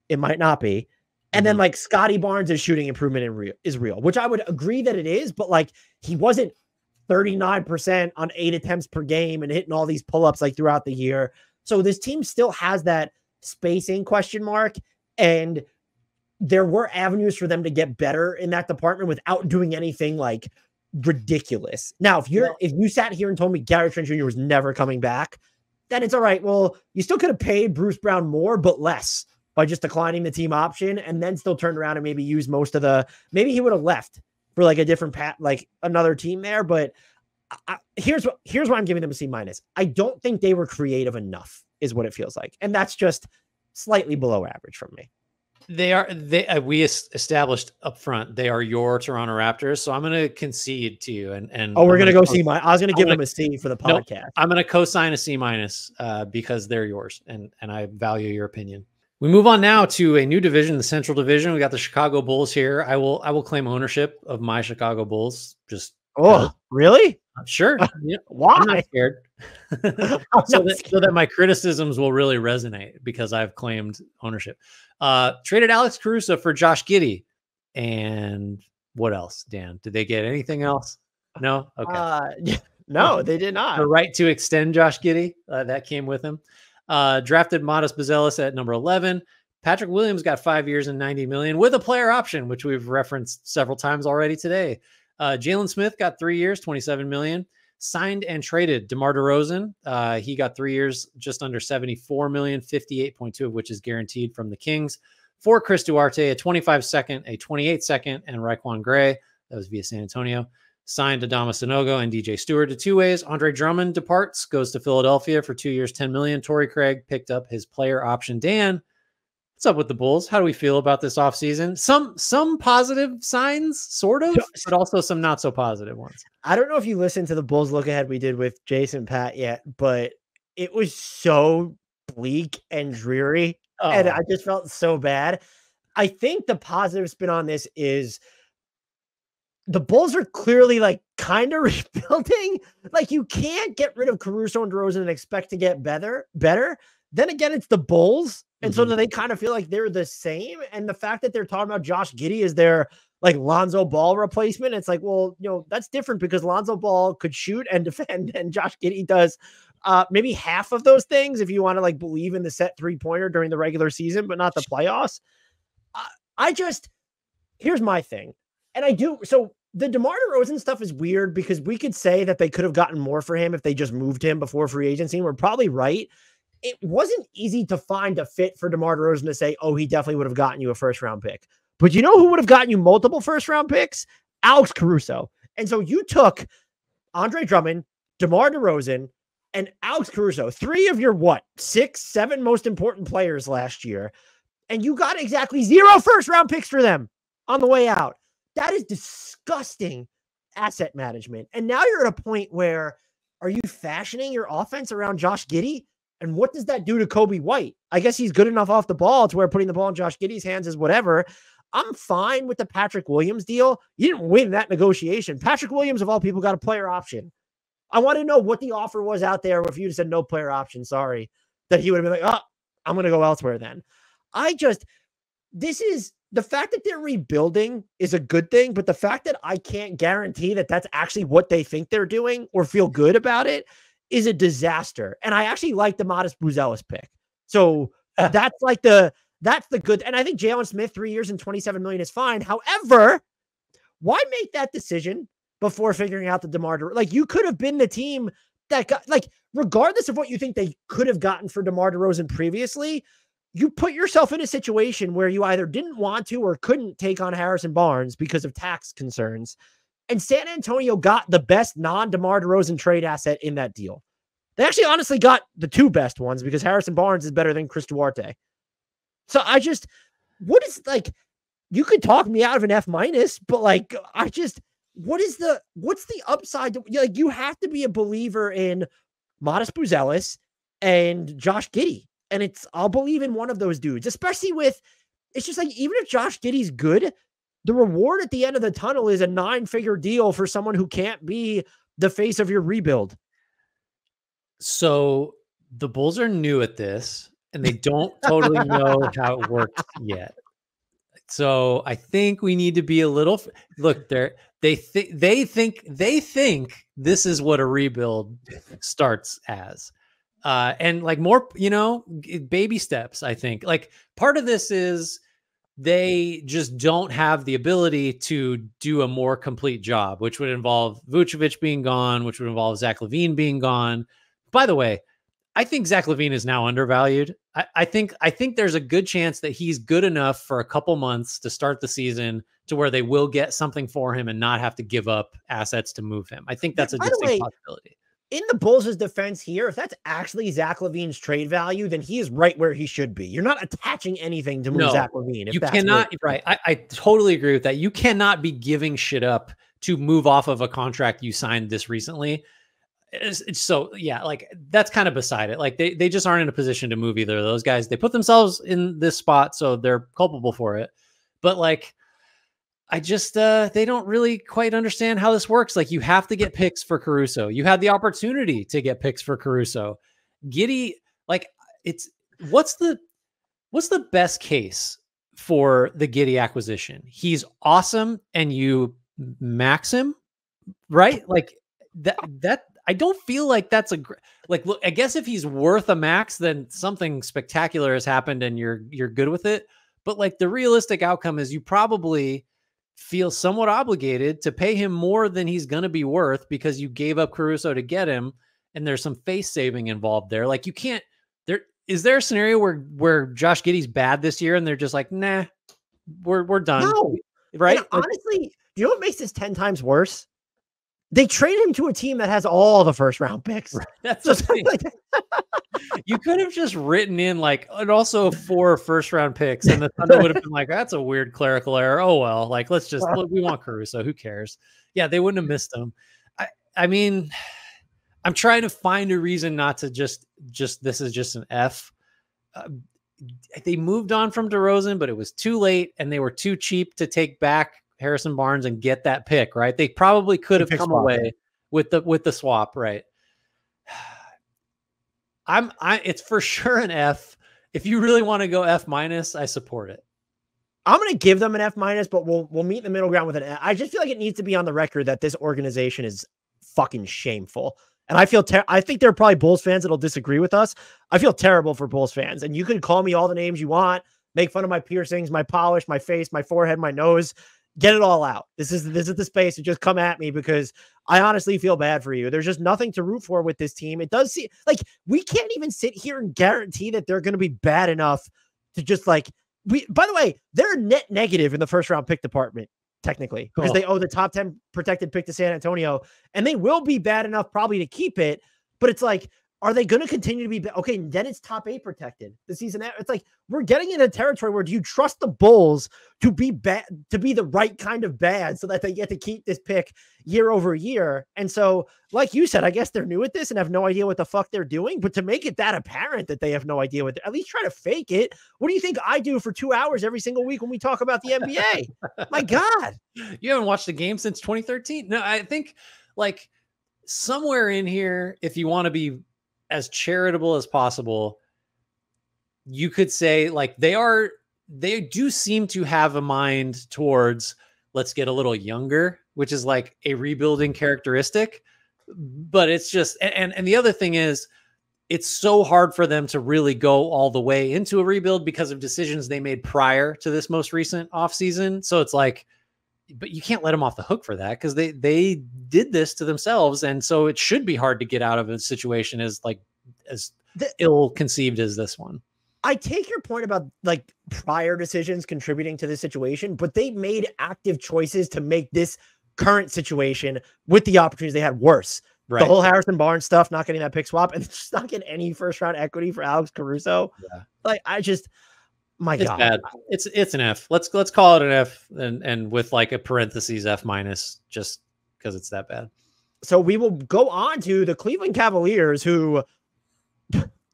it might not be. And then like Scotty Barnes' shooting improvement is real, which I would agree that it is, but like he wasn't 39% on 8 attempts per game and hitting all these pull-ups like throughout the year. So this team still has that spacing question mark. And there were avenues for them to get better in that department without doing anything like ridiculous. Now, if you sat here and told me Gary Trent Jr. was never coming back, then it's all right. Well, you still could have paid Bruce Brown more, but less by just declining the team option, and then still turned around and maybe used most of maybe he would have left for like a different path, like another team there. But here's why I'm giving them a C-. I don't think they were creative enough is what it feels like. And that's just slightly below average from me. We established up front, they are your Toronto Raptors. So I'm going to concede to you. And we're going to go C-. I was going to give them a C for the podcast. No, I'm going to co-sign a C- because they're yours. And I value your opinion. We move on now to a new division, the Central Division. We got the Chicago Bulls here. I will claim ownership of my Chicago Bulls. Really? Sure. Yeah. Why? I'm not scared. so that my criticisms will really resonate because I've claimed ownership. Traded Alex Caruso for Josh Giddey. And what else, Dan? Did they get anything else? No? Okay. No, they did not. The right to extend Josh Giddey, that came with him. Drafted Modest Bazelis at number 11. Patrick Williams got 5 years and $90 million with a player option, which we've referenced several times already today. Jalen Smith got 3 years, $27 million. Signed and traded DeMar DeRozan. He got 3 years, just under $74 million, 58.2 of which is guaranteed from the Kings. For Chris Duarte, a 25-second, a 28-second, and Raekwon Gray. That was via San Antonio. Signed Adama Sanogo and DJ Stewart to 2 ways. Andre Drummond departs, goes to Philadelphia for 2 years, $10 million. Torrey Craig picked up his player option. Dan, what's up with the Bulls? How do we feel about this offseason? Some positive signs, sort of, but also some not so positive ones. I don't know if you listened to the Bulls look ahead we did with Jason Pat yet, but it was so bleak and dreary. Oh. And I just felt so bad. I think the positive spin on this is the Bulls are clearly like kind of rebuilding. Like you can't get rid of Caruso and DeRozan and expect to get better. Then again, it's the Bulls. And so they kind of feel like they're the same. And the fact that they're talking about Josh Giddey as their like Lonzo Ball replacement, it's like, well, you know, that's different because Lonzo Ball could shoot and defend, and Josh Giddey does maybe half of those things if you want to like believe in the set 3-pointer during the regular season, but not the playoffs. Here's my thing. And I do. So the DeMar DeRozan stuff is weird because we could say that they could have gotten more for him if they just moved him before free agency. And we're probably right. It wasn't easy to find a fit for DeMar DeRozan to say, oh, he definitely would have gotten you a first-round pick. But you know who would have gotten you multiple first-round picks? Alex Caruso. And so you took Andre Drummond, DeMar DeRozan, and Alex Caruso, 3 of your, 6, 7 most important players last year, and you got exactly 0 first-round picks for them on the way out. That is disgusting asset management. And now you're at a point where, are you fashioning your offense around Josh Giddey? And what does that do to Kobe White? I guess he's good enough off the ball to where putting the ball in Josh Giddey's hands is whatever. I'm fine with the Patrick Williams deal. You didn't win that negotiation. Patrick Williams, of all people, got a player option. I want to know what the offer was out there. If you'd said no player option, sorry, that he would have been like, oh, I'm going to go elsewhere then. This is the fact that they're rebuilding is a good thing, but the fact that I can't guarantee that that's actually what they think they're doing or feel good about it is a disaster. And I actually like the Modest Buzelis pick. So that's the good. And I think Jalen Smith, 3 years and $27 million is fine. However, why make that decision before figuring out the DeMar DeRozan? Like you could have been the team that got, like, regardless of what you think they could have gotten for DeMar DeRozan previously, you put yourself in a situation where you either didn't want to or couldn't take on Harrison Barnes because of tax concerns. And San Antonio got the best non-DeMar DeRozan trade asset in that deal. They actually honestly got the 2 best ones because Harrison Barnes is better than Chris Duarte. So you could talk me out of an F-, but like, what's the upside? Like, you have to be a believer in Modest Buzelis and Josh Giddey. And I'll believe in one of those dudes, especially it's just like, even if Josh Giddey's good, the reward at the end of the tunnel is a 9-figure deal for someone who can't be the face of your rebuild. So the Bulls are new at this and they don't totally know how it works yet. So I think we need to be a little, look, they think this is what a rebuild starts as. And like more, baby steps, I think. Like part of this is they just don't have the ability to do a more complete job, which would involve Vucevic being gone, which would involve Zach LaVine being gone. By the way, I think Zach LaVine is now undervalued. I think there's a good chance that he's good enough for a couple months to start the season to where they will get something for him and not have to give up assets to move him. I think that's a distinct possibility. In the Bulls' defense here, if that's actually Zach LaVine's trade value, then he is right where he should be. You're not attaching anything to move Zach LaVine. You cannot, right. I totally agree with that. You cannot be giving shit up to move off of a contract you signed this recently. So yeah, like that's kind of beside it. Like they just aren't in a position to move either of those guys. They put themselves in this spot, so they're culpable for it. But like, I just, they don't really quite understand how this works. Like you have to get picks for Caruso. You had the opportunity to get picks for Caruso. Giddey, like what's the best case for the Giddey acquisition? He's awesome and you max him, right? Like that I don't feel like that's like, look, I guess if he's worth a max, then something spectacular has happened and you're good with it. But like the realistic outcome is you probably feel somewhat obligated to pay him more than he's going to be worth because you gave up Caruso to get him. And there's some face saving involved there. Like you can't, is there a scenario where Josh Giddey's bad this year and they're just like, nah, we're done. No. Right. And honestly, you know what makes this 10 times worse? They traded him to a team that has all the first round picks. Right. That's the thing. You could have just written in like, and also 4 first round picks, and the Thunder would have been like, that's a weird clerical error. Oh, well, like, let's just, we want Caruso. Who cares? Yeah, they wouldn't have missed him. I mean, I'm trying to find a reason not to just this is just an F. They moved on from DeRozan, but it was too late, and they were too cheap to take back Harrison Barnes and get that pick, right? They probably could have come away with the swap, right? It's for sure an F. If you really want to go F-, I support it. I'm going to give them an F-, but we'll meet in the middle ground with an F. I just feel like it needs to be on the record that this organization is fucking shameful. And I think there are probably Bulls fans that'll disagree with us. I feel terrible for Bulls fans. And you can call me all the names you want, make fun of my piercings, my polish, my face, my forehead, my nose. Get it all out. This is the space to just come at me because I honestly feel bad for you. There's just nothing to root for with this team. It does seem like we can't even sit here and guarantee that they're going to be bad enough to just like by the way, they're net negative in the first round pick department, technically, because they owe the top 10 protected pick to San Antonio, and they will be bad enough probably to keep it. But it's like, are they going to continue to be okay? Then it's top 8 protected the season. It's like we're getting into territory where do you trust the Bulls to be bad, to be the right kind of bad, so that they get to keep this pick year over year? And so, like you said, I guess they're new at this and have no idea what the fuck they're doing. But to make it that apparent that they have no idea what, at least try to fake it. What do you think I do for 2 hours every single week when we talk about the NBA? My God, you haven't watched a game since 2013. No, I think like somewhere in here, if you want to be as charitable as possible, you could say like they do seem to have a mind towards let's get a little younger, which is like a rebuilding characteristic. But it's just, and the other thing is it's so hard for them to really go all the way into a rebuild because of decisions they made prior to this most recent offseason. So it's like, but you can't let them off the hook for that because they did this to themselves. And so it should be hard to get out of a situation as ill-conceived as this one. I take your point about like prior decisions contributing to this situation, but they made active choices to make this current situation with the opportunities they had worse. Right. The whole Harrison Barnes stuff, not getting that pick swap, and just not getting any first round equity for Alex Caruso. Yeah. Like my God, bad. It's an F. Let's call it an F, and with like a parentheses F-, just because it's that bad. So we will go on to the Cleveland Cavaliers, who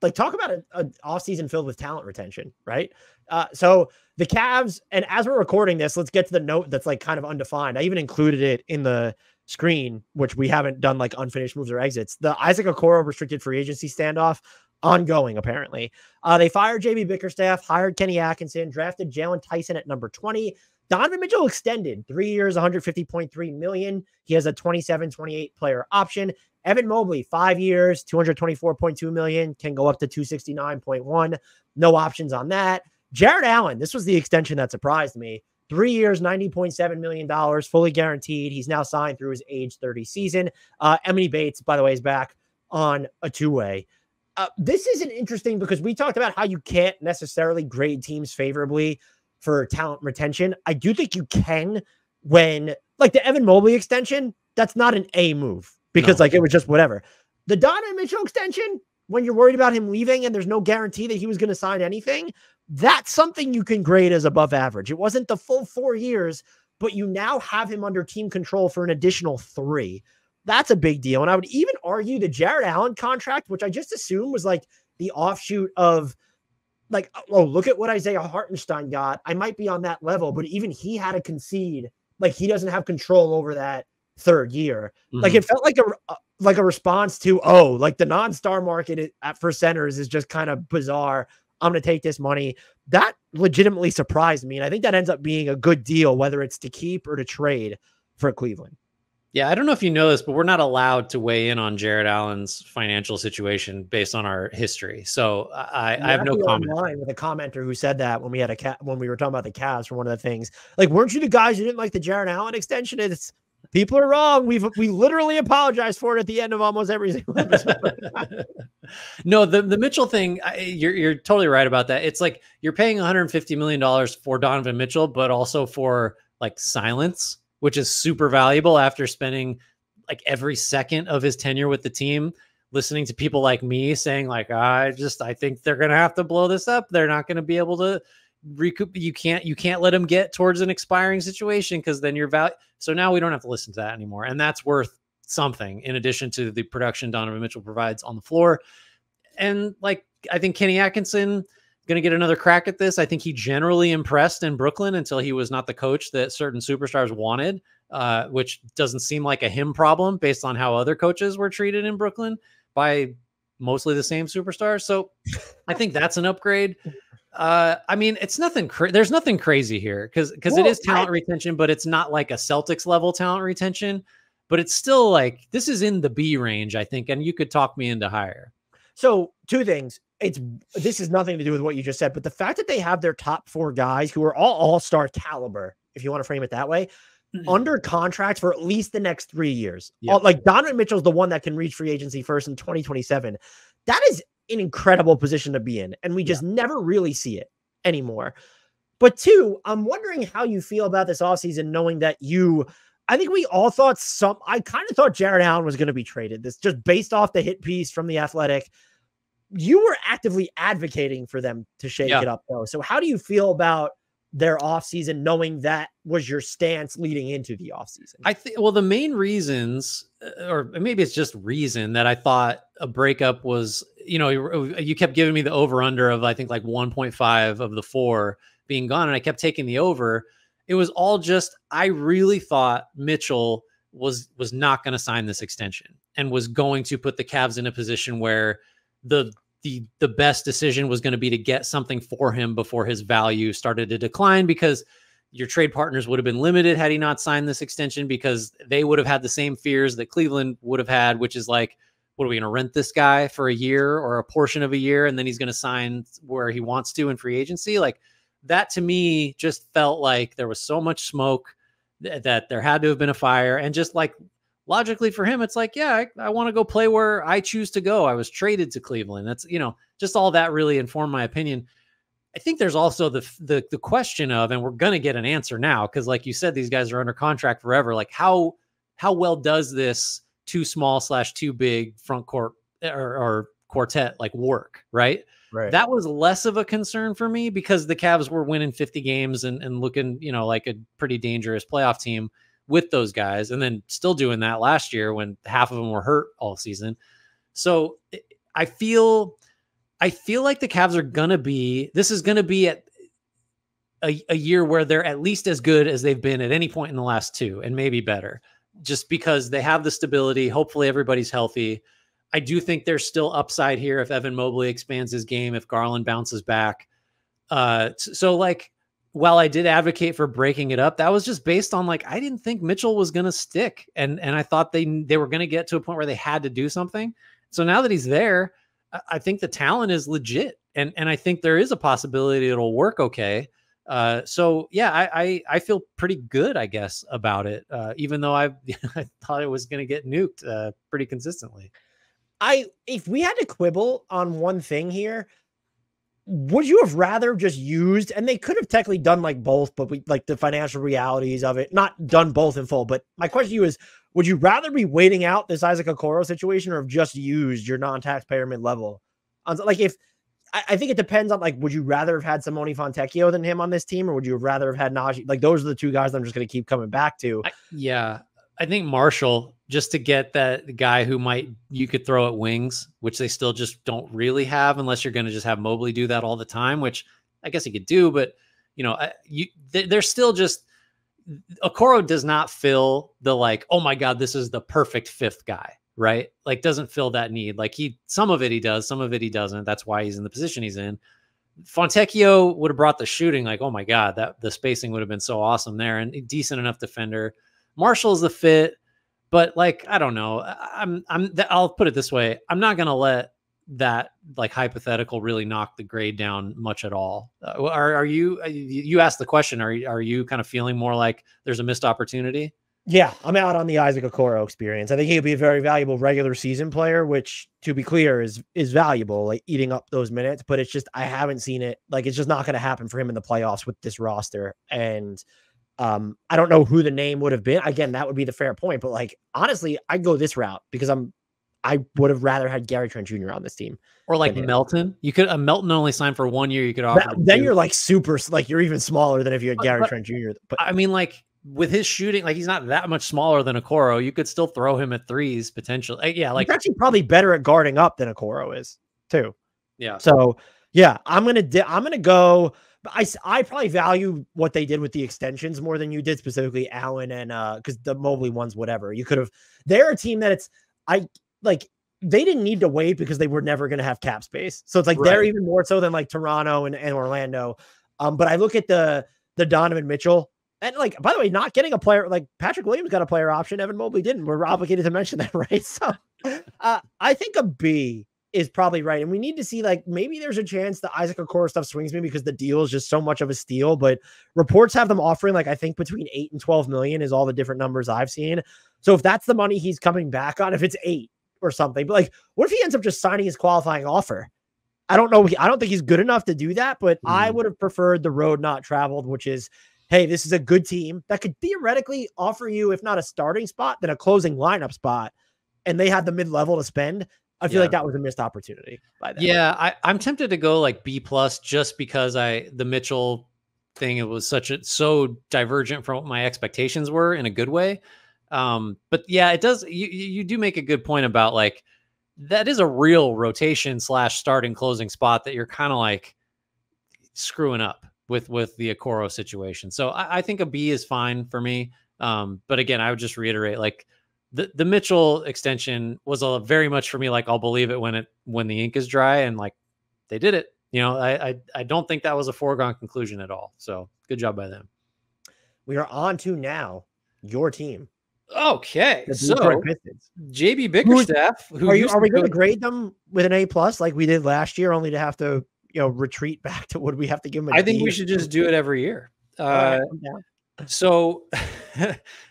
like talk about an offseason filled with talent retention, right? So the Cavs, and as we're recording this, let's get to the note that's like kind of undefined. I even included it in the screen, which we haven't done like unfinished moves or exits. The Isaac Okoro restricted free agency standoff ongoing, apparently. They fired JB Bickerstaff, hired Kenny Atkinson, drafted Jalen Tyson at number 20. Donovan Mitchell extended 3 years, $150.3 million. He has a 27-28 player option. Evan Mobley, 5 years, $224.2 million, can go up to 269.1. No options on that. Jared Allen, this was the extension that surprised me. 3 years, $90.7 million, fully guaranteed. He's now signed through his age 30 season. Emily Bates, by the way, is back on a two-way. This isn't interesting because we talked about how you can't necessarily grade teams favorably for talent retention. I do think you can when, like the Evan Mobley extension, that's not an A move because like it was just whatever. The Donovan Mitchell extension, when you're worried about him leaving and there's no guarantee that he was going to sign anything, that's something you can grade as above average. It wasn't the full 4 years, but you now have him under team control for an additional 3. That's a big deal. And I would even argue the Jared Allen contract, which I just assumed was like the offshoot of like, oh, look at what Isaiah Hartenstein got. I might be on that level, but even he had to concede. Like he doesn't have control over that 3rd year. Mm-hmm. Like it felt like a response to, oh, like the non-star market for centers is just kind of bizarre. I'm going to take this money. That legitimately surprised me. And I think that ends up being a good deal, whether it's to keep or to trade for Cleveland. Yeah, I don't know if you know this, but we're not allowed to weigh in on Jared Allen's financial situation based on our history. So I have no comment. Online with a commenter who said that when we had when we were talking about the Cavs for one of the things, like, weren't you the guys who didn't like the Jared Allen extension? It's people are wrong. We literally apologized for it at the end of almost every single episode. No, the Mitchell thing, you're totally right about that. It's like you're paying $150 million for Donovan Mitchell, but also for like silence, which is super valuable after spending like every second of his tenure with the team listening to people like me saying like, I think they're going to have to blow this up. They're not going to be able to recoup. You can't let them get towards an expiring situation because then you're So now we don't have to listen to that anymore. And that's worth something in addition to the production Donovan Mitchell provides on the floor. And like, I think Kenny Atkinson going to get another crack at this. I think he generally impressed in Brooklyn until he was not the coach that certain superstars wanted, which doesn't seem like a him problem based on how other coaches were treated in Brooklyn by mostly the same superstars. So I think that's an upgrade. I mean, it's nothing. There's nothing crazy here because it is talent retention, but it's not like a Celtics level talent retention. But it's still like this is in the B range, I think, and you could talk me into higher. So two things. This has nothing to do with what you just said, but the fact that they have their top 4 guys who are all-star caliber, if you want to frame it that way, under contract for at least the next 3 years. Yep. Like Donovan Mitchell's the one that can reach free agency first in 2027. That is an incredible position to be in, and we just never really see it anymore. But two, I'm wondering how you feel about this offseason, knowing that I think we all thought I kind of thought Jared Allen was going to be traded. This just based off the hit piece from The Athletic. You were actively advocating for them to shake it up, though. So how do you feel about their offseason, knowing that was your stance leading into the offseason? I think, well, the main reasons, or maybe it's just reason that I thought a breakup was, you kept giving me the over under of, I think like 1.5 of the 4 being gone. And I kept taking the over. It was all just, I really thought Mitchell was not going to sign this extension and was going to put the Cavs in a position where the best decision was going to be to get something for him before his value started to decline, because your trade partners would have been limited had he not signed this extension, because they would have had the same fears that Cleveland would have had, which is like, what are we going to rent this guy for a year or a portion of a year? And then he's going to sign where he wants to in free agency. Like that to me just felt like there was so much smoke that there had to have been a fire. And just like, logically for him, it's like, yeah, I want to go play where I choose to go. I was traded to Cleveland. That's, just all that really informed my opinion. I think there's also the question of, and we're going to get an answer now, because like you said, these guys are under contract forever. Like how well does this too small / too big front court or quartet like work, right? Right. That was less of a concern for me because the Cavs were winning 50 games and looking, like a pretty dangerous playoff team with those guys, and then still doing that last year when half of them were hurt all season. So I feel like the Cavs are going to be, this is going to be at a year where they're at least as good as they've been at any point in the last 2, and maybe better, just because they have the stability. Hopefully everybody's healthy. I do think there's still upside here if Evan Mobley expands his game, if Garland bounces back. So like, while I did advocate for breaking it up, that was just based on like, I didn't think Mitchell was going to stick. And I thought they were going to get to a point where they had to do something. So now that he's there, I think the talent is legit. And I think there is a possibility it'll work okay. So yeah, I feel pretty good, I guess, about it. Even though I thought it was going to get nuked pretty consistently. If we had to quibble on one thing here, would you have rather just used, and they could have technically done like both, but we like the financial realities of it, not done both in full. But my question to you is, would you rather be waiting out this Isaac Okoro situation or have just used your non-taxpayer mid-level? Like I think it depends on like, would you rather have had Simone Fontecchio than him on this team, or would you have rather have had Najee? Like those are the 2 guys I'm just going to keep coming back to. I think Marshall, just to get that guy who you could throw at wings, which they still just don't really have unless you're going to just have Mobley do that all the time, which I guess he could do, but they're still just, Okoro does not fill the like, oh my God, this is the perfect 5th guy, right? Like doesn't fill that need. Like some of it he does, some of it he doesn't. That's why he's in the position he's in. Fontecchio would have brought the shooting, like, oh my God, the spacing would have been so awesome there, and a decent enough defender. Marshall's the fit. But like, I don't know. I'll put it this way. I'm not going to let that like hypothetical really knock the grade down much at all. Are you, you asked the question, are you kind of feeling more like there's a missed opportunity? Yeah, I'm out on the Isaac Okoro experience. I think he could be a very valuable regular season player, which, to be clear, is valuable, like eating up those minutes. But it's just I haven't seen it. Like it's just not going to happen for him in the playoffs with this roster. And I don't know who the name would have been. Again, that would be the fair point. But like honestly, I'd go this route because I would have rather had Gary Trent Jr. on this team. Or like Melton. You could Melton only signed for 1 year. You could offer then you're like super, like you're even smaller than if you had Gary Trent Jr. But I mean, like with his shooting, like he's not that much smaller than Okoro. You could still throw him at threes potentially. Yeah, like he's actually probably better at guarding up than Okoro is too. Yeah. So yeah, I'm gonna go. I probably value what they did with the extensions more than you did, specifically Allen and because the Mobley ones, whatever you could have. They're a team that they didn't need to wait because they were never going to have cap space. So it's like they're even more so than like Toronto and Orlando. But I look at the Donovan Mitchell. And like, by the way, not getting a player like Patrick Williams got a player option. Evan Mobley didn't. We're obligated to mention that, right? So I think a B is probably right. And we need to see like maybe there's a chance the Isaac Okoro stuff swings me because the deal is just so much of a steal. But reports have them offering like I think between 8 and 12 million is all the different numbers I've seen. So if that's the money he's coming back on, if it's 8 or something, but like what if he ends up just signing his qualifying offer? I don't know. I don't think he's good enough to do that, but I would have preferred the road not traveled, which is, hey, this is a good team that could theoretically offer you, if not a starting spot, then a closing lineup spot. And they had the mid-level to spend. I feel like that was a missed opportunity by them. Yeah, I'm tempted to go like B+ just because the Mitchell thing, it was so divergent from what my expectations were in a good way. But yeah, it does. You do make a good point about like, that is a real rotation / starting closing spot that you're kind of like screwing up with the Okoro situation. So I think a B is fine for me. But again, I would just reiterate, like the Mitchell extension was very much for me, like, I'll believe it when the ink is dry, and like they did it. You know, I don't think that was a foregone conclusion at all. So good job by them. We are on to now your team. Okay, so JB Bickerstaff. Are we going to grade them with an A+ like we did last year, only to have to retreat back to what we have to give them? I think we should just do it every year. So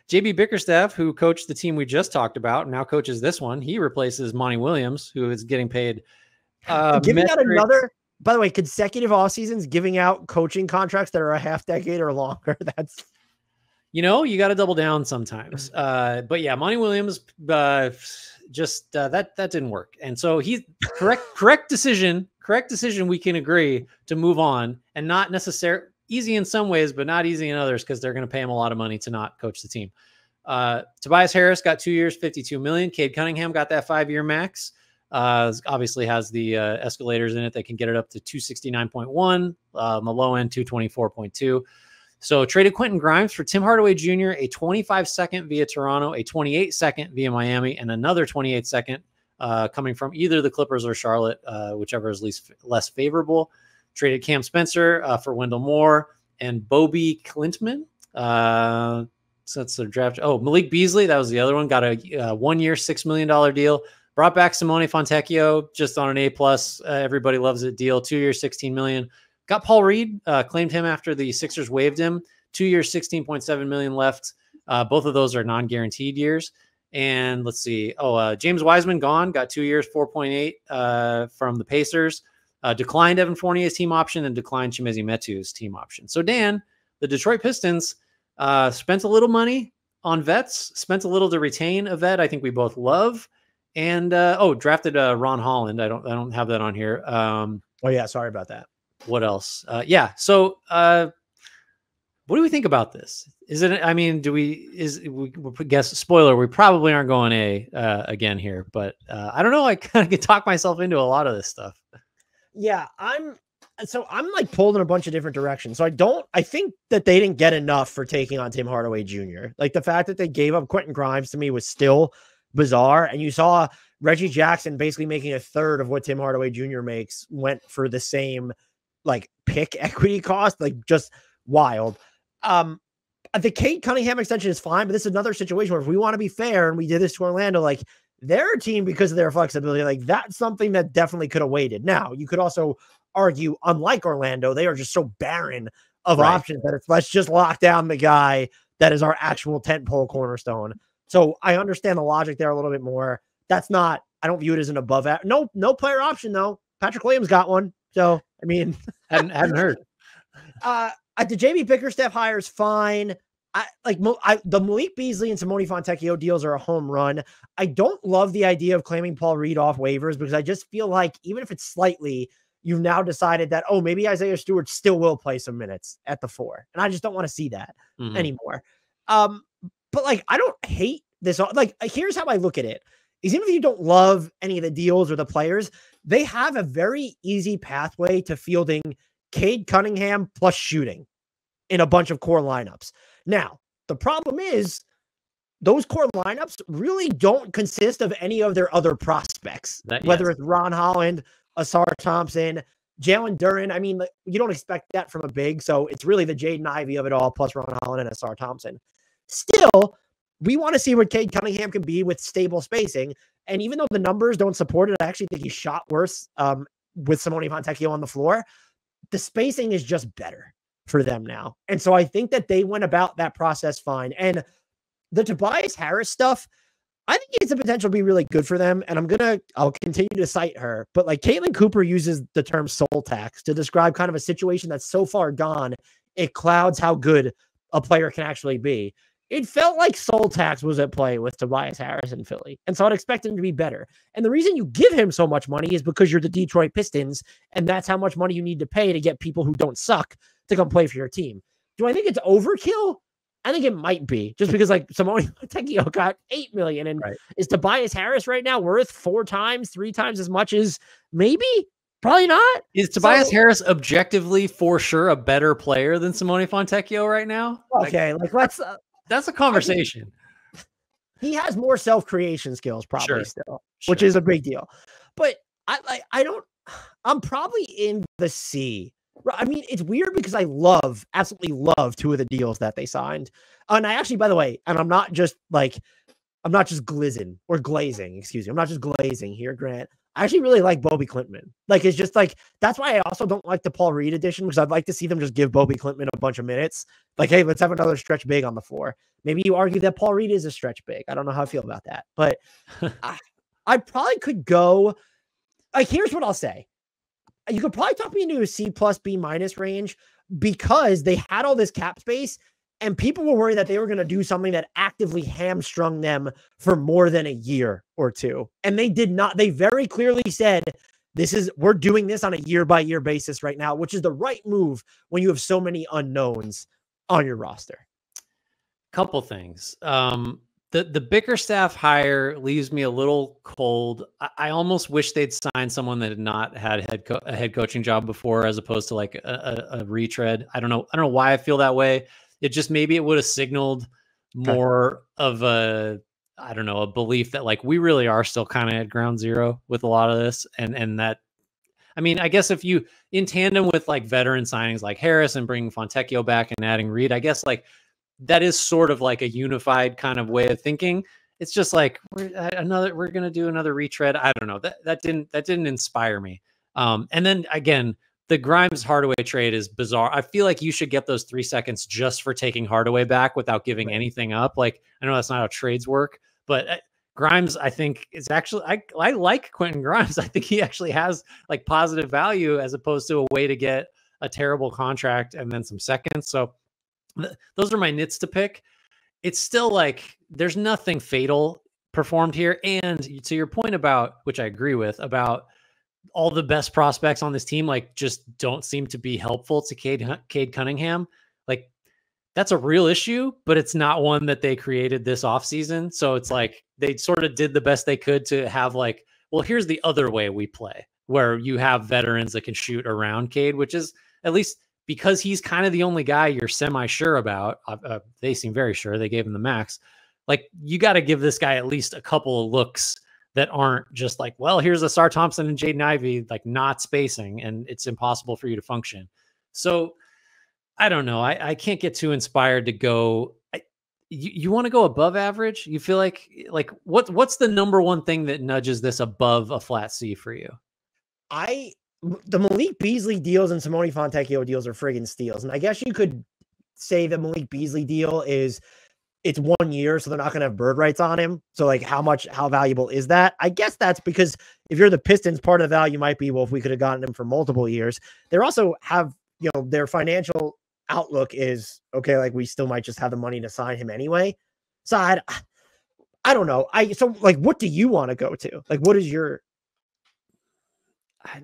JB Bickerstaff, who coached the team we just talked about, now coaches this one. He replaces Monty Williams, who is getting paid. Giving out another, by the way, consecutive off seasons, giving out coaching contracts that are a half decade or longer. That's. You got to double down sometimes. But yeah, Monty Williams, that didn't work. And so he's correct decision. We can agree to move on, and not necessarily easy in some ways, but not easy in others, because they're going to pay him a lot of money to not coach the team. Tobias Harris got 2 years, $52 million. Cade Cunningham got that 5-year max. Obviously has the escalators in it that can get it up to 269.1, the low end 224.2. So traded Quentin Grimes for Tim Hardaway Jr., a 25-second via Toronto, a 28-second via Miami, and another 28-second coming from either the Clippers or Charlotte, whichever is less favorable. Traded Cam Spencer for Wendell Moore and Bobby Klintman. So that's the draft. Oh, Malik Beasley, that was the other one. Got a 1 year, $6 million deal. Brought back Simone Fontecchio just on an A+. Everybody loves it deal. 2 years, $16 million. Got Paul Reed, claimed him after the Sixers waived him. 2 years, $16.7 million left. Both of those are non-guaranteed years. And let's see. James Wiseman gone. Got 2 years, 4.8 from the Pacers. Declined Evan Fournier's team option and declined Chimezie Metu's team option. So Dan, the Detroit Pistons spent a little money on vets, spent a little to retain a vet I think we both love, and drafted Ron Holland. I don't have that on here. Sorry about that. What else? So what do we think about this? Is it, I mean, we guess, spoiler, we probably aren't going A again here, but I don't know. I kind of can talk myself into a lot of this stuff. Yeah, I'm like pulled in a bunch of different directions. So I think that they didn't get enough for taking on Tim Hardaway Jr. Like the fact that they gave up Quentin Grimes to me was still bizarre. And you saw Reggie Jackson basically making a third of what Tim Hardaway Jr. makes went for the same like pick equity cost, like just wild. the Cade Cunningham extension is fine, but this is another situation where if we want to be fair, and we did this to Orlando, like their team, because of their flexibility, like that's something that definitely could have waited. Now, you could also argue, unlike Orlando, they are just so barren of options that it's let's just lock down the guy that is our actual tentpole cornerstone. So I understand the logic there a little bit more. That's not, I don't view it as an above average. No player option though. Patrick Williams got one. So, I mean, hadn't heard. The JB Bickerstaff hire is fine. The Malik Beasley and Simone Fontecchio deals are a home run. I don't love the idea of claiming Paul Reed off waivers because I just feel like even if it's slightly, you've now decided that, oh, maybe Isaiah Stewart still will play some minutes at the 4. And I just don't want to see that anymore. But like, I don't hate this. Like, here's how I look at it. Is even if you don't love any of the deals or the players, they have a very easy pathway to fielding Cade Cunningham plus shooting in a bunch of core lineups. Now, the problem is those core lineups really don't consist of any of their other prospects, whether it's Ron Holland, Asar Thompson, Jalen Duren. I mean, you don't expect that from a big, so it's really the Jaden Ivey of it all, plus Ron Holland and Asar Thompson. Still, we want to see what Cade Cunningham can be with stable spacing. And even though the numbers don't support it, I actually think he shot worse with Simone Fontecchio on the floor. The spacing is just better for them now. And so I think that they went about that process fine. And the Tobias Harris stuff, I think it's a potential to be really good for them. And I'll continue to cite her. But like Caitlin Cooper uses the term soul tax to describe kind of a situation that's so far gone, it clouds how good a player can actually be. It felt like soul tax was at play with Tobias Harris in Philly. And so I'd expect him to be better. And the reason you give him so much money is because you're the Detroit Pistons. And that's how much money you need to pay to get people who don't suck to come play for your team. Do I think it's overkill? I think it might be just because like Simone Fontecchio got $8 million. And is Tobias Harris right now worth 3 times as much as maybe? Probably not. Is Tobias Harris objectively for sure a better player than Simone Fontecchio right now? Okay. Like let's, that's a conversation. He has more self-creation skills probably still, which is a big deal. But I'm probably in the C. I mean, it's weird because I absolutely love 2 of the deals that they signed. And I actually, by the way, and I'm not just glazing, excuse me. I'm not just glazing here, Grant. I actually really like Bobby Klintman. Like, it's just like, that's why I also don't like the Paul Reed edition, because I'd like to see them just give Bobby Klintman a bunch of minutes. Like, hey, let's have another stretch big on the floor. Maybe you argue that Paul Reed is a stretch big. I don't know how I feel about that, but I probably could go, like, here's what I'll say. You could probably talk me into a C+ B- range because they had all this cap space and people were worried that they were going to do something that actively hamstrung them for more than a year or 2. And they did not. They very clearly said, we're doing this on a year-by-year basis right now, which is the right move when you have so many unknowns on your roster. Couple things. The Bickerstaff hire leaves me a little cold. I almost wish they'd signed someone that had not had a head coaching job before, as opposed to like a retread. I don't know why I feel that way. It just, maybe it would have signaled more of a belief that like we really are still kind of at ground zero with a lot of this. And that, I mean, I guess if you, in tandem with like veteran signings like Harris and bringing Fontecchio back and adding Reed, I guess like that is sort of like a unified kind of way of thinking. It's just like we're going to do another retread. I don't know, that didn't inspire me. And then again, the Grimes Hardaway trade is bizarre. I feel like you should get those 3 seconds just for taking Hardaway back without giving anything up. Like, I know that's not how trades work, but Grimes, I think, is actually, I like Quentin Grimes. I think he actually has like positive value as opposed to a way to get a terrible contract and then some seconds. So those are my nits to pick. It's still like there's nothing fatal performed here. And to your point about, which I agree with, about all the best prospects on this team, like, just don't seem to be helpful to Cade Cunningham. Like, that's a real issue, but it's not one that they created this offseason. So it's like they sort of did the best they could to have like, well, here's the other way we play, where you have veterans that can shoot around Cade, which is, at least because he's kind of the only guy you're semi-sure about. They seem very sure. They gave him the max. Like, you got to give this guy at least a couple of looks that aren't just like, well, here's Asar Thompson and Jaden Ivey, like, not spacing, and it's impossible for you to function. So I don't know. I can't get too inspired to go. You want to go above average? You feel like what's the number one thing that nudges this above a flat C for you? The Malik Beasley deals and Simone Fontecchio deals are friggin' steals. And I guess you could say the Malik Beasley deal is it's 1 year, so they're not going to have bird rights on him. So like how valuable is that? I guess that's because if you're the Pistons, part of the value might be, well, if we could have gotten him for multiple years. They also have, their financial outlook is okay. Like we still might just have the money to sign him anyway. So I don't know. So like, what do you want to go to? Like, what is your,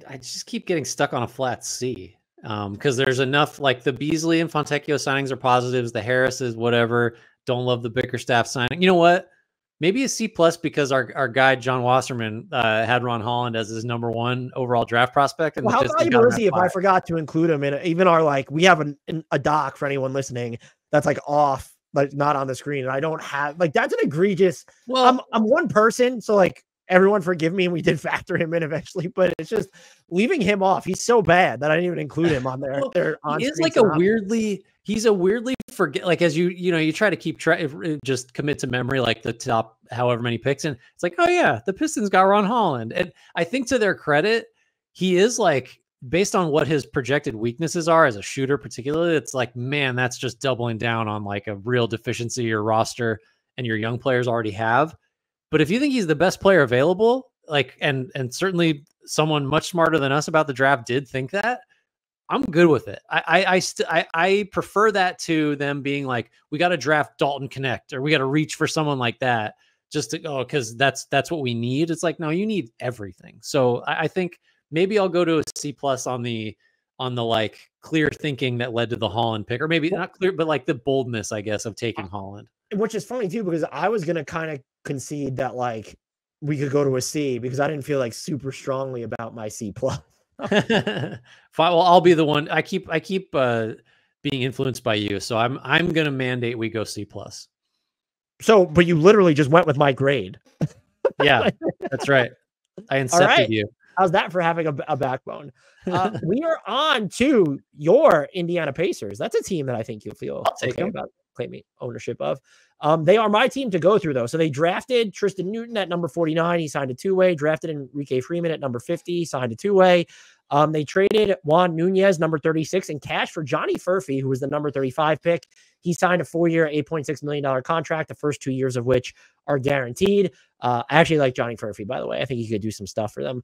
I just keep getting stuck on a flat C because there's enough, like the Beasley and Fontecchio signings are positives. The Harris is whatever. Don't love the Bickerstaff signing. You know what? Maybe a C+ because our guy, John Wasserman, had Ron Holland as his number 1 overall draft prospect. And how valuable is he if I forgot to include him in even our, we have a doc for anyone listening that's like off, like not on the screen. And I don't have, that's an egregious, well, I'm one person. So everyone forgive me, and we did factor him in eventually, but it's just leaving him off. He's so bad that I didn't even include him on there. He's a weirdly forget, as you try to keep just commit to memory, like the top however many picks. And it's like, oh yeah, the Pistons got Ron Holland. And I think to their credit, he is based on what his projected weaknesses are as a shooter, particularly, it's like, man, that's just doubling down on a real deficiency your roster and your young players already have. But if you think he's the best player available, and certainly someone much smarter than us about the draft did think that, I'm good with it. I prefer that to them being we got to draft Dalton Connect, or we got to reach for someone like that just to go, because that's what we need. It's no, you need everything. So I think maybe I'll go to a C+ on the clear thinking that led to the Holland pick, or maybe not clear, but the boldness, I guess, of taking Holland. Which is funny too, because I was gonna kind of concede that we could go to a C because I didn't feel super strongly about my C+. Fine. Well, I'll be the one. I keep being influenced by you, so I'm gonna mandate we go C+. So, but you literally just went with my grade. Yeah, that's right. I incepted you. How's that for having a backbone? We are on to your Indiana Pacers. That's a team that I think you'll feel okay about claiming ownership of. They are my team to go through, though. So they drafted Tristan Newton at number 49. He signed a 2-way. Drafted Enrique Freeman at number 50. Signed a 2-way. They traded Juan Nunez, number 36, in cash for Johnny Furphy, who was the number 35 pick. He signed a 4-year, $8.6 million contract, the first 2 years of which are guaranteed. I actually like Johnny Furphy, by the way. I think he could do some stuff for them.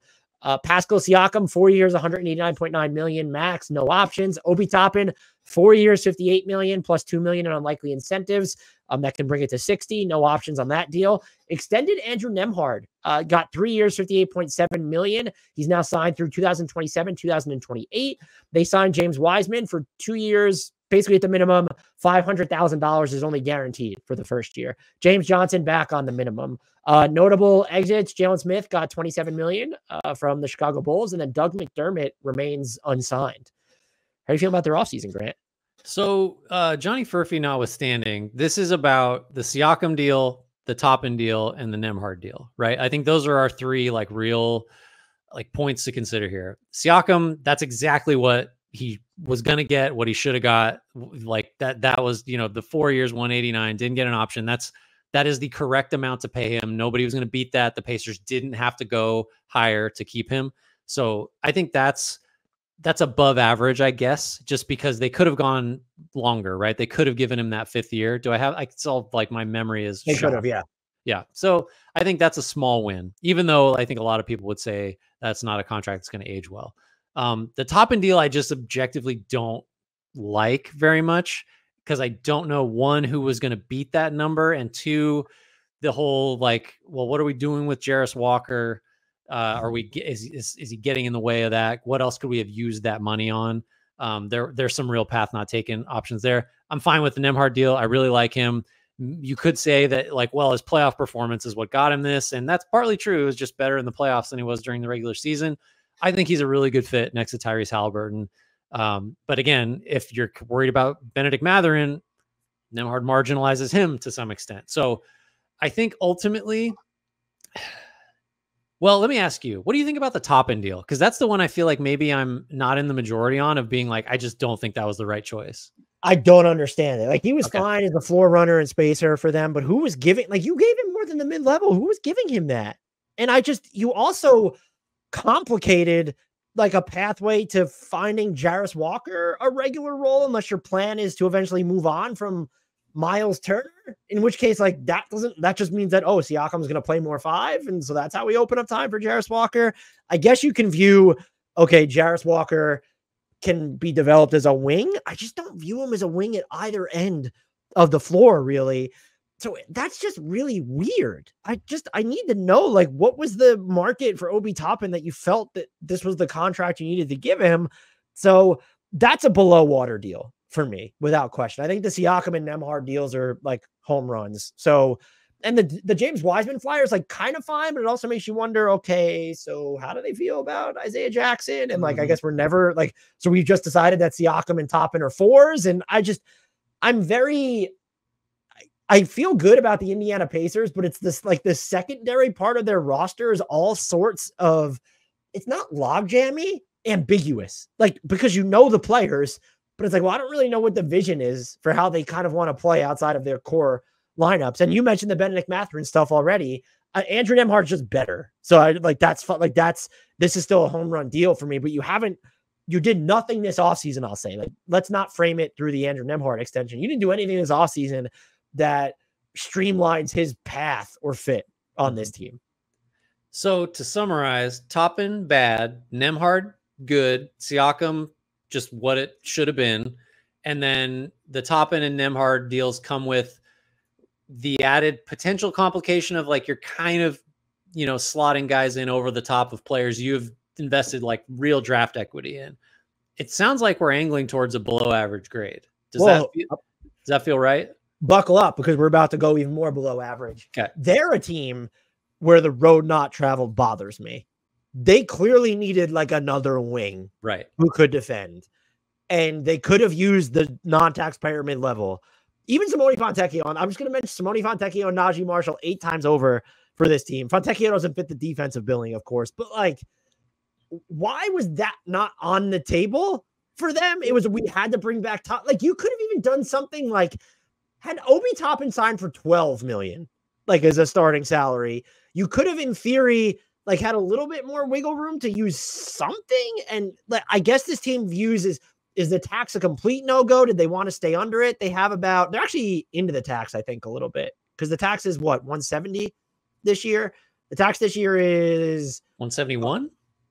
Pascal Siakam, 4 years, $189.9 million max, no options. Obi Toppin, 4 years, $58 million plus $2 million in unlikely incentives. That can bring it to 60. No options on that deal. Extended Andrew Nembhard, got 3 years, $58.7 million. He's now signed through 2027, 2028. They signed James Wiseman for 2 years, basically at the minimum. $500,000 is only guaranteed for the first year. James Johnson back on the minimum. Notable exits: Jalen Smith got $27 million from the Chicago Bulls, and then Doug McDermott remains unsigned. How do you feel about their offseason, Grant? So Johnny Furphy notwithstanding, this is about the Siakam deal, the Toppin deal, and the Nembhard deal, right? I think those are our three real points to consider here. Siakam, that's exactly what he was going to get, what he should have got. That was, the 4 years, 189, didn't get an option. That is the correct amount to pay him. Nobody was going to beat that. The Pacers didn't have to go higher to keep him. So I think that's above average, I guess, just because they could have gone longer, right? They could have given him that 5th year. I still my memory is. They could have, yeah. Yeah. So I think that's a small win, even though I think a lot of people would say that's not a contract that's going to age well. The Toppin deal, I just objectively don't like very much because I don't know, one, who was going to beat that number, and two, the whole well, what are we doing with Jarris Walker? Is he getting in the way of that? What else could we have used that money on? There's some real path not taken options there. I'm fine with the Nembhard deal. I really like him. You could say that his playoff performance is what got him this. And that's partly true. It was just better in the playoffs than he was during the regular season. I think he's a really good fit next to Tyrese Halliburton. But again, if you're worried about Benedict Mathurin, Nembhard marginalizes him to some extent. So I think ultimately, Well, let me ask you, what do you think about the Toppin deal? Because that's the one I feel like maybe I'm not in the majority on, of being like, I just don't think that was the right choice. I don't understand it. Like, he was Okay. fine as a floor runner and spacer for them, but who was giving, like, you gave him more than the mid-level. Who was giving him that? And you also complicated like a pathway to finding Jarris Walker a regular role, unless your plan is to eventually move on from Miles Turner, in which case, like, that just means that, oh, Siakam's going to play more 5. And so that's how we open up time for Jarris Walker. I guess you can view, okay, Jarris Walker can be developed as a wing. I just don't view him as a wing at either end of the floor, really. So that's just really weird. I need to know, like, what was the market for Obi Toppin that you felt that this was the contract you needed to give him? So that's a below water deal for me, without question. I think the Siakam and Nembhard deals are like home runs. So, and the James Wiseman flyer is like kind of fine, but it also makes you wonder, okay, so how do they feel about Isaiah Jackson? And like, I guess we're never like, so we've just decided that Siakam and Toppin are 4s. And I feel good about the Indiana Pacers, but it's this, like, the secondary part of their roster is all sorts of, it's not log jammy, ambiguous, like, because you know the players, but it's like, well, I don't really know what the vision is for how they kind of want to play outside of their core lineups. And you mentioned the Benedict Mathurin stuff already. Andrew Nembhard's just better. So I like, that's fun. Like, this is still a home run deal for me, but you did nothing this offseason. I'll say, like, let's not frame it through the Andrew Nembhard extension. You didn't do anything this offseason that streamlines his path or fit on this team. So to summarize, Toppin bad, Nembhard good, Siakam just what it should have been. And then the Toppin and Nembhard deals come with the added potential complication of, like, you're kind of, slotting guys in over the top of players you've invested like real draft equity in. It sounds like we're angling towards a below average grade. Does that feel right? Buckle up, because we're about to go even more below average. Okay. They're a team where the road not traveled bothers me. They clearly needed like another wing, right, who could defend. And they could have used the non-taxpayer mid-level. Even Simone Fontecchio. I'm just going to mention Simone Fontecchio and Najee Marshall 8 times over for this team. Fontecchio doesn't fit the defensive billing, of course, but like, why was that not on the table for them? It was, we had to bring back top. Like, you could have even done something like, had Obi Toppin signed for $12 million, like, as a starting salary, you could have, in theory, like, had a little bit more wiggle room to use something. And like, I guess this team views is the tax a complete no-go? Did they want to stay under it? They're actually into the tax, I think, a little bit, because the tax is what, 170 this year? The tax this year is 171.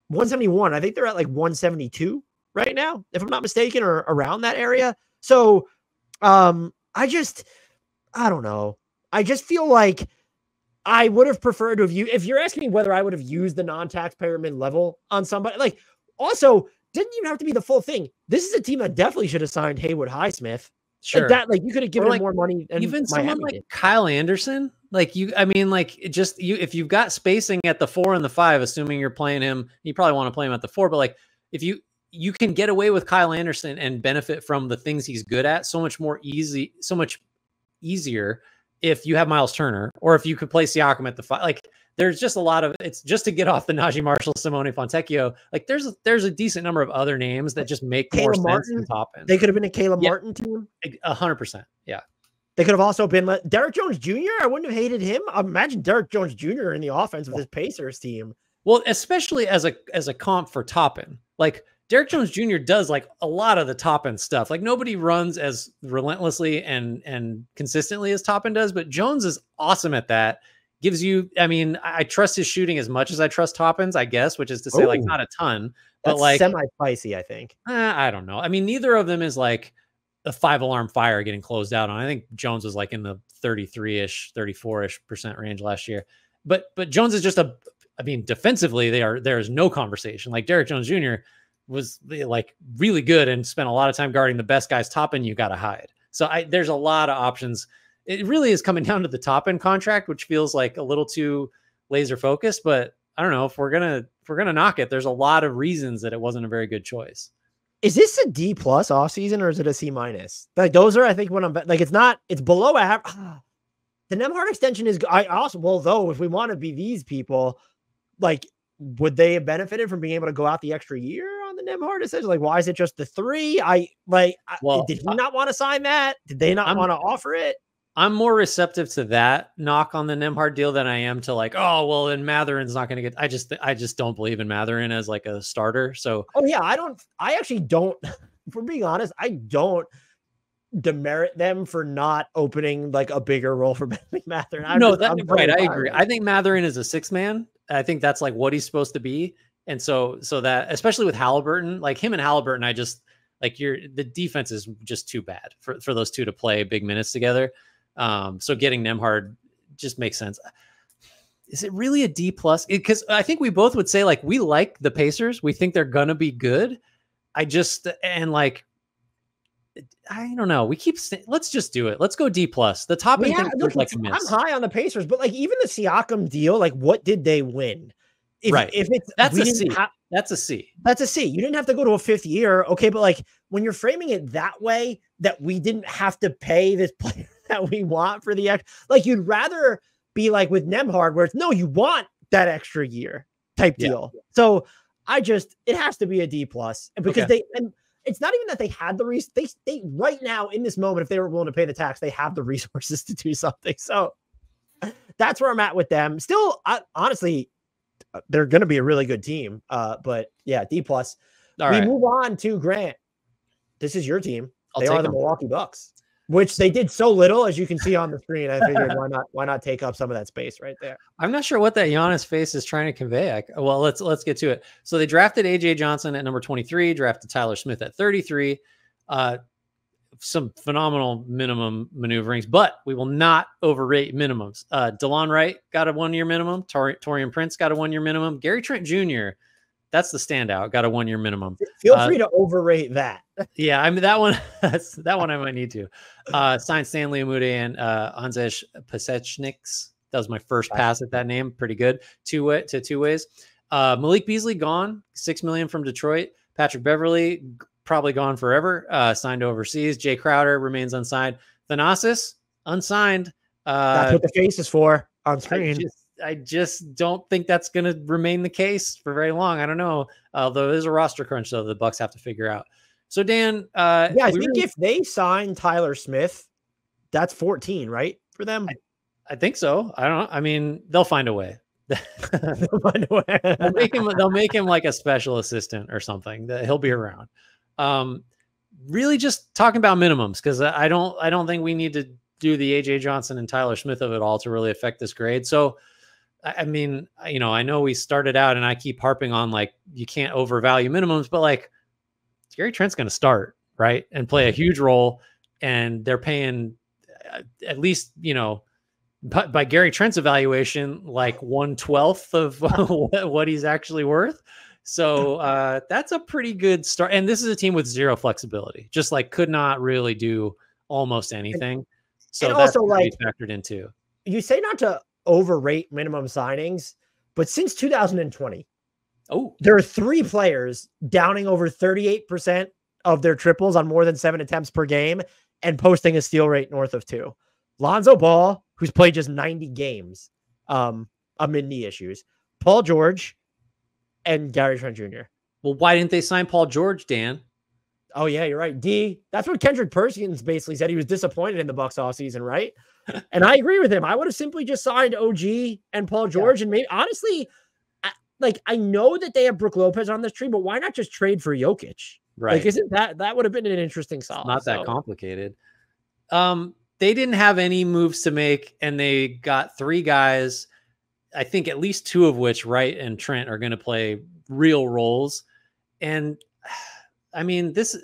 171. I think they're at like 172 right now, if I'm not mistaken, or around that area. So, I don't know. I just feel like I would have preferred to have used, if you're asking me whether I would have used the non-taxpayer mid-level on somebody, like, also didn't even have to be the full thing. This is a team that definitely should have signed Haywood Highsmith. Sure. Like that, like, you could have given him more money. And even someone like Kyle Anderson, like, if you've got spacing at the 4 and the 5, assuming you're playing him, you probably want to play him at the 4, but like, if you can get away with Kyle Anderson and benefit from the things he's good at so much easier if you have Miles Turner, or if you could play Siakam at the 5. Like, there's just a lot of, it's just to get off the Najee Marshall, Simone Fontecchio. Like, there's a decent number of other names that just make more sense than Toppin. They could have been a Caleb Martin team. 100%. Yeah. They could have also been Derrick Jones Jr. I wouldn't have hated him. Imagine Derrick Jones Jr. in the offense with this Pacers team. Well, especially as a comp for Toppin. Like, Derrick Jones Jr. does like a lot of the Toppin stuff. Like, nobody runs as relentlessly and consistently as Toppin does, but Jones is awesome at that. Gives you, I mean, I trust his shooting as much as I trust Toppin's, I guess, which is to say, like, not a ton, but like semi-spicy, I think. I don't know. I mean, neither of them is like a 5-alarm fire getting closed out on. I think Jones was like in the 33-ish, 34-ish% range last year. But Jones is just defensively, there is no conversation. Like, Derrick Jones Jr. was like really good and spent a lot of time guarding the best guys. Toppin, you got to hide. So there's a lot of options. It really is coming down to the Toppin contract, which feels like a little too laser focused, but I don't know if we're going to knock it. There's a lot of reasons that it wasn't a very good choice. Is this a D+ off season, or is it a C-? Like, those are, I think, when I'm like, it's below average. The Nembhard extension is, though, if we want to be these people, like, would they have benefited from being able to go out the extra year on the Nembhard decision? Like, why is it just the 3? Did he not want to sign that? Did they not want to offer it? I'm more receptive to that knock on the Nembhard deal than I am to like, oh, well, then Matherin's not going to get, I just don't believe in Matherin as like a starter. So, I actually don't, if we're being honest, I don't demerit them for not opening like a bigger role for Matherin. I agree. I think Matherin is a 6-man. I think that's like what he's supposed to be. And so that, especially with Halliburton, like him and Halliburton, I just like the defense is just too bad for those two to play big minutes together. So getting Nembhard just makes sense. Is it really a D+? Because I think we both would say like we like the Pacers. We think they're gonna be good. I don't know. We keep let's just do it. Let's go D+. The top end feels like a miss. I'm high on the Pacers, but like even the Siakam deal, like what did they win? That's a C. That's a C. That's a C. You didn't have to go to a 5th year. Okay. But like when you're framing it that way, that we didn't have to pay this player that we want for the like, you'd rather be like with Nembhard where it's no, you want that extra year type deal. Yeah. So it has to be a D+ because it's not even that they had the they right now in this moment, if they were willing to pay the tax, they have the resources to do something. So that's where I'm at with them. Still, honestly, they're going to be a really good team. But yeah, D+. All right. Move on to Grant. This is your team. They are the Milwaukee Bucks, which they did so little, as you can see on the screen. I figured why not take up some of that space right there. I'm not sure what that Giannis face is trying to convey. Let's get to it. So they drafted AJ Johnson at number 23, drafted Tyler Smith at 33. Some phenomenal minimum maneuverings, but we will not overrate minimums. DeLon Wright got a 1-year minimum. Taurean Prince got a 1-year minimum. Gary Trent Jr., that's the standout, got a 1-year minimum. Feel free to overrate that. Yeah, I mean that one. That one I might need to. Signed Stanley Umude and Anzej Pasechniks. That was my first pass at that name. Pretty good. Two ways. Malik Beasley gone. $6 million from Detroit. Patrick Beverley probably gone forever. Signed overseas. Jay Crowder remains unsigned. Thanasis unsigned. That's what the face is for on screen. I just don't think that's going to remain the case for very long. I don't know. Although there's a roster crunch, though, the Bucks have to figure out. So, Dan, I think if they sign Tyler Smith, that's 14, right, for them? I think so. I don't know. I mean, they'll find a way. They'll find a way. They'll make him like a special assistant or something. That he'll be around. Really, just talking about minimums because I don't think we need to do the AJ Johnson and Tyler Smith of it all to really affect this grade. So. I mean, I know we started out and I keep harping on like, you can't overvalue minimums, but like Gary Trent's going to start, right, and play a huge role. And they're paying at least, by Gary Trent's evaluation, like 1/12 of what he's actually worth. So that's a pretty good start. And this is a team with zero flexibility, just like could not really do almost anything. So and that's also like factored in too. You say not to overrate minimum signings, but since 2020, there are 3 players downing over 38% of their triples on more than 7 attempts per game and posting a steal rate north of 2. Lonzo Ball, who's played just 90 games amid knee issues, Paul George, and Gary Trent Jr. Well, why didn't they sign Paul George, Dan? Oh, yeah, you're right. That's what Kendrick Perkins basically said. He was disappointed in the Bucks offseason, right? And I agree with him. I would have simply just signed OG and Paul George. And maybe, honestly, I know that they have Brook Lopez on this tree, but why not just trade for Jokic? Right. Like, isn't that would have been an interesting solve? Not that complicated. They didn't have any moves to make, and they got 3 guys, I think at least 2 of which, Wright and Trent, are going to play real roles. And I mean, this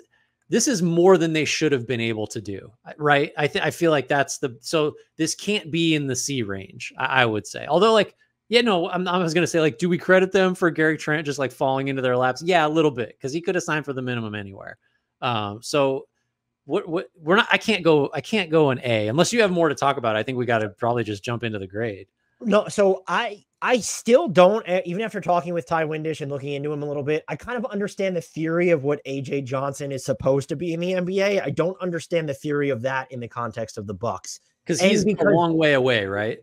is more than they should have been able to do, right? I feel like so this can't be in the C range, I would say. Although I was going to say, like, do we credit them for Gary Trent just like falling into their laps? Yeah, a little bit, because he could have signed for the minimum anywhere. So I can't go an A unless you have more to talk about. I think we got to probably just jump into the grade. No, so I still don't, even after talking with Ty Windish and looking into him a little bit, I kind of understand the theory of what AJ Johnson is supposed to be in the NBA. I don't understand the theory of that in the context of the Bucks. Because he's a long way away, right?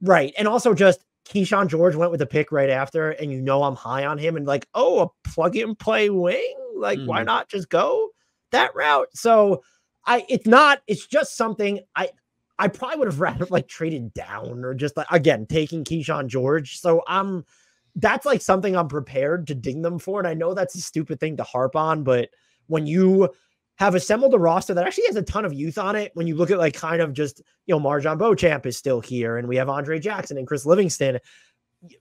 Right. And also just Keyshawn George went with the pick right after, and I'm high on him, and like, oh, a plug and play wing, like why not just go that route? So it's just something I probably would have rather like traded down or just like, again, taking Keyshawn George. So that's like something I'm prepared to ding them for. And I know that's a stupid thing to harp on, but when you have assembled a roster that actually has a ton of youth on it, when you look at like kind of just, Marjon Beauchamp is still here and we have Andre Jackson and Chris Livingston,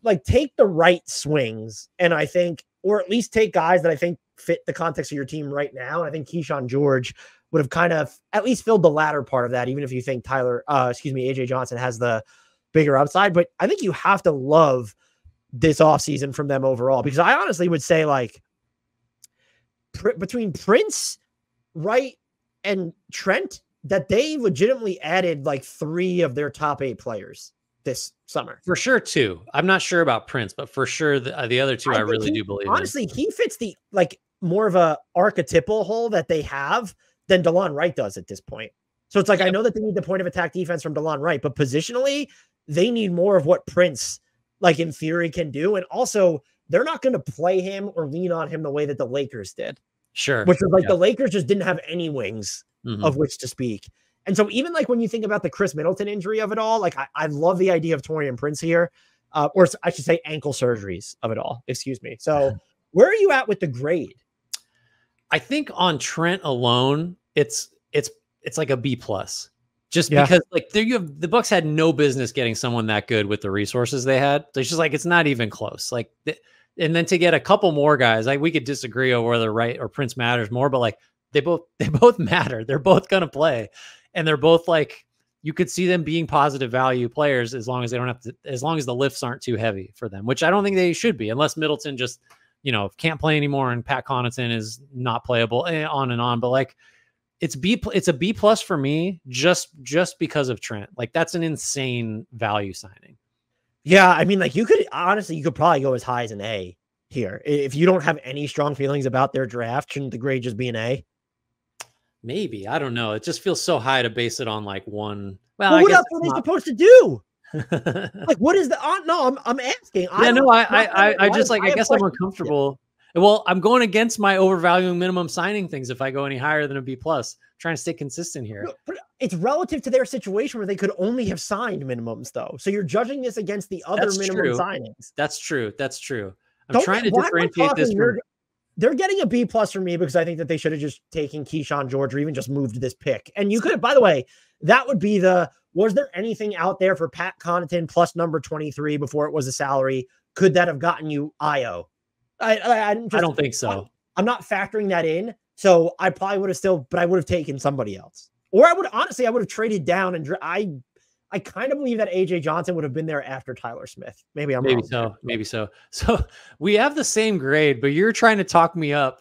like take the right swings. And I think, or at least take guys that I think fit the context of your team right now. And I think Keyshawn George would have kind of at least filled the latter part of that, even if you think AJ Johnson has the bigger upside. But I think you have to love this offseason from them overall, because I honestly would say like between Prince, Wright, and Trent, that they legitimately added like 3 of their top 8 players this summer. For sure, 2. I'm not sure about Prince, but for sure the other 2 I really do believe honestly, in. He fits the like more of a archetypal hole that they have than DeLon Wright does at this point. So it's like, I know that they need the point of attack defense from DeLon Wright, but positionally, they need more of what Prince, like in theory, can do. And also, they're not going to play him or lean on him the way that the Lakers did. Sure. Which was like the Lakers just didn't have any wings of which to speak. And so even like when you think about the Chris Middleton injury of it all, like I love the idea of Taurean Prince here, or I should say ankle surgeries of it all. Excuse me. So where are you at with the grade? I think on Trent alone, it's like a B+. Just because like there you have the Bucks had no business getting someone that good with the resources they had. So it's just like it's not even close. Like and then to get a couple more guys, like we could disagree over whether Wright or Prince matters more, but like they both matter. They're both gonna play, and they're both like you could see them being positive value players as long as they don't have to, as long as the lifts aren't too heavy for them, which I don't think they should be, unless Middleton just can't play anymore and Pat Connaughton is not playable, on and on. But like it's a B+ for me just because of Trent. Like that's an insane value signing. Yeah, I mean, like you could probably go as high as an A here. If you don't have any strong feelings about their draft, shouldn't the grade just be an A? Maybe. I don't know. It just feels so high to base it on like one. Well, what else are they supposed to do? Like, what is the? No, I'm asking. I guess I'm uncomfortable. Well, I'm going against my overvaluing minimum signing things if I go any higher than a B+. Trying to stay consistent here. But it's relative to their situation where they could only have signed minimums, though. So you're judging this against the other minimum signings. That's true. I'm trying to differentiate this. They're getting a B+ for me because I think that they should have just taken Keyshawn George or even just moved this pick. And you could have, by the way, that would be was there anything out there for Pat Connaughton plus number 23 before it was a salary? Could that have gotten you IO? I don't think so. I'm not factoring that in. So I probably would have but I would have taken somebody else. Or I would have traded down, and I kind of believe that AJ Johnson would have been there after Tyler Smith. Maybe so. So we have the same grade, but you're trying to talk me up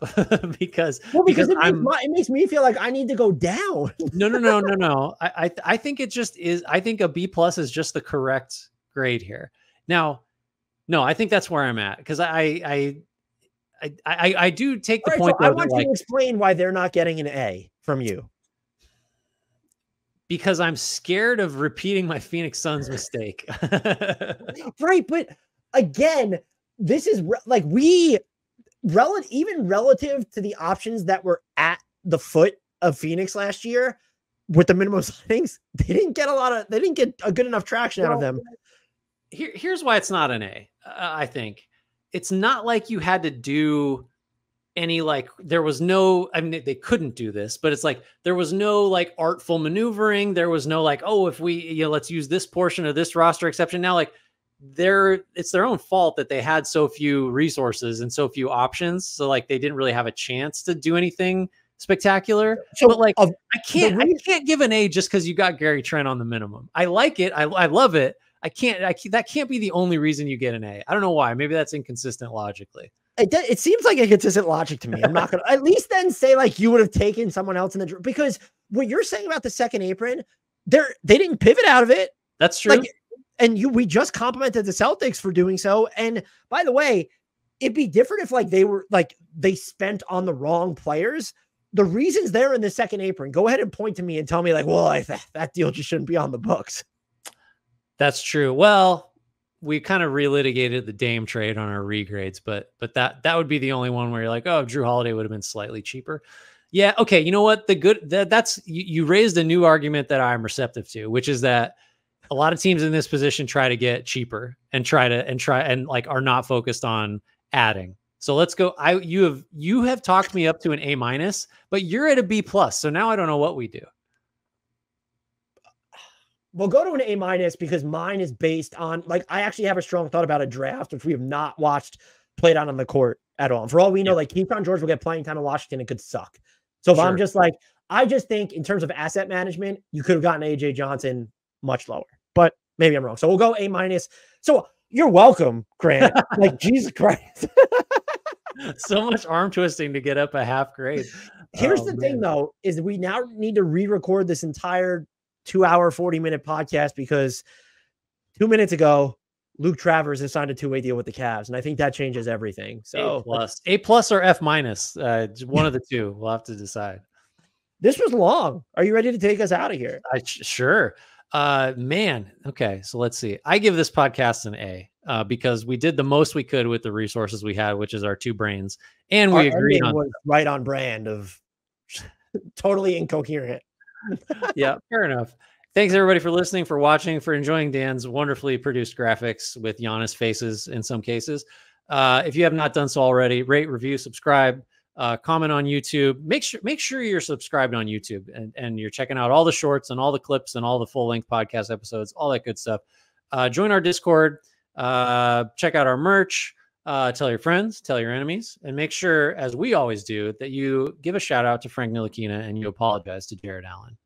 because it makes me feel like I need to go down. No. I think it just is. I think a B+ is just the correct grade here. Now, no, I think that's where I'm at because I do take the point. So I want you to explain why they're not getting an A from you. Because I'm scared of repeating my Phoenix Suns mistake. Right. But again, this is like even relative to the options that were at the foot of Phoenix last year with the minimum signings, they didn't get a good enough traction out of them. Here's why it's not an A. I think it's not like you had to do any there was no, I mean, they couldn't do this, but it's like there was no artful maneuvering. There was no if we let's use this portion of this roster exception. Now it's their own fault that they had so few resources and so few options. So they didn't really have a chance to do anything spectacular. So, but I can't give an A just because you got Gary Trent on the minimum. I like it. I love it. That can't be the only reason you get an A. I don't know why. Maybe that's inconsistent logically. It seems like a consistent logic to me. I'm not going to at least then say you would have taken someone else in the, because what you're saying about the second apron, they didn't pivot out of it. That's true. We just complimented the Celtics for doing so. And by the way, it'd be different if they spent on the wrong players. The reasons they're in the second apron, go ahead and point to me and tell me that deal just shouldn't be on the books. That's true. Well, we kind of relitigated the Dame trade on our regrades, but that would be the only one where you're like, oh, Drew Holiday would have been slightly cheaper. Yeah. Okay. You know what? That's you raised a new argument that I'm receptive to, which is that a lot of teams in this position try to get cheaper and like are not focused on adding. So let's go. You have talked me up to an A-, but you're at a B+. So now I don't know what we do. We'll go to an A- because mine is based on, like, I actually have a strong thought about a draft, which we have not watched played out on the court at all. And for all we know, like, Keyshawn George will get playing time in Washington. It could suck. So if I'm just like, I just think in terms of asset management, you could have gotten AJ Johnson much lower, but maybe I'm wrong. So we'll go A-. So you're welcome, Grant. Like, Jesus Christ. So much arm twisting to get up a half grade. Here's the thing, though, is we now need to re-record this entire 2-hour, 40-minute podcast because 2 minutes ago, Luke Travers has signed a 2-way deal with the Cavs, and I think that changes everything. So A+ or F-, one of the two. We'll have to decide. This was long. Are you ready to take us out of here? Sure. Man. Okay. So let's see. I give this podcast an A because we did the most we could with the resources we had, which is our two brains, and we agreed on was right on brand of totally incoherent. Yeah, fair enough. Thanks everybody for listening, for watching, for enjoying Dan's wonderfully produced graphics with Giannis faces in some cases. If you have not done so already, rate, review, subscribe, comment on YouTube. Make sure you're subscribed on YouTube and you're checking out all the shorts and all the clips and all the full-length podcast episodes, all that good stuff. Join our Discord, check out our merch, tell your friends, tell your enemies, and make sure, as we always do, that you give a shout out to Frank Ntilikina and you apologize to Jared Allen.